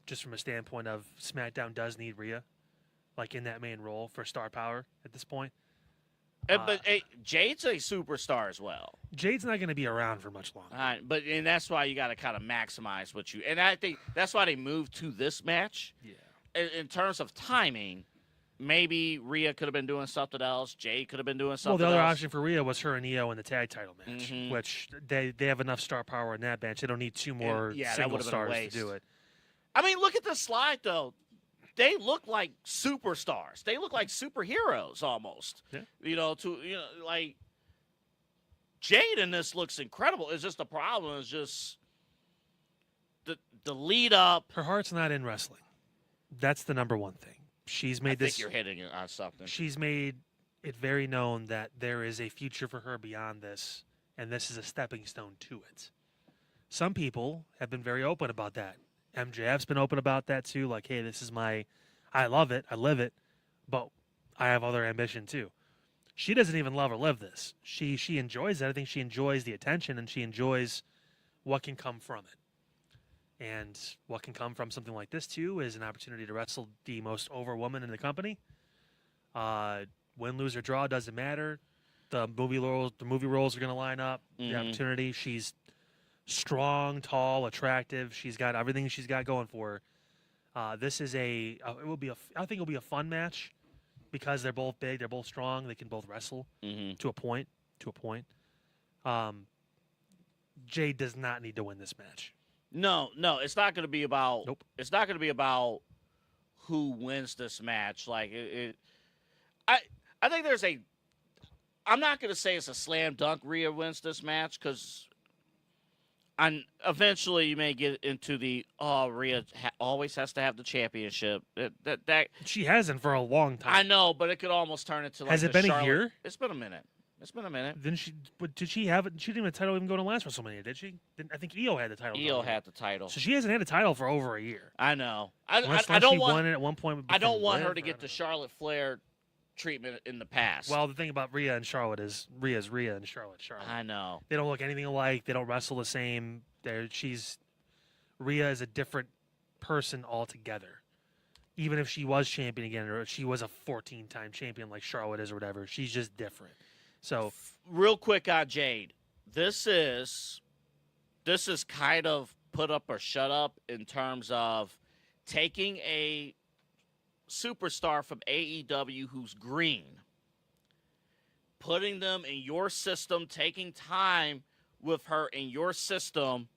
Just from a standpoint of SmackDown does need Rhea, in that main role for star power at this point. But hey, Jade's a superstar as well. Jade's not going to be around for much longer. And that's why you got to kind of maximize what you. And I think that's why they moved to this match. Yeah. In terms of timing, maybe Rhea could have been doing something else. Jade could have been doing something else. Well, the other option for Rhea was her and Io in the tag title match, Mhm. which they have enough star power in that match. They don't need two more that single would've been a stars to waste. do it. I mean, look at the slide, though. They look like superstars. They look like superheroes almost. Yeah. Like Jade in this looks incredible. It's just the problem is just the lead up. Her heart's not in wrestling. That's the number one thing. She's made I this. think you're hitting it on something. She's made it very known that there is a future for her beyond this, and this is a stepping stone to it. Some people have been very open about that. MJF's been open about that too. Like, hey, this is I love it, I live it, but I have other ambition too. She doesn't even love or live this. She enjoys it. I think she enjoys the attention, and she enjoys what can come from it. And what can come from something like this too is an opportunity to wrestle the most over woman in the company. Win, lose, or draw doesn't matter. The movie roles are going to line up. The opportunity. She's strong, tall, attractive. She's got everything she's got going for her. This is I think it'll be a fun match because they're both big, they're both strong, they can both wrestle to a point. Jade does not need to win this match. No, it's not going to be about. Nope. It's not going to be about who wins this match. Like I think there's a. I'm not going to say it's a slam dunk. Rhea wins this match because. And eventually, you may get into the Rhea always has to have the championship. That She hasn't for a long time. I know, but it could almost turn into like Has it been Charlotte. a year? It's been a minute. Did she have it? She didn't even have the title even go to last WrestleMania, did she? I think Io had the title. Io had the title. So she hasn't had a title for over a year. I know. Unless I don't she want. won it at one point. I don't from want her Liv, to or get I the don't Charlotte Flair treatment in the past. know. Well, the thing about Rhea and Charlotte is Rhea's Rhea and Charlotte. I know. They don't look anything alike. They don't wrestle the same. Rhea is a different person altogether. Even if she was champion again, or if she was a 14-time champion like Charlotte is or whatever, she's just different. So, real quick on Jade, this is kind of put up or shut up in terms of taking a superstar from AEW who's green, putting them in your system, taking time with her in your system,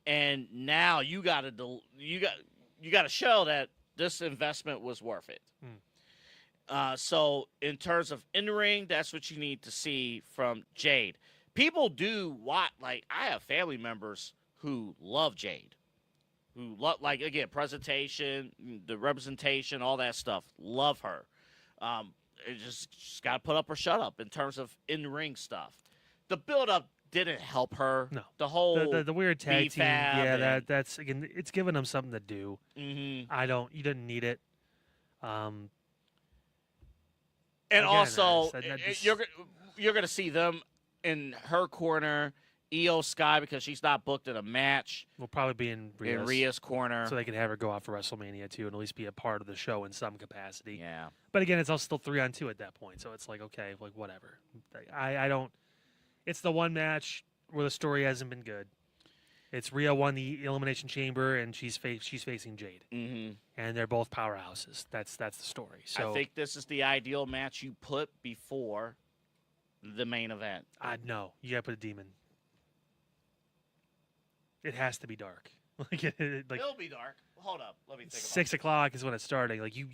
and now you got to show that this investment was worth it. So in terms of in-ring, that's what you need to see from Jade. People do what, like, I have family members who love Jade, who love, like, again, presentation, the representation, all that stuff. Love her. It just got to put up or shut up in terms of in-ring stuff. The build-up didn't help her. no. The whole The weird tag team, B-Fab yeah, and- that's again, it's giving them something to do. Mhm. You didn't need it. And Again, also, that just- you're gonna see them in her corner, Io Sky, because she's not booked in a match, We'll probably be in Rhea's corner. so they can have her go out for WrestleMania too, and at least be a part of the show in some capacity. Yeah. But again, it's all still 3-on-2 at that point, so it's like okay, like whatever. I don't. It's the one match where the story hasn't been good. It's Rhea won the Elimination Chamber, and she's facing Jade, and they're both powerhouses. That's the story. So I think this is the ideal match you put before the main event. no, you gotta put a demon. It has to be dark. like It'll be dark. Hold up, let me think. 6 o'clock is when it's starting. Like you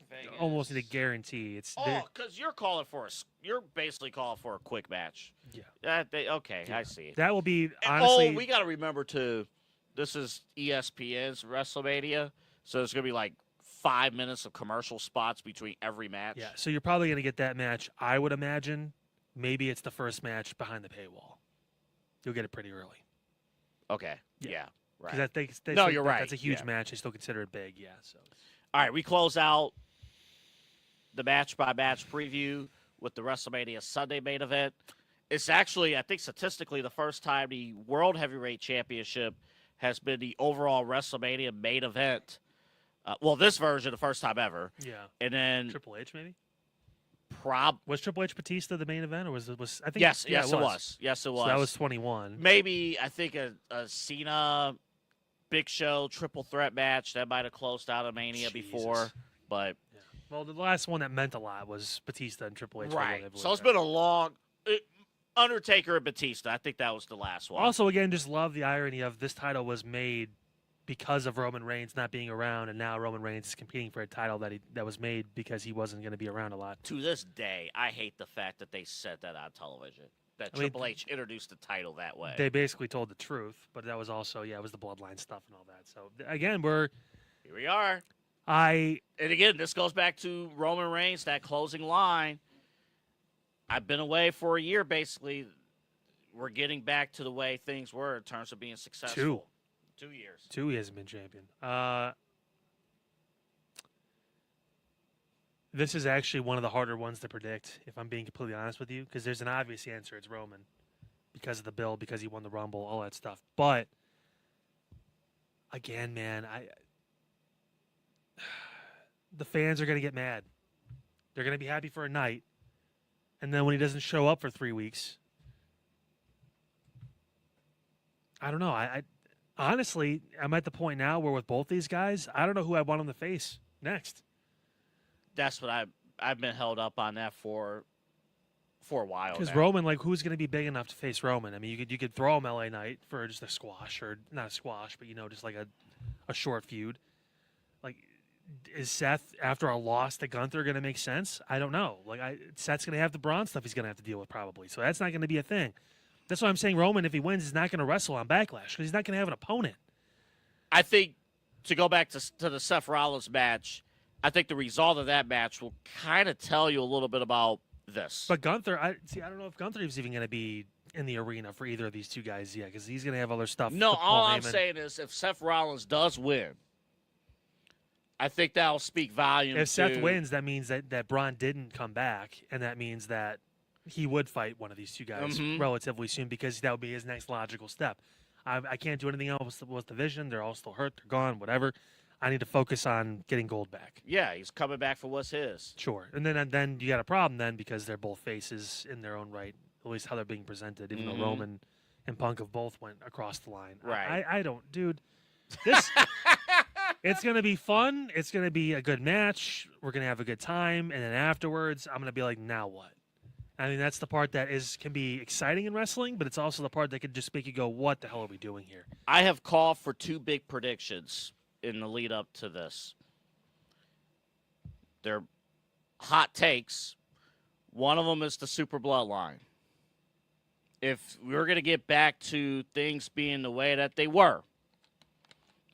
Vegas. almost need to guarantee it's. Because you're basically calling for a quick match. Yeah. I see. That will be And, honestly. we got to remember too. This is ESPN's WrestleMania, so it's gonna be like 5 minutes of commercial spots between every match. Yeah, so you're probably going to get that match. I would imagine maybe it's the first match behind the paywall. You'll get it pretty early. Okay. Yeah. Yeah. Right. Because You're right. That's a huge Yeah. match. They still consider it big. Yeah. So. All right, we close out the match-by-match preview with the WrestleMania Sunday main event. It's actually, I think, statistically the first time the World Heavyweight Championship has been the overall WrestleMania main event. This version, the first time ever. Yeah. And then Triple H maybe. Was Triple H Batista the main event, or was it? I think Yes, yeah, yes, it was. Yes, it was. So that was 21. Maybe I think a Cena, Big Show triple threat match that might have closed out a Mania before, but Yeah. Well, the last one that meant a lot was Batista and Triple H. right. So it's been a long Undertaker and Batista. I think that was the last one. Also, again, just love the irony of this title was made because of Roman Reigns not being around, and now Roman Reigns is competing for a title that was made because he wasn't going to be around a lot. To this day, I hate the fact that they said that on television. That Triple H introduced the title that way. They basically told the truth, but that was also, it was the bloodline stuff and all that. So, again, here we are. And again, this goes back to Roman Reigns, that closing line. I've been away for a year, basically. We're getting back to the way things were in terms of being successful. 2 years. 2 he hasn't been champion. This is actually one of the harder ones to predict, if I'm being completely honest with you, because there's an obvious answer. It's Roman because of the bill, because he won the Rumble, all that stuff. But, again, man, the fans are going to get mad. They're going to be happy for a night. And then when he doesn't show up for 3 weeks, I don't know. I honestly, I'm at the point now where with both these guys, I don't know who I want him to face next. That's what I've been held up on that for a while. Because Roman, who's going to be big enough to face Roman? I mean, you could throw him LA Knight for just a squash, or not a squash, but just like a short feud. Is Seth after a loss to Gunther going to make sense? I don't know. Seth's going to have the Braun stuff he's going to have to deal with probably, so that's not going to be a thing. That's why I'm saying Roman, if he wins, is not going to wrestle on Backlash because he's not going to have an opponent. I think, to go back to the Seth Rollins match, I think the result of that match will kind of tell you a little bit about this. But Gunther, I don't know if Gunther is even going to be in the arena for either of these two guys yet because he's going to have other stuff. No, all I'm saying is if Seth Rollins does win, I think that will speak volumes. If Seth wins, that means that Braun didn't come back, and that means that he would fight one of these two guys relatively soon because that would be his next logical step. I can't do anything else with the Vision. They're all still hurt. They're gone, whatever. I need to focus on getting gold back. Yeah, he's coming back for what's his. Sure. And then you got a problem then because they're both faces in their own right, at least how they're being presented, even though Roman and Punk have both went across the line. Right. I don't, dude. This it's going to be fun. It's going to be a good match. We're going to have a good time. And then afterwards, I'm going to be like, now what? I mean, that's the part that can be exciting in wrestling, but it's also the part that could just make you go, what the hell are we doing here? I have called for 2 big predictions in the lead up to this. They're hot takes. One of them is the Super Bloodline. If we're going to get back to things being the way that they were,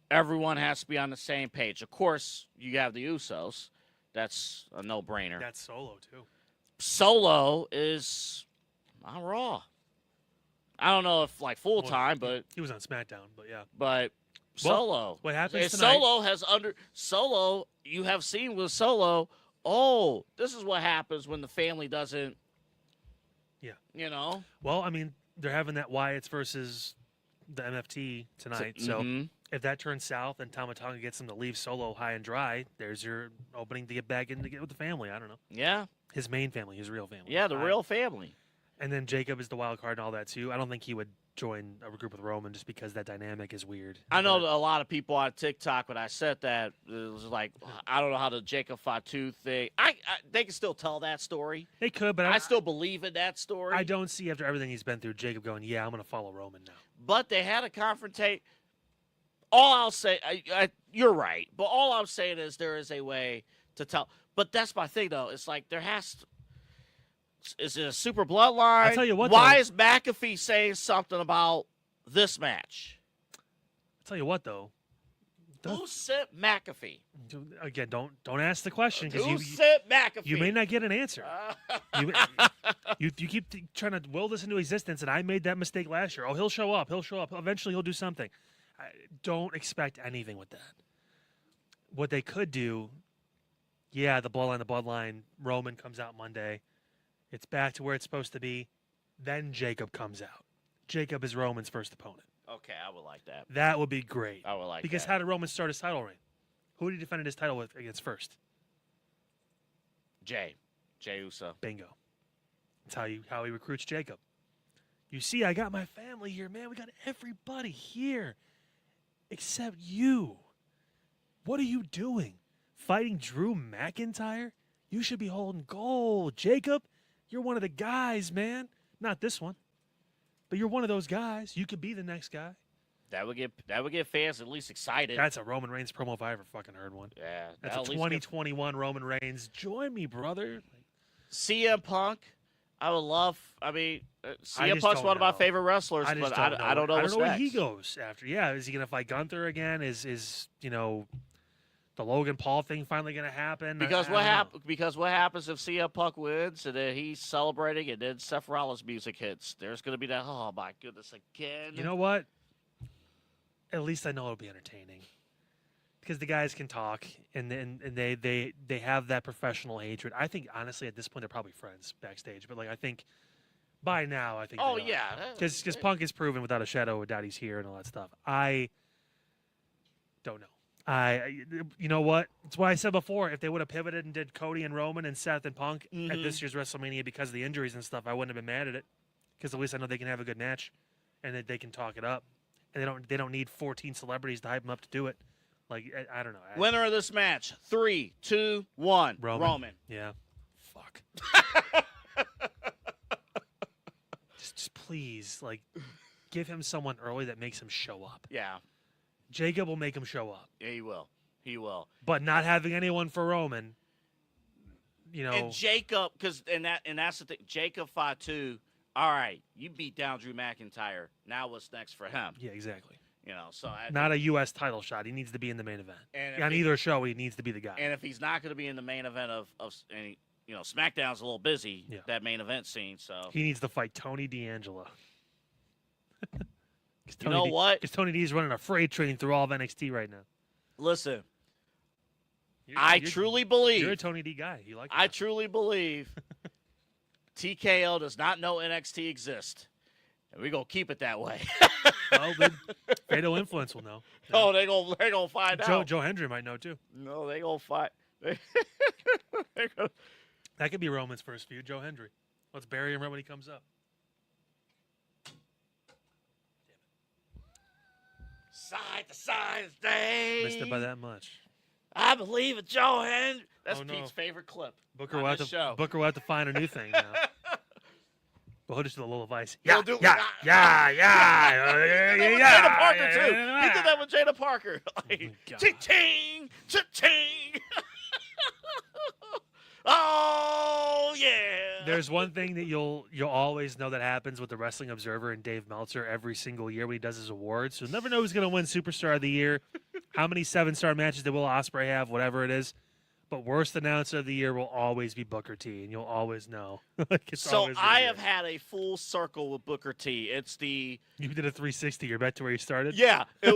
everyone has to be on the same page. Of course, you have the Usos. That's a no-brainer. That's Solo, too. Solo is on Raw. I don't know if full-time, but... He was on SmackDown, but yeah. But Solo. What happens tonight? Solo, you have seen with Solo, oh, this is what happens when the family doesn't... Yeah. Well, I mean, they're having that Wyatt's versus the MFT tonight, so if that turns south and Tama Tonga gets them to leave Solo high and dry, there's your opening to get back in to get with the family. I don't know. Yeah. His main family, his real family. Yeah, the real family. And then Jacob is the wild card and all that, too. I don't think he would join a group with Roman just because that dynamic is weird. I know a lot of people on TikTok, when I said that, it was like, I don't know how the Jacob Fatu thing. They can still tell that story. They could, but I still believe in that story. I don't see, after everything he's been through, Jacob going, yeah, I'm going to follow Roman now. But they had a confrontation. All I'll say, you're right, but all I'm saying is there is a way to tell. But that's my thing, though. It's like there has to. Is it a Super Bloodline? I'll tell you what. Why is McAfee saying something about this match? I'll tell you what, though. Who sent McAfee? Again, don't ask the question because Who sent McAfee? You may not get an answer. You keep trying to will this into existence, and I made that mistake last year. Oh, he'll show up. He'll show up. Eventually, he'll do something. Don't expect anything with that. What they could do, the bloodline. Roman comes out Monday. It's back to where it's supposed to be. Then Jacob comes out. Jacob is Roman's first opponent. Okay, I would like that. That would be great. I would like that. Because how did Roman start his title reign? Who did he defend his title against first? Jade. Jey Uso. Bingo. That's how he recruits Jacob. You see, I got my family here, man. We got everybody here except you. What are you doing? Fighting Drew McIntyre? You should be holding gold. Jacob, you're one of the guys, man. Not this one. But you're one of those guys. You could be the next guy. That would get fans at least excited. That's a Roman Reigns promo if I ever fucking heard one. Yeah. That's a 2021 Roman Reigns. Join me, brother. CM Punk, I would love. I mean, CM just Punk's don't one of my know. favorite wrestlers, I just but don't know. I don't know I what's don't know where next. he goes after. Yeah, is he going to fight Gunther again? Is the Logan Paul thing finally going to happen? Because I what don't know. happens? Because what happens if CM Punk wins and then he's celebrating and then Seth Rollins' music hits? There's going to be that. Oh my goodness, again. You know what? At least I know it'll be entertaining because the guys can talk and they have that professional hatred. I think honestly at this point they're probably friends backstage, but like I think by now I think. Oh yeah. Because Punk is proven without a shadow of a doubt he's here and all that stuff. I don't know. You know what? It's why I said before, if they would have pivoted and did Cody and Roman and Seth and Punk at this year's WrestleMania because of the injuries and stuff, I wouldn't have been mad at it. Because at least I know they can have a good match and that they can talk it up. And they don't need 14 celebrities to hype them up to do it. Like I don't know. Winner of this match: 3, 2, 1. Roman. Yeah. Fuck. just please, like, give him someone early that makes him show up. Yeah. Jacob will make him show up. Yeah, he will. He will. But not having anyone for Roman, you know. And Jacob, that's the thing. Jacob Fatu. All right, you beat down Drew McIntyre. Now what's next for him? Yeah, exactly. You know, so not a U.S. title shot. He needs to be in the main event. And on either show, he needs to be the guy. And if he's not going to be in the main event of SmackDown's a little busy, Yeah. that main event scene. So he needs to fight Tony D'Angelo. You know what? Because Tony D's running a freight train through all of NXT right now. Listen, You're truly believe you're a Tony D guy. You like? I truly believe TKO does not know NXT exists, and we're gonna keep it that way. Well, then Fatal Influence will know. Oh, they gonna find out. Joe Hendry might know too. No, they gonna find. That could be Roman's first feud. Joe Hendry. Let's bury him right when he comes up. Side to side day. Missed it by that much. I believe in Joe Hendry. That's Oh, no. Pete's favorite clip. Booker on will have this to show. Booker will have to find a new thing now. But he'll just do a little vice. Yeah, He'll do- yeah, yeah, yeah, He did yeah, that with Jada Parker too. yeah. He did that with Jada Parker. Like, God. Ching, ching. Oh yeah. There's one thing that you'll always know that happens with the Wrestling Observer and Dave Meltzer every single year when he does his awards. You'll never know who's going to win Superstar of the Year, how many 7-star matches did Will Ospreay have, whatever it is. But worst announcer of the year will always be Booker T, and you'll always know. So I have had a full circle with Booker T. It's the You did a 360. You're back to where you started. yeah. It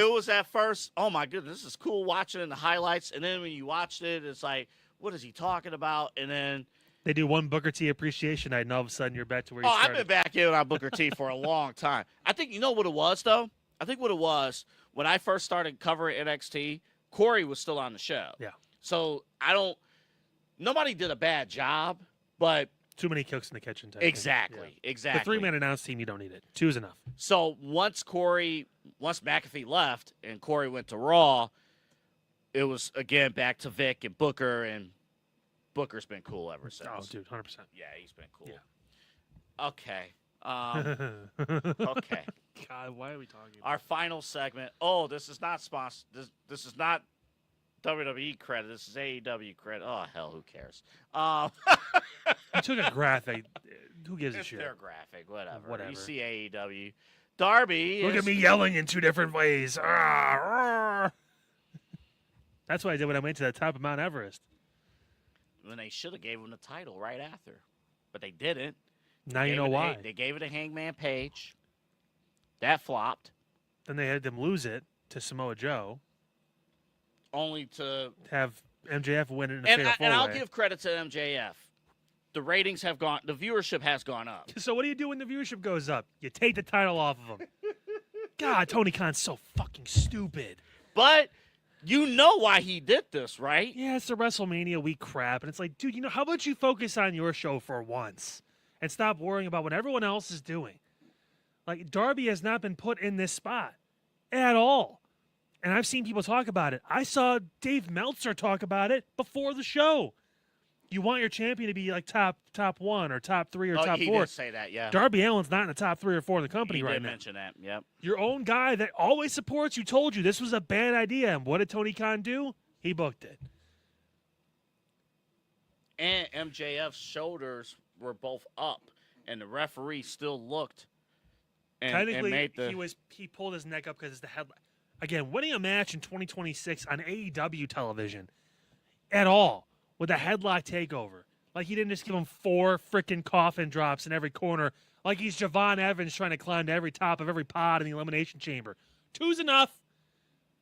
was at first. Oh my goodness, this is cool watching it in the highlights, and then when you watched it, it's like, what is he talking about? And then They do one Booker T appreciation night, and all of a sudden you're back to where you I've started. been back in on Booker T for a long time. I think you know what it was though. I think what it was when I first started covering NXT, Corey was still on the show. Yeah. So nobody did a bad job, but Too many cooks in the kitchen. Type thing. exactly. Yeah. The 3-man announce team, you don't need it. 2 is enough. So once McAfee left and Corey went to Raw, it was again back to Vic and Booker, and Booker's been cool ever since. Oh, dude, 100%. Yeah, he's been cool. Yeah. Okay. Okay. God, why are we talking about Our final segment. Oh, this is not sponsored. This is not WWE credit. This is AEW credit. Oh hell, who cares? You took a graphic. Who gives a It's shit? their graphic, whatever. Whatever. You see AEW. Darby. Look is, at me yelling in 2 different ways. That's what I did when I went to the top of Mount Everest. When they should have gave him the title right after, but they didn't. Now you know why. They gave it to Hangman Page. That flopped. Then they had them lose it to Samoa Joe. Only to Have MJF win it in a and fatal and I'll four-way. give credit to MJF. The ratings have gone. The viewership has gone up. So what do you do when the viewership goes up? You take the title off of him. God, Tony Khan's so fucking stupid. But You know why he did this, right? Yeah, it's the WrestleMania week crap. And it's like, dude, how about you focus on your show for once and stop worrying about what everyone else is doing? Like, Darby has not been put in this spot at all. And I've seen people talk about it. I saw Dave Meltzer talk about it before the show. You want your champion to be like top 1 or top 3 or top 4. He did say that, yeah. Darby Allin's not in the top 3 or 4 of the company right now. He did mention that, yep. Your own guy that always supports you told you this was a bad idea. And what did Tony Khan do? He booked it. And MJF's shoulders were both up, and the referee still looked Technically, made he pulled his neck up because it's the headline. Again, winning a match in 2026 on AEW television at all with a headlock takeover. Like, he didn't just give him 4 freaking coffin drops in every corner like he's Javon Evans trying to climb to every top of every pod in the Elimination Chamber. 2's enough.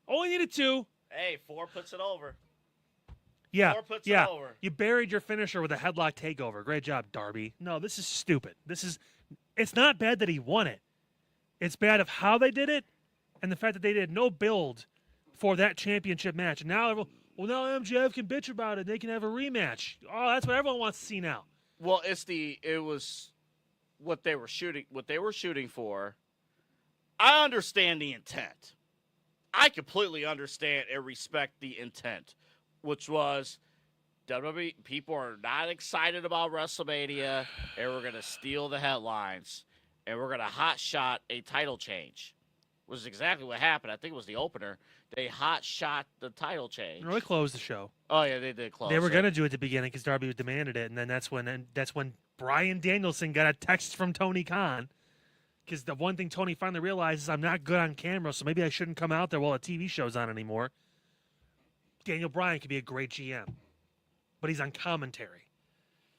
Only needed 2. Hey, 4 puts it over. Yeah, 4 puts yeah. it over. You buried your finisher with a headlock takeover. Great job, Darby. No, this is stupid. It's not bad that he won it. It's bad of how they did it and the fact that they did no build for that championship match. And now, now MJF can bitch about it. They can have a rematch. Oh, that's what everyone wants to see now. Well, it was what they were shooting for. I understand the intent. I completely understand and respect the intent, which was WWE people are not excited about WrestleMania, and we're going to steal the headlines, and we're going to hot shot a title change. Which is exactly what happened. I think it was the opener. They hot shot the title change. They closed the show. Oh yeah, they did close. They were going to do it at the beginning because Darby demanded it, and then that's when Bryan Danielson got a text from Tony Khan. Because the one thing Tony finally realized is I'm not good on camera, so maybe I shouldn't come out there while a TV show's on anymore. Daniel Bryan could be a great GM, but he's on commentary.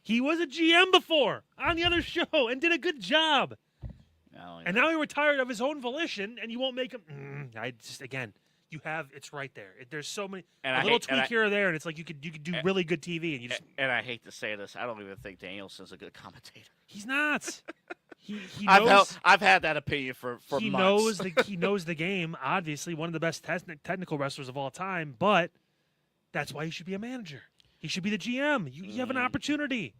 He was a GM before on the other show and did a good job. And now he retired of his own volition, and you won't make him. It's right there. There's so many a little tweak here or there, and it's like you could do really good TV, and you just. And I hate to say this, I don't even think Danielson's a good commentator. He's not. He knows. I've had that opinion for he months. He knows the game. Obviously, one of the best technical wrestlers of all time. But that's why he should be a manager. He should be the GM. You have an opportunity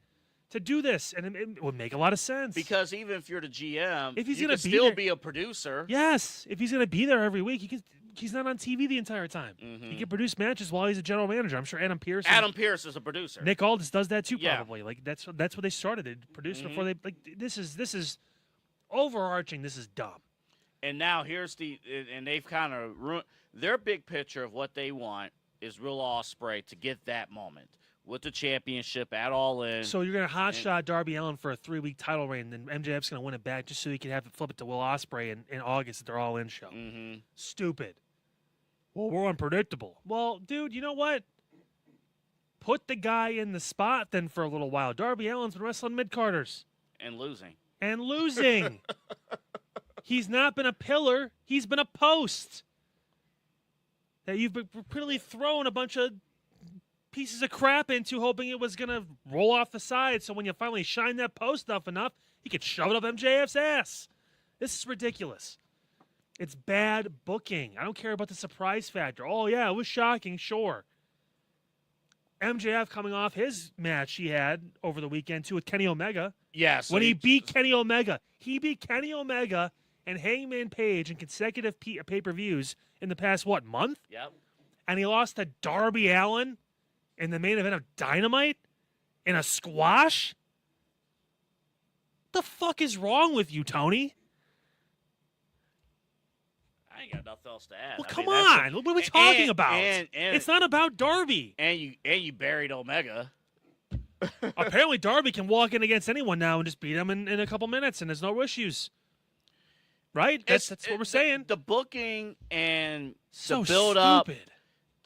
to do this, and it would make a lot of sense. Because even if you're the GM, if he's you gonna can still be a producer. Yes, if he's going to be there every week, he's not on TV the entire time. Mm-hmm. He can produce matches while he's a general manager. I'm sure Adam Pearce is a producer. Nick Aldis does that too, probably. Like that's what they started. They produced before they this is overarching. This is dumb. And now and they've kind of ruined their big picture of what they want is Will Ospreay to get that moment with the championship at Allin. So you're going to hotshot Darby Allin for a 3-week title reign, and then MJF's going to win it back just so he can have it flip it to Will Ospreay in August at their All-In show. Mm-hmm. Stupid. Well, we're unpredictable. Well, dude, you know what? Put the guy in the spot then for a little while. Darby Allin's been wrestling mid-carders. And losing. He's not been a pillar. He's been a post. That you've been repeatedly thrown a bunch of pieces of crap into, hoping it was going to roll off the side. So when you finally shine that post up enough, he could shove it up MJF's ass. This is ridiculous. It's bad booking. I don't care about the surprise factor. Oh, yeah, it was shocking, sure. MJF coming off his match he had over the weekend, too, with Kenny Omega. Yes. When he beat Kenny Omega. He beat Kenny Omega and Hangman Page in consecutive pay-per-views in the past, month? Yep. And he lost to Darby Allin in the main event of Dynamite in a squash? What the fuck is wrong with you, Tony? I ain't got nothing else to add. Well, come on. What are we talking about? It's not about Darby. And you buried Omega. Apparently, Darby can walk in against anyone now and just beat him in a couple minutes, and there's no issues. Right? That's what we're saying. The booking and so the build-up, stupid.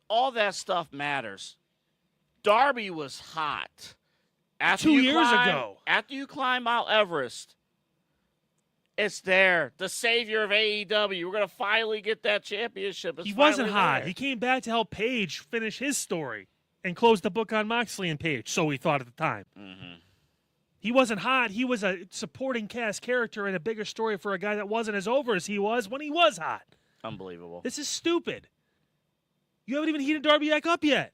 all that stuff matters. Darby was hot. 2 years ago. After you climb Mount Everest, it's there. The savior of AEW. We're going to finally get that championship. He wasn't hot. There. He came back to help Page finish his story and close the book on Moxley and Page, so we thought at the time. Mm-hmm. He wasn't hot. He was a supporting cast character in a bigger story for a guy that wasn't as over as he was when he was hot. Unbelievable. This is stupid. You haven't even heated Darby back up yet.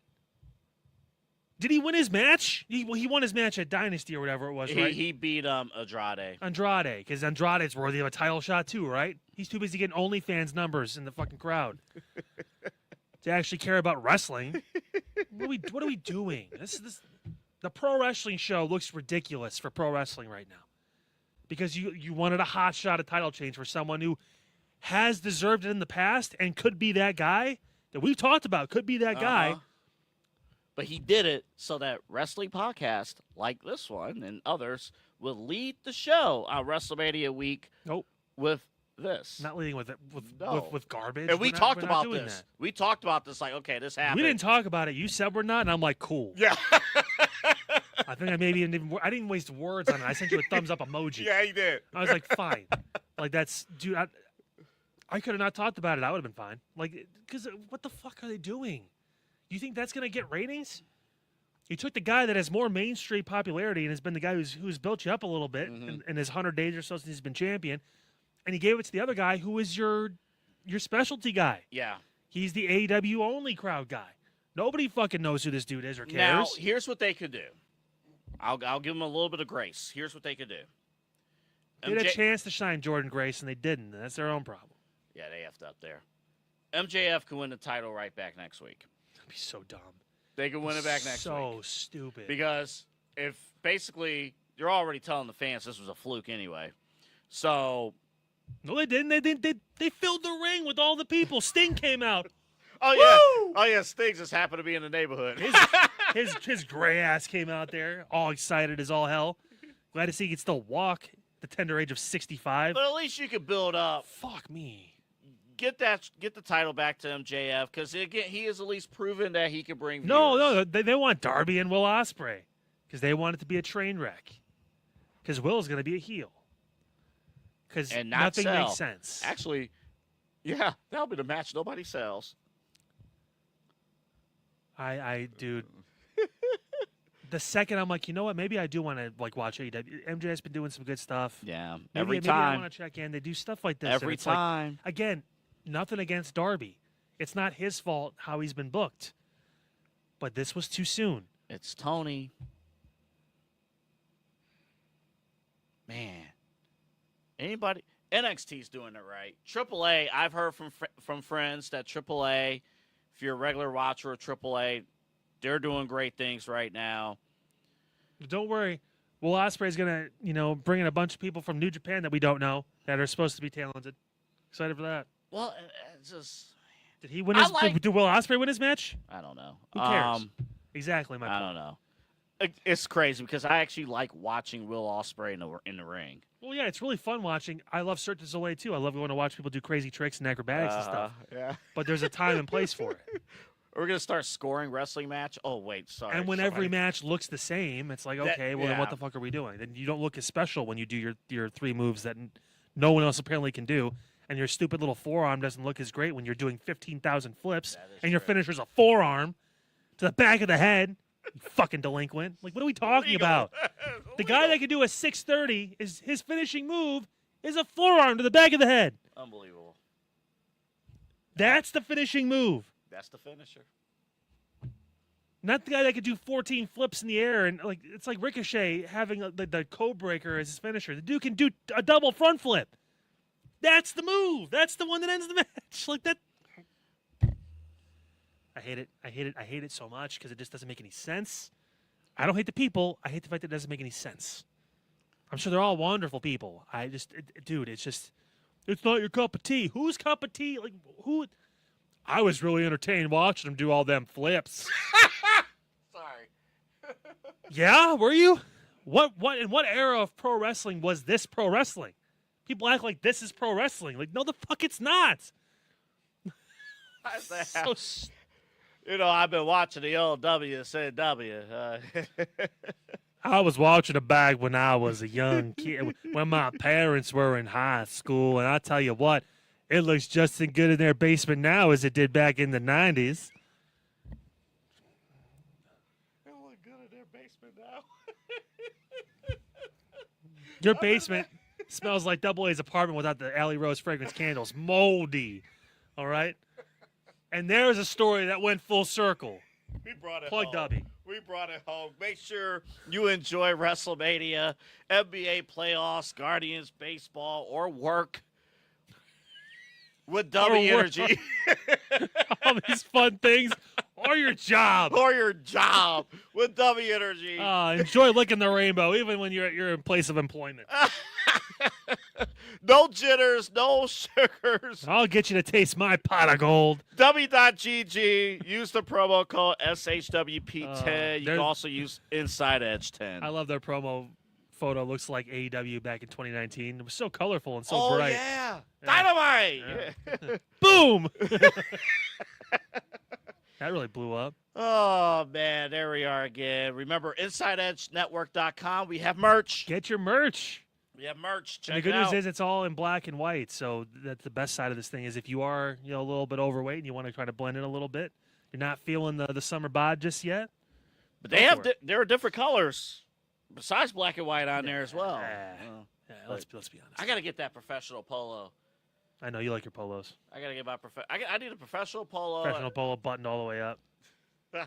Did he win his match? He won his match at Dynasty or whatever it was, right? He beat Andrade. Andrade, because Andrade's worthy of a title shot too, right? He's too busy getting OnlyFans numbers in the fucking crowd to actually care about wrestling. What are we doing? The pro wrestling show looks ridiculous for pro wrestling right now because you wanted a hot shot at title change for someone who has deserved it in the past and could be that guy that we've talked about. Could be that guy. But he did it so that wrestling podcasts like this one and others will lead the show on WrestleMania week. Nope. With this. Not leading with it No. with garbage. And we We're not talked about doing this. that. We talked about this like, okay, this happened. We didn't talk about it. You said we're not, and I'm like, cool. Yeah. I think I didn't waste words on it. I sent you a thumbs up emoji. Yeah, he did. I was like, fine. Like that's, dude. I could have not talked about it. I would have been fine. Like, because what the fuck are they doing? You think that's gonna get ratings? You took the guy that has more mainstream popularity and has been the guy who's built you up a little bit in his 100 days or so since he's been champion, and he gave it to the other guy who is your specialty guy. Yeah. He's the AEW only crowd guy. Nobody fucking knows who this dude is or cares. Now, here's what they could do. I'll give them a little bit of grace. Here's what they could do. They had a chance to shine Jordan Grace, and they didn't. That's their own problem. Yeah, they effed up there. MJF can win the title right back next week. That'd be so dumb. They can win it back next week. So stupid. Because if basically you're already telling the fans this was a fluke anyway. So no, they didn't. They filled the ring with all the people. Sting came out. Oh yeah. Oh yeah, Sting just happened to be in the neighborhood. His gray ass came out there, all excited as all hell. Glad to see he can still walk at the tender age of 65. But at least you could build up. Fuck me. Get the title back to MJF because again he has at least proven that he can bring. No, they want Darby and Will Ospreay because they want it to be a train wreck. Because Will's going to be a heel. Because nothing makes sense. Actually, yeah, that'll be the match nobody sells. Dude. The second I'm like, you know what? Maybe I do want to watch AEW. MJ's been doing some good stuff. Yeah, maybe I want to check in. They do stuff like this every time. Again, nothing against Darby. It's not his fault how he's been booked. But this was too soon. It's Tony. Man. Anybody? NXT's doing it right. AAA, I've heard from friends that AAA, if you're a regular watcher of AAA, they're doing great things right now. Don't worry. Will Ospreay's going to, bring in a bunch of people from New Japan that we don't know that are supposed to be talented. Excited for that. Well, it's just... Did he win his... Did Will Ospreay win his match? I don't know. Who cares? Exactly my point. I don't know. It's crazy because I actually like watching Will Ospreay in the ring. Well, yeah, it's really fun watching. I love Cirque du Soleil, too. I love going to watch people do crazy tricks and acrobatics and stuff. Yeah. But there's a time and place for it. We're going to start scoring wrestling match? Oh, wait, sorry. And when every match looks the same, it's like, okay, then what the fuck are we doing? Then you don't look as special when you do your three moves that no one else apparently can do. And your stupid little forearm doesn't look as great when you're doing 15,000 flips and your finisher's a forearm to the back of the head. You fucking delinquent. Like, what are we talking about? The guy that can do a 630 is his finishing move is a forearm to the back of the head. Unbelievable. That's the finishing move. That's the finisher. Not the guy that could do 14 flips in the air and it's like Ricochet having the code breaker as his finisher. The dude can do a double front flip. That's the move. That's the one that ends the match. Like that. I hate it. I hate it so much because it just doesn't make any sense. I don't hate the people. I hate the fact that it doesn't make any sense. I'm sure they're all wonderful people. Dude, it's not your cup of tea. Whose cup of tea? Like, who? I was really entertained watching them do all them flips. Sorry. Yeah, were you? In what era of pro wrestling was this pro wrestling? People act like this is pro wrestling. Like, no, the fuck it's not. I've been watching the old WCW. I was watching a bag when I was a young kid, when my parents were in high school, and I tell you what, it looks just as good in their basement now as it did back in the 90s. It look good in their basement now. Your basement smells like Double A's apartment without the Alley Rose fragrance candles. Moldy. All right? And there's a story that went full circle. We brought it Plug home. Dubby. We brought it home. Make sure you enjoy WrestleMania, NBA playoffs, Guardians baseball, or work with W Or work. Energy. All these fun things. Or your job. Or your job with W Energy. Enjoy licking the rainbow, even when you're at your place of employment. No jitters, no sugars. I'll get you to taste my pot of gold. W.GG. Use the promo code SHWP10. You can there's- also use InsideEdge 10. I love their promo photo. Looks like AEW back in 2019. It was so colorful and so oh, bright. yeah. Yeah. Dynamite. Boom! That really blew up. Oh, man. There we are again. Remember, InsideEdgeNetwork.com. We have merch. Get your merch. We have merch. And the Check good it news out. is it's all in black and white. So that's the best side of this thing is if you are, a little bit overweight and you want to try to blend in a little bit, you're not feeling the summer bod just yet. But Go they have for it. there are different colors besides black and white on there as well. Yeah. Yeah, let's be honest. I got to get that professional polo. I know you like your polos. I got to get my I need a professional polo. Professional polo buttoned all the way up.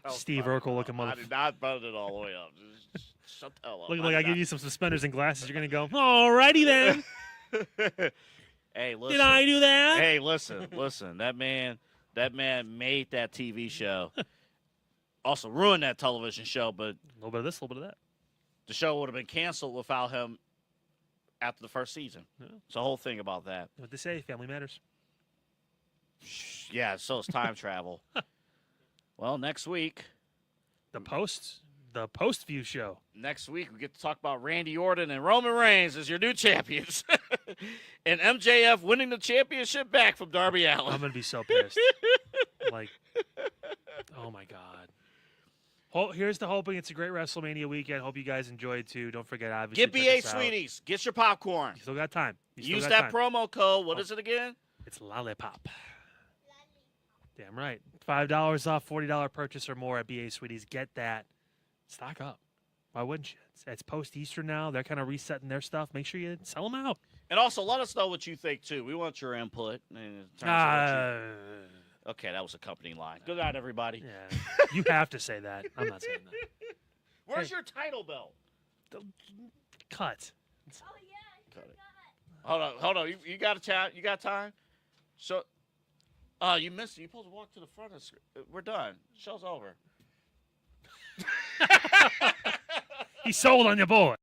Steve Urkel looking I motherfucker. did not button it all the way up. Just shut the hell up. Looking like I give you some suspenders and glasses. You're going to go, alrighty then. Hey, listen. Did I do that? Hey, listen. That man made that TV show. Also ruined that television show, but A little bit of this, a little bit of that. the show would have been canceled without him after the first season. Yeah. It's the whole thing about that. What they say, family matters. Yeah, so it's time travel. Well, next week The post view show. we get to talk about Randy Orton and Roman Reigns as your new champions. And MJF winning the championship back from Darby Allin. I'm going to be so pissed. Like, oh my God. Here's to hoping it's a great WrestleMania weekend. Hope you guys enjoyed too. Don't forget, obviously. Get check BA us out. Sweeties. Get your popcorn. You still got time. You still Use got that time. promo code. What is it again? It's Lollipop. Damn right. $5 off $40 purchase or more at BA Sweeties. Get that. Stock up. Why wouldn't you? It's post-Easter now. They're kind of resetting their stuff. Make sure you sell them out. And also, let us know what you think, too. We want your input. In terms of what okay, that was a company line. Good night, everybody. Yeah. You have to say that. I'm not saying that. Where's your title belt? Cut. Oh, yeah, I Got it. forgot. Hold on. You got a chat? You got time? So, you missed it. You're supposed to walk to the front of the screen. We're done. Show's over. He sold on your boy.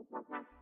Thank you.